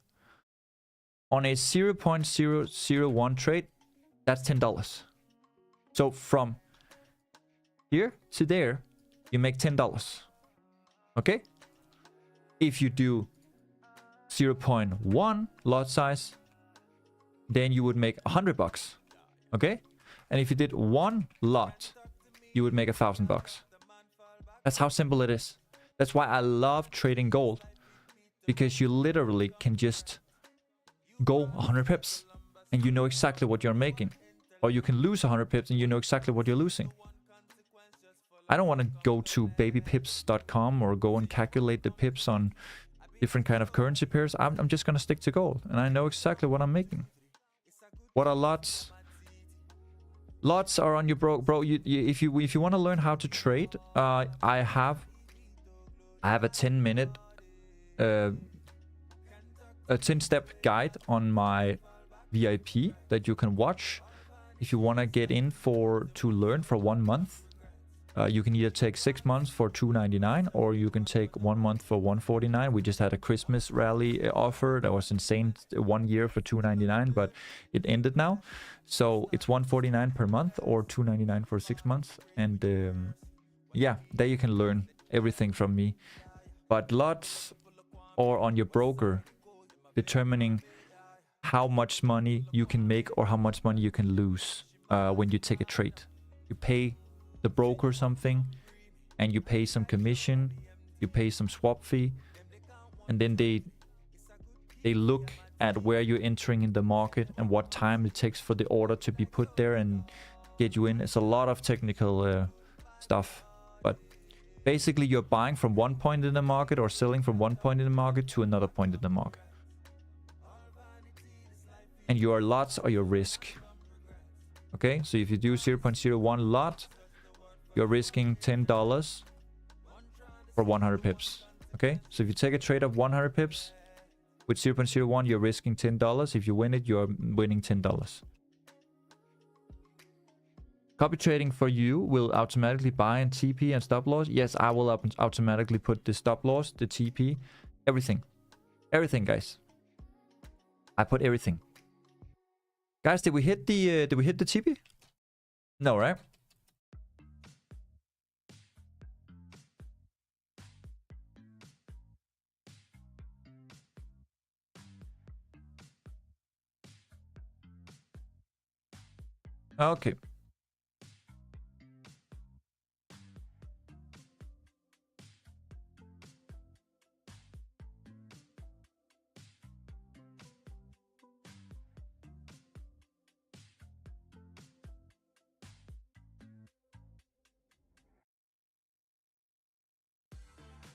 [SPEAKER 2] On a 0.001 trade, that's $10. So from here to there, you make $10. Okay? If you do 0.1 lot size, then you would make $100. Okay? And if you did one lot, you would make $1,000. That's how simple it is. That's why I love trading gold, because you literally can just go 100 pips and you know exactly what you're making. Or you can lose 100 pips and you know exactly what you're losing. I don't want to go to babypips.com or go and calculate the pips on different kind of currency pairs. I'm just going to stick to gold, and I know exactly what I'm making. What are lots? Lots are on your bro. If you want to learn how to trade, I have a 10-minute a 10-step guide on my VIP that you can watch if you want to get in to learn for 1 month. You can either take 6 months for $2.99 or you can take 1 month for $149. We just had a Christmas rally offer that was insane, 1 year for $2.99, but it ended now. So it's $149 per month or $2.99 for 6 months. And yeah, there you can learn everything from me. But lots or on your broker, determining how much money you can make or how much money you can lose when you take a trade. You pay the broker something and you pay some commission, you pay some swap fee, and then they look at where you're entering in the market and what time it takes for the order to be put there and get you in. It's a lot of technical stuff, but basically you're buying from one point in the market or selling from one point in the market to another point in the market. And your lots are your risk. Okay, so if you do 0.01 lot, you're risking $10 for 100 pips. Okay, so if you take a trade of 100 pips with 0.01, you're risking $10. If you win it, you're winning $10. Copy trading for you will automatically buy and TP and stop loss. Yes, I will automatically put the stop loss, the TP, everything. Everything, guys. I put everything. Guys, did we hit the TP? No, right? Okay.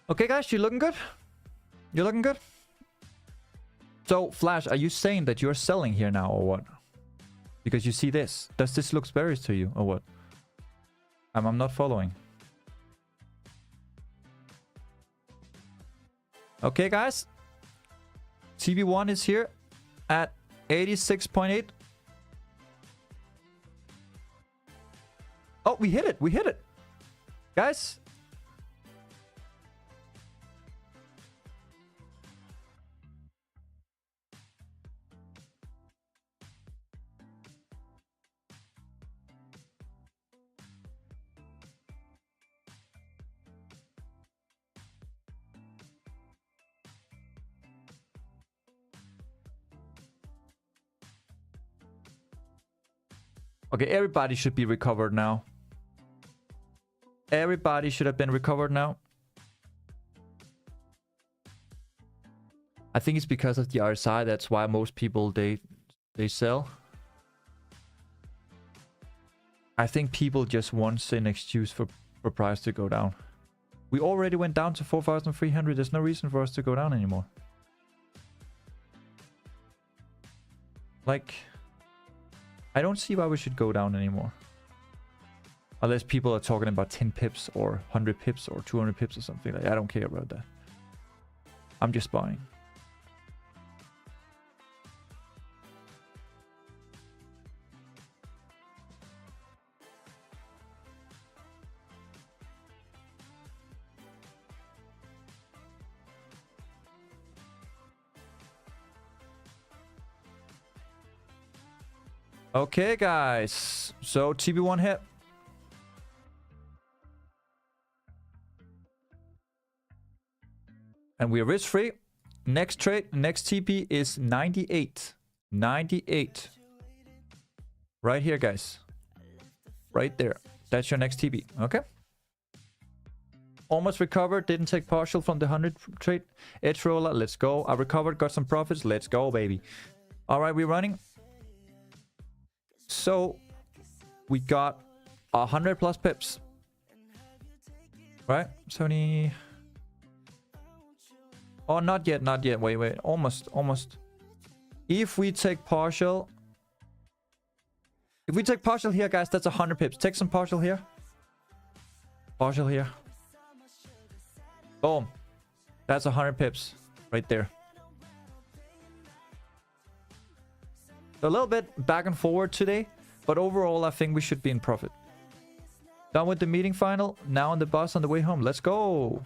[SPEAKER 2] Okay, guys, you looking good? You're looking good? So, Flash, are you saying that you're selling here now or what? Because you see this. Does this look bearish to you or what? I'm not following. Okay, guys. TB1 is here at 86.8. Oh, we hit it. We hit it. Guys. Okay, everybody should be recovered now. Everybody should have been recovered now. I think it's because of the RSI. That's why most people, they sell. I think people just want an excuse for price to go down. We already went down to 4,300. There's no reason for us to go down anymore. Like, I don't see why we should go down anymore. Unless people are talking about 10 pips or 100 pips or 200 pips or something. Like, I don't care about that. I'm just buying. Okay, guys. So, TB1 hit. And we are risk free. Next trade, next TP is 98. 98. Right here, guys. Right there. That's your next TP. Okay. Almost recovered. Didn't take partial from the 100 trade. Edge roller. Let's go. I recovered. Got some profits. Let's go, baby. All right, we're running. So, we got 100 plus pips. Right? 70... Oh, not yet, not yet. Wait, wait. Almost, almost. If we take partial... If we take partial here, guys, that's 100 pips. Take some partial here. Partial here. Boom. That's 100 pips. Right there. A little bit back and forward today. But overall, I think we should be in profit. Done with the meeting final. Now on the bus on the way home. Let's go.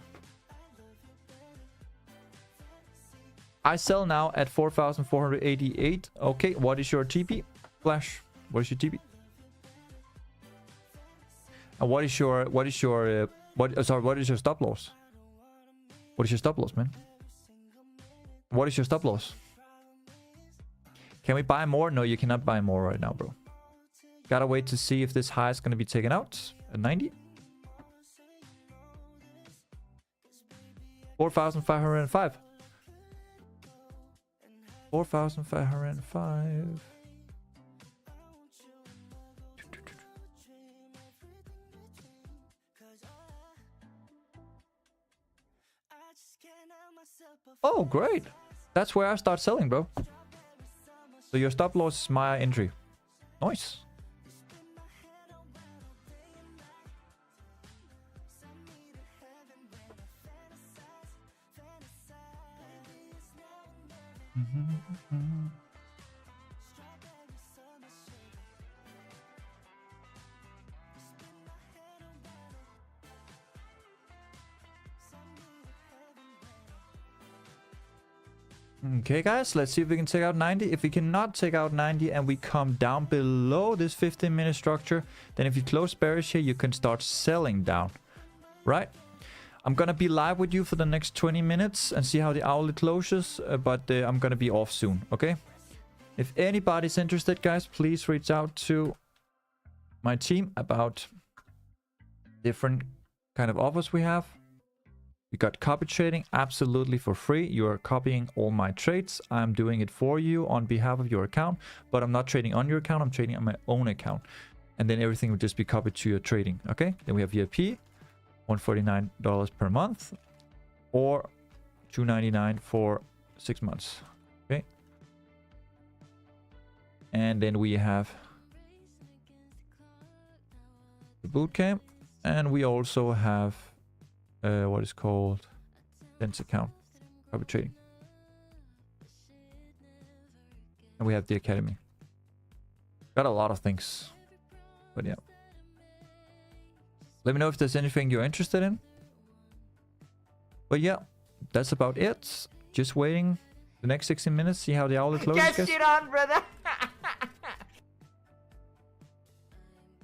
[SPEAKER 2] I sell now at 4,488. Okay, what is your TP? Flash. What is your TP? And what is your what is your stop loss? What is your stop loss, man? What is your stop loss? Can we buy more? No, you cannot buy more right now, bro. Gotta wait to see if this high is gonna be taken out at 90. 4,505. 4,505. Oh, great. That's where I start selling, bro. So your stop loss is my entry. Nice. Okay, guys, let's see if we can take out 90. If we cannot take out 90 and we come down below this 15-minute structure, then if you close bearish here, you can start selling down. Right? I'm gonna be live with you for the next 20 minutes and see how the hourly closes, but I'm gonna be off soon, okay? If anybody's interested, guys, please reach out to my team about different kind of offers we have. We got copy trading absolutely for free. You are copying all my trades. I'm doing it for you on behalf of your account, but I'm not trading on your account. I'm trading on my own account. And then everything will just be copied to your trading, okay? Then we have VIP, $149 per month, or $299 for 6 months, okay? And then we have the bootcamp, and we also have what is called Sense account, copy trading, and we have the academy. Got a lot of things, but yeah. Let me know if there's anything you're interested in. But yeah, that's about it. Just waiting the next 16 minutes, see how the hour closes.
[SPEAKER 9] Get shit on, brother.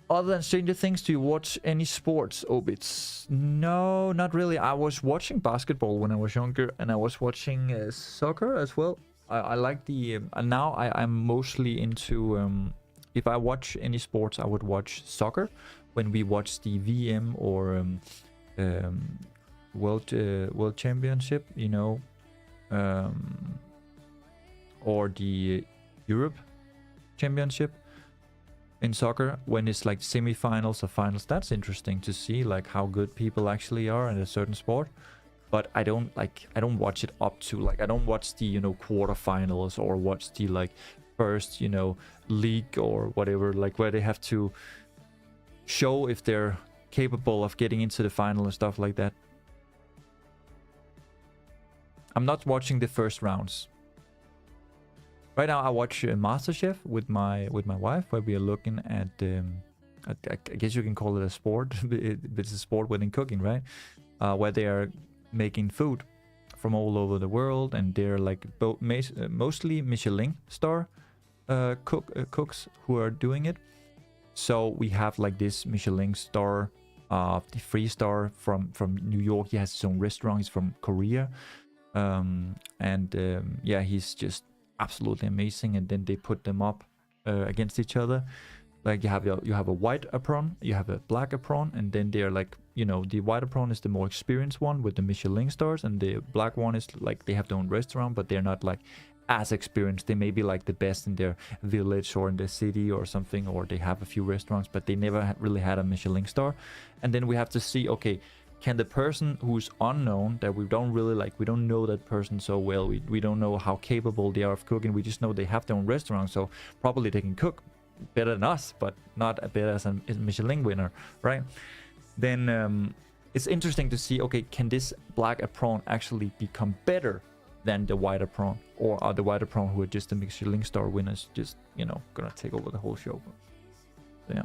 [SPEAKER 2] Other than Stranger Things, do you watch any sports, Obits? No, not really. I was watching basketball when I was younger, and I was watching soccer as well. I like the... now I'm mostly into if I watch any sports, I would watch soccer. When we watch the VM or World Championship, you know, or the Europe Championship in soccer, when it's like semifinals or finals, that's interesting to see like how good people actually are in a certain sport. But I don't watch it up to, like, I don't watch the, you know, quarterfinals or watch the like first, you know, league or whatever, like where they have to show if they're capable of getting into the final and stuff like that. I'm not watching the first rounds. Right now I watch MasterChef with my wife, where we are looking at I guess you can call it a sport, but it's a sport within cooking, right? Where they are making food from all over the world, and they're like mostly Michelin star cooks who are doing it. So we have like this Michelin star, the 3-star from New York. He has his own restaurant. He's from Korea, yeah, he's just absolutely amazing. And then they put them up against each other. Like you have a white apron, you have a black apron, and then they're like, you know, the white apron is the more experienced one with the Michelin stars, and the black one is like they have their own restaurant, but they're not like as experienced. They may be like the best in their village or in their city or something, or they have a few restaurants, but they never really had a Michelin star. And then we have to see, okay, can the person who's unknown, that we don't really like, we don't know that person so well, we don't know how capable they are of cooking, we just know they have their own restaurant, so probably they can cook better than us, but not as better as a Michelin winner, right? Then it's interesting to see, okay, can this black apron actually become better than the white apron, or are the white apron who are just the Michelin star winners just, you know, gonna take over the whole show? So, yeah.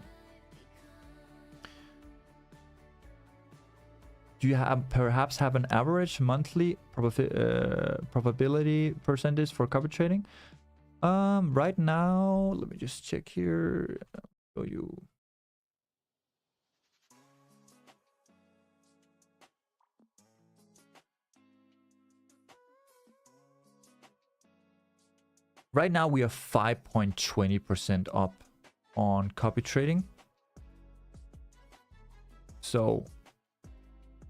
[SPEAKER 2] Do you perhaps have an average monthly probability percentage for copy trading? Right now, let me just check here. I'll show you. Right now we are 5.20% up on copy trading. So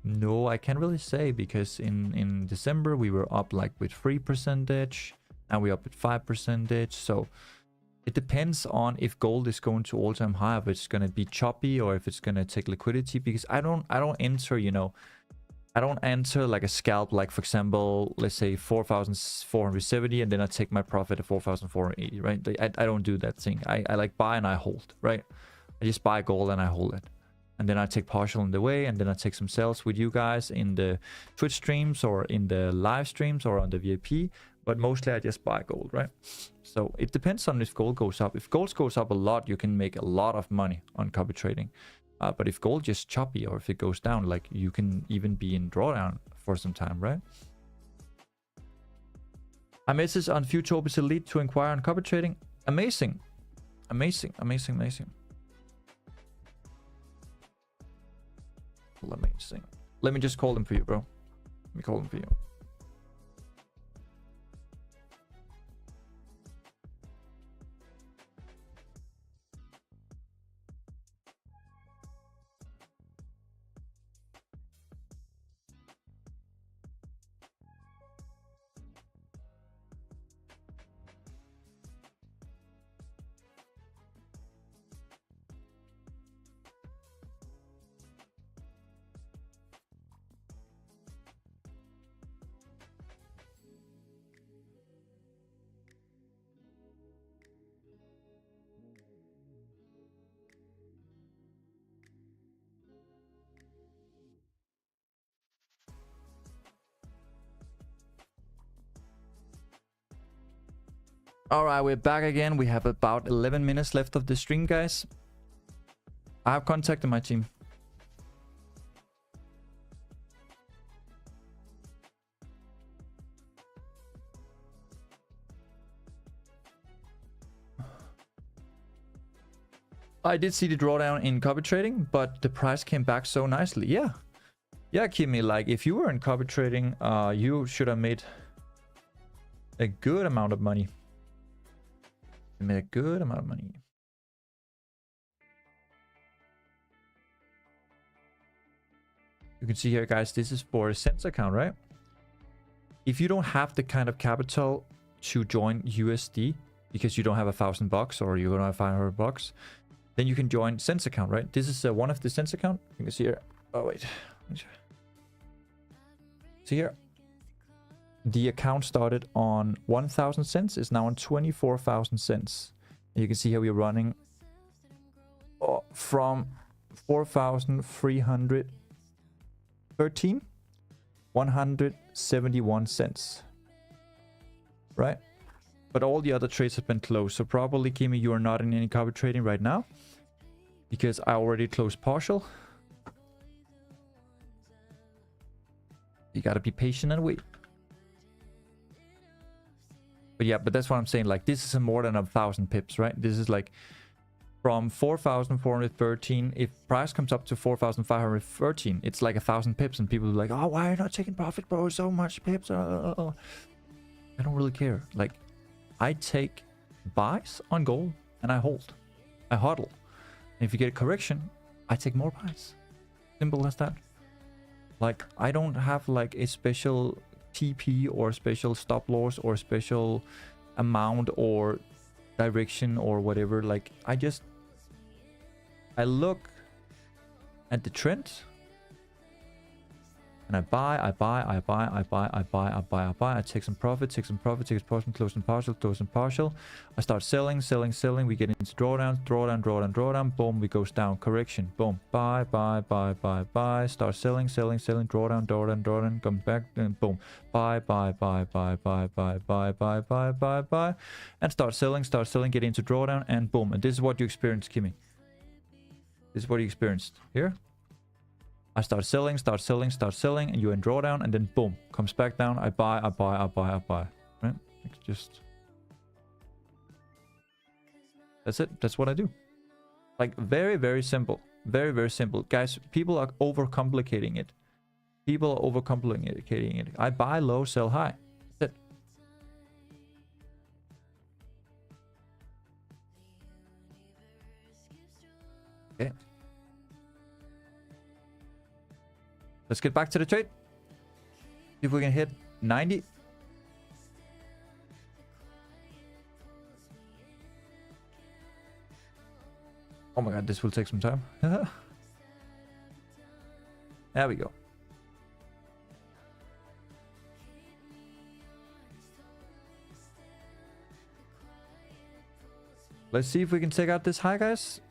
[SPEAKER 2] no, I can't really say, because in December we were up like with 3%, and we're up at 5%. So it depends on if gold is going to all-time high, if it's going to be choppy, or if it's going to take liquidity. Because I don't enter, you know, I don't enter like a scalp, like for example, let's say 4,470, and then I take my profit at 4,480, right? I don't do that thing. I like buy and I hold, right? I just buy gold and I hold it. And then I take partial in the way, and then I take some sales with you guys in the Twitch streams or in the live streams or on the VIP. But mostly I just buy gold, right? So it depends on if gold goes up. If gold goes up a lot, you can make a lot of money on copy trading. But if gold just choppy, or if it goes down, like you can even be in drawdown for some time, right? I message on Future Orbis Elite to inquire on copy trading. Amazing. Amazing, amazing, amazing. Amazing. Let me just call them for you, bro. Let me call them for you. All right, we're back again. We have about 11 minutes left of the stream, guys. I have contacted my team. I did see the drawdown in copy trading, but the price came back so nicely. Yeah, Kimi, like if you were in copy trading, you should have made a good amount of money. You made a good amount of money. You can see here, guys, this is for a Sense account, right? If you don't have the kind of capital to join USD because you don't have $1,000 or you don't have $500, then you can join Sense account, right? This is one of the Sense account. You can see here. Oh wait, see here. The account started on 1,000 cents, is now on 24,000 cents. You can see here we're running from 4,313, 171 cents, right? But all the other trades have been closed. So probably, Kimmy, you are not in any copy trading right now because I already closed partial. You gotta be patient and wait. But yeah, but that's what I'm saying. Like, this is more than 1,000 pips, right? This is like from 4,413. If price comes up to 4,513, it's like 1,000 pips, and people are like, "Oh, why are you not taking profit, bro? So much pips." I don't really care. Like, I take buys on gold and I hold. I hodl. And if you get a correction, I take more buys. Simple as that. Like, I don't have like a special TP or special stop loss or special amount or direction or whatever. Like, I look at the trend and I buy. I take some profit, take some profit, close and partial. I start selling. We get into drawdown. Boom, we goes down. Correction. Boom. Buy. Start selling. Drawdown. Come back. And boom. Buy. And start selling. Get into drawdown. And boom. And this is what you experienced, Kimmy. This is what you experienced here. I start selling, and you're in drawdown, and then boom, comes back down. I buy. Right? It's just... That's it. That's what I do. Like, very, very simple. Very, very simple. Guys, people are overcomplicating it. I buy low, sell high. That's it. Okay. Let's get back to the trade. See if we can hit 90. Oh my god, this will take some time. There we go. Let's see if we can take out this high, guys.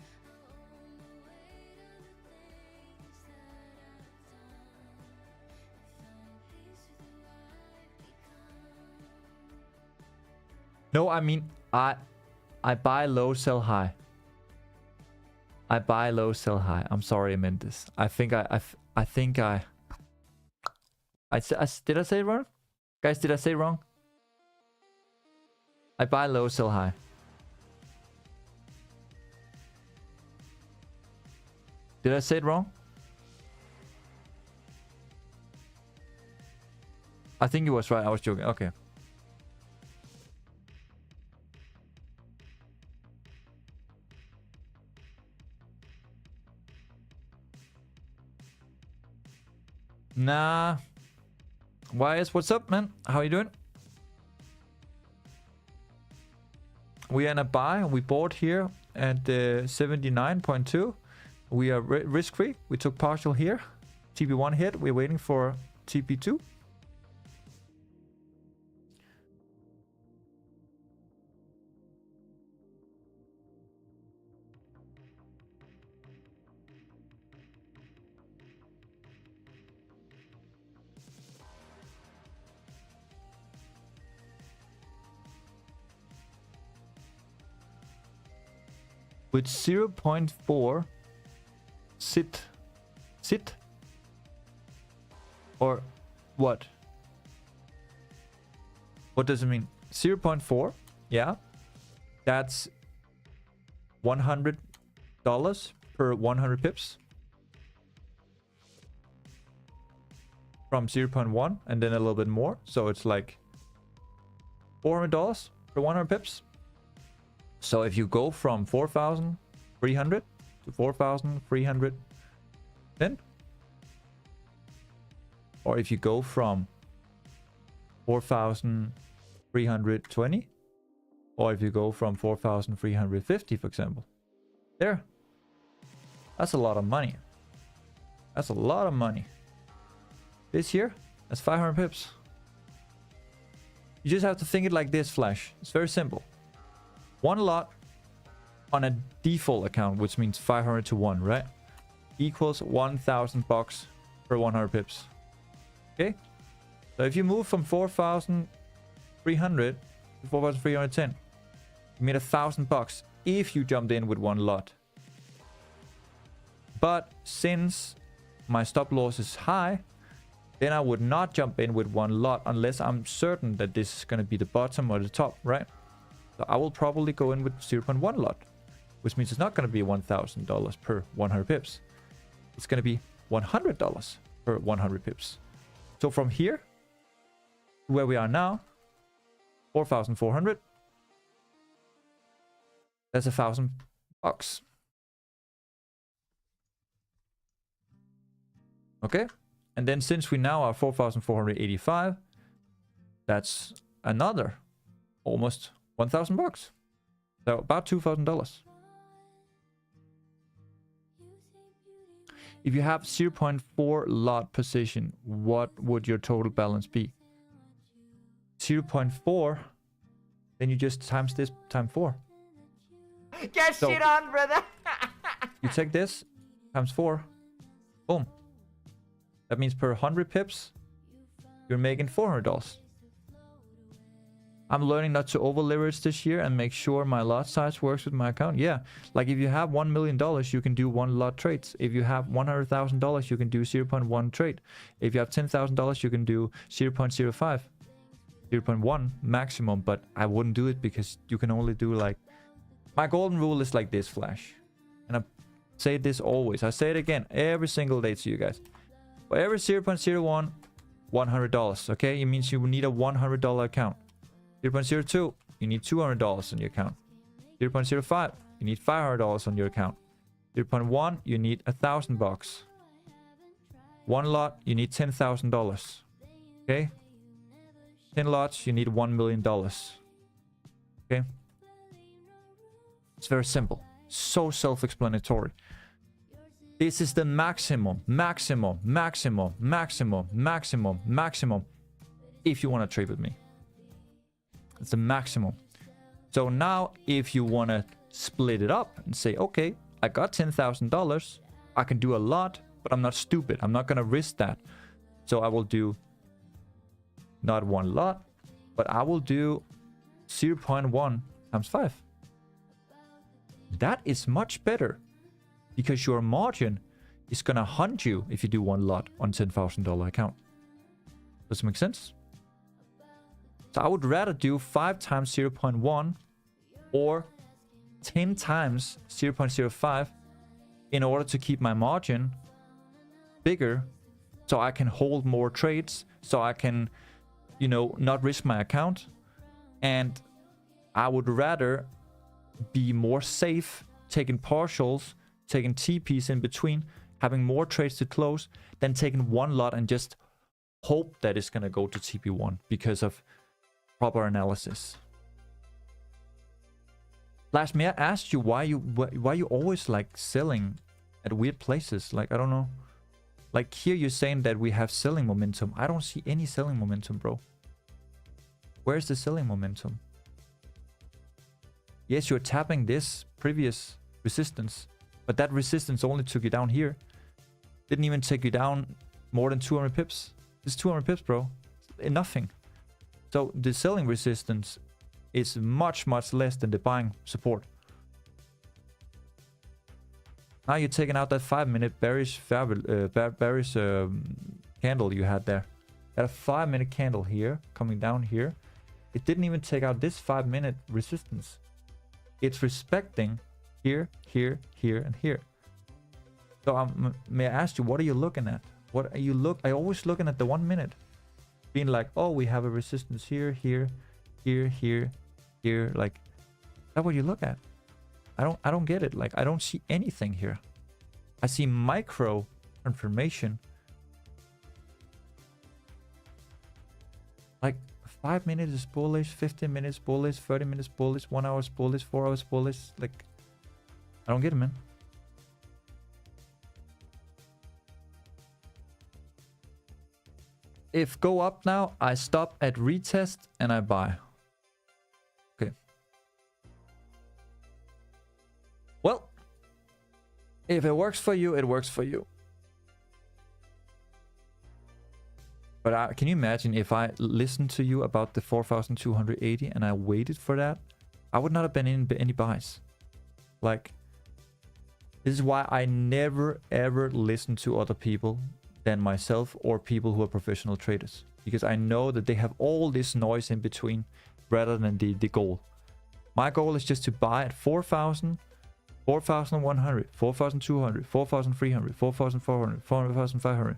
[SPEAKER 2] No, I mean, I buy low, sell high. I buy low, sell high. I'm sorry I meant this. I think I did I say it wrong? Guys, did I say it wrong? I buy low, sell high. Did I say it wrong? I think it was right. I was joking. Okay. Nah. YS, what's up, man? How you doing? We are in a buy. We bought here at 79.2. We are risk-free. We took partial here. TP1 hit. We're waiting for TP2. With 0.4 sit or what does it mean? 0.4, yeah, that's $100 per 100 pips from 0.1 and then a little bit more, so it's like $400 per 100 pips. So if you go from 4,300 to 4,310, or if you go from 4,320, or if you go from 4,350, for example. There. That's a lot of money. That's a lot of money. This here, that's 500 pips. You just have to think it like this, Flash. It's very simple. One lot on a default account, which means 500 to 1, right? Equals 1,000 bucks per 100 pips. Okay? So if you move from 4,300 to 4,310, you made 1,000 bucks if you jumped in with one lot. But since my stop loss is high, then I would not jump in with one lot unless I'm certain that this is going to be the bottom or the top, right? So I will probably go in with 0.1 lot, which means it's not going to be $1,000 per 100 pips. It's going to be $100 per 100 pips. So from here, where we are now, 4,400, that's 1,000 bucks. Okay? And then since we now are 4,485, that's another almost 1,000 bucks. So about $2,000. If you have 0.4 lot position, what would your total balance be? 0.4, then you just times this times 4.
[SPEAKER 9] Get
[SPEAKER 2] So-
[SPEAKER 9] shit on, brother.
[SPEAKER 2] You take this times 4. Boom. That means per 100 pips, you're making $400. I'm learning not to over leverage this year and make sure my lot size works with my account. Yeah, like if you have $1 million, you can do one lot trades. If you have $100,000, you can do 0.1 trade. If you have $10,000, you can do 0.05, 0.1 maximum. But I wouldn't do it because you can only do like... My golden rule is like this, Flash. And I say this always. I say it again every single day to you guys. For every 0.01, $100. Okay, it means you need a $100 account. 0.02, you need $200 on your account. 0.05, you need $500 on your account. 0.1, you need 1,000 bucks. One lot, you need $10,000. Okay, 10 lots, you need $1 million. Okay, it's very simple, so self-explanatory. This is the maximum if you want to trade with me. It's the maximum. So now if you want to split it up and say, okay, I got $10,000, I can do a lot, but I'm not stupid. I'm not going to risk that. So I will do not one lot, but I will do 0.1 times 5. That is much better because your margin is going to hunt you if you do one lot on $10,000 account. Does it make sense? So I would rather do 5 times 0.1 or 10 times 0.05 in order to keep my margin bigger so I can hold more trades, so I can, you know, not risk my account. And I would rather be more safe taking partials, taking TPs in between, having more trades to close than taking one lot and just hope that it's going to go to TP1 because of proper analysis. Last, may I ask you why you always like selling at weird places? Like, I don't know. Like here you're saying that we have selling momentum. I don't see any selling momentum, bro. Where's the selling momentum? Yes, you're tapping this previous resistance, but that resistance only took you down here. Didn't even take you down more than 200 pips. It's 200 pips, bro. Nothing. So the selling resistance is much less than the buying support. Now you're taking out that 5-minute bearish candle you had there. Got a 5-minute candle here, coming down here. It didn't even take out this 5-minute resistance. It's respecting here, here, here, and here. So may I ask you, what are you looking at? What are you I always looking at the 1 minute. Being like, oh, we have a resistance here, here, here, here, here. Like, that's what you look at. I don't get it. Like, I don't see anything here. I see micro confirmation. Like 5 minutes is bullish, 15 minutes bullish, 30 minutes bullish, 1 hour bullish, 4 hours bullish. Like, I don't get it, man. If go up now, I stop at retest and I buy. Okay. Well, if it works for you, it works for you. But can you imagine if I listened to you about the 4,280 and I waited for that? I would not have been in any buys. Like, this is why I never ever listen to other people than myself or people who are professional traders. Because I know that they have all this noise in between rather than the goal. My goal is just to buy at 4,000, 4,100, 4,200, 4,300, 4,400, 4,500.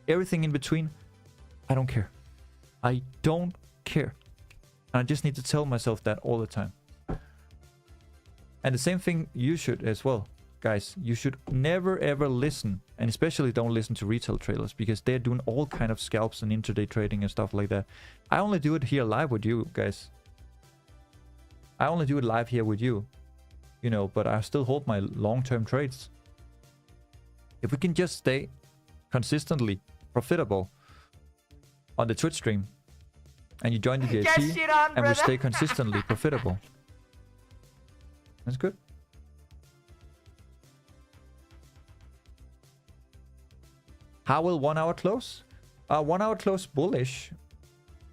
[SPEAKER 2] Everything in between, I don't care. I don't care. And I just need to tell myself that all the time. And the same thing you should as well. Guys, you should never ever listen, and especially don't listen to retail traders, because they're doing all kind of scalps and intraday trading and stuff like that. I only do it here live with you guys. I only do it live here with you, you know, but I still hold my long-term trades. If we can just stay consistently profitable on the Twitch stream, and you join the DIT, and we stay consistently profitable, that's good. How will 1 hour close? 1 hour close bullish.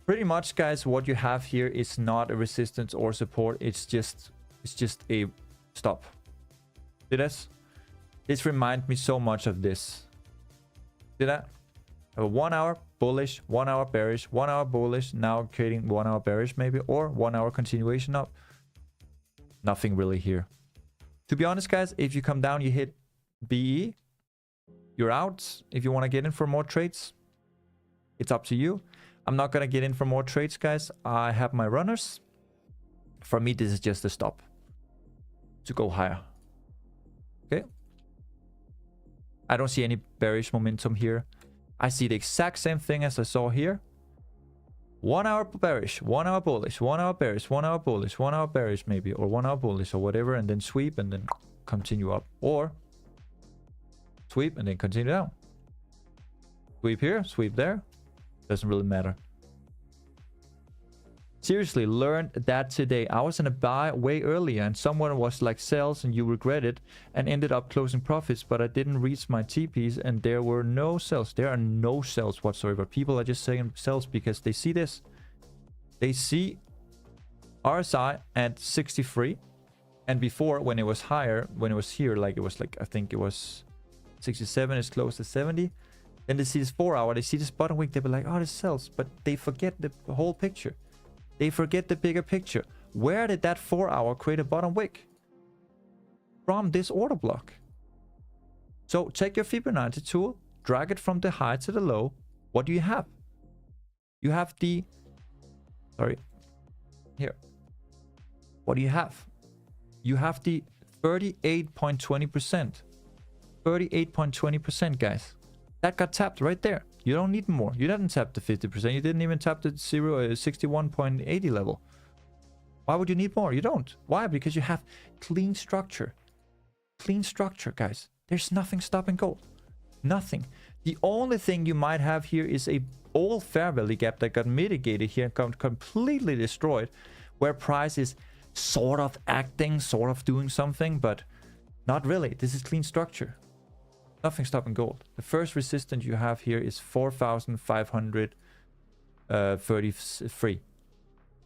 [SPEAKER 2] Pretty much, guys, what you have here is not a resistance or support. It's just a stop. See this? This reminds me so much of this. See that? 1 hour bullish, 1 hour bearish, 1 hour bullish, now creating 1 hour bearish maybe, or 1 hour continuation up. Nothing really here. To be honest, guys, if you come down, you hit BE, you're out. If you want to get in for more trades, it's up to you. I'm not going to get in for more trades, guys. I have my runners. For me, this is just a stop to go higher. Okay. I don't see any bearish momentum here. I see the exact same thing as I saw here. 1 hour bearish, 1 hour bullish, 1 hour bearish, 1 hour bullish, 1 hour bearish maybe, or 1 hour bullish or whatever, and then sweep and then continue up. Or sweep and then continue down. Sweep here, sweep there. Doesn't really matter. Seriously, learned that today. I was in a buy way earlier and someone was like sells and you regret it and ended up closing profits, but I didn't reach my TPs and there were no sells. There are no sells whatsoever. People are just saying sells because they see this. They see RSI at 63, and before, when it was higher, when it was here, like it was like, I think it was 67 is close to 70. Then they see this 4 hour, they see this bottom wick, they be like, oh, this sells, but they forget the whole picture. They forget the bigger picture. Where did that 4 hour create a bottom wick? From this order block. So take your Fibonacci tool, drag it from the high to the low. What do you have? You have the, sorry, here. What do you have? You have the 38.20%. 38.20%, guys. That got tapped right there. You don't need more. You didn't tap the 50%. You didn't even tap the 61.80 level. Why would you need more? You don't. Why? Because you have clean structure. Clean structure, guys. There's nothing stopping gold. Nothing. The only thing you might have here is a old fair value gap that got mitigated here and got completely destroyed, where price is sort of acting, sort of doing something, but not really. This is clean structure. Nothing stopping gold. The first resistance you have here is 4,533.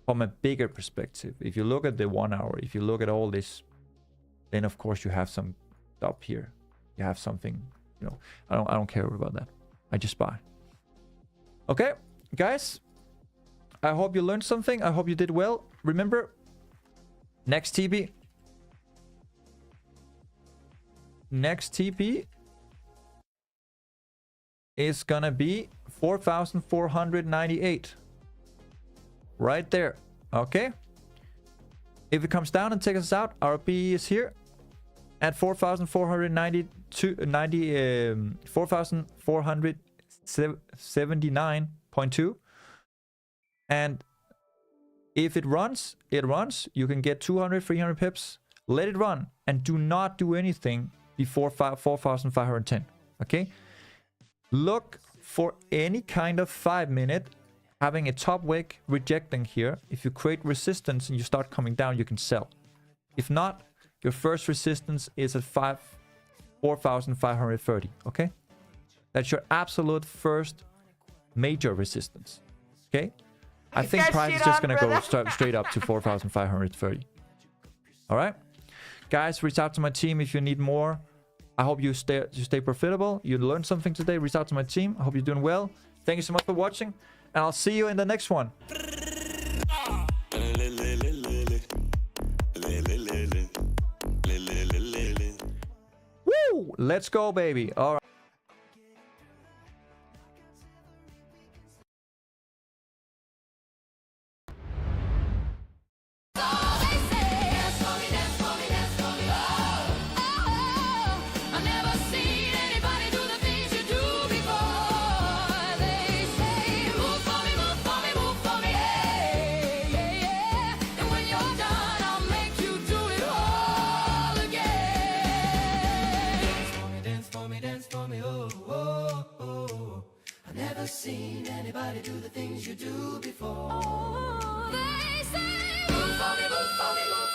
[SPEAKER 2] From a bigger perspective, if you look at the 1 hour, if you look at all this, then of course you have some up here. You have something, you know. I don't care about that. I just buy. Okay, guys. I hope you learned something. I hope you did well. Remember, next TP. Next TP is gonna be 4,498. Right there. Okay. If it comes down and takes us out, our PE is here at 4,479.2. And if it runs, it runs. You can get 200, 300 pips. Let it run and do not do anything before 4,510. Okay? Look for any kind of 5-minute having a top wick rejecting here. If you create resistance and you start coming down, you can sell. If not, your first resistance is at 4,530. Okay? That's your absolute first major resistance. Okay? I think
[SPEAKER 9] Get
[SPEAKER 2] price is
[SPEAKER 9] shit
[SPEAKER 2] just
[SPEAKER 9] on,
[SPEAKER 2] gonna go
[SPEAKER 9] brother.
[SPEAKER 2] straight up to 4,530. All right, guys, reach out to my team if you need more. I hope you stay profitable. You learned something today. Reach out to my team. I hope you're doing well. Thank you so much for watching, and I'll see you in the next one. Woo! Let's go, baby. All right.
[SPEAKER 1] I've never seen anybody do the things you do before. They say, move for me, move for me, move for me, hey, yeah, yeah. And when you're done, I'll make you do it all again. Dance for me, dance for me, oh, oh, oh. I've never seen anybody do the things you do before. Oh, they say, move for me, move for me, move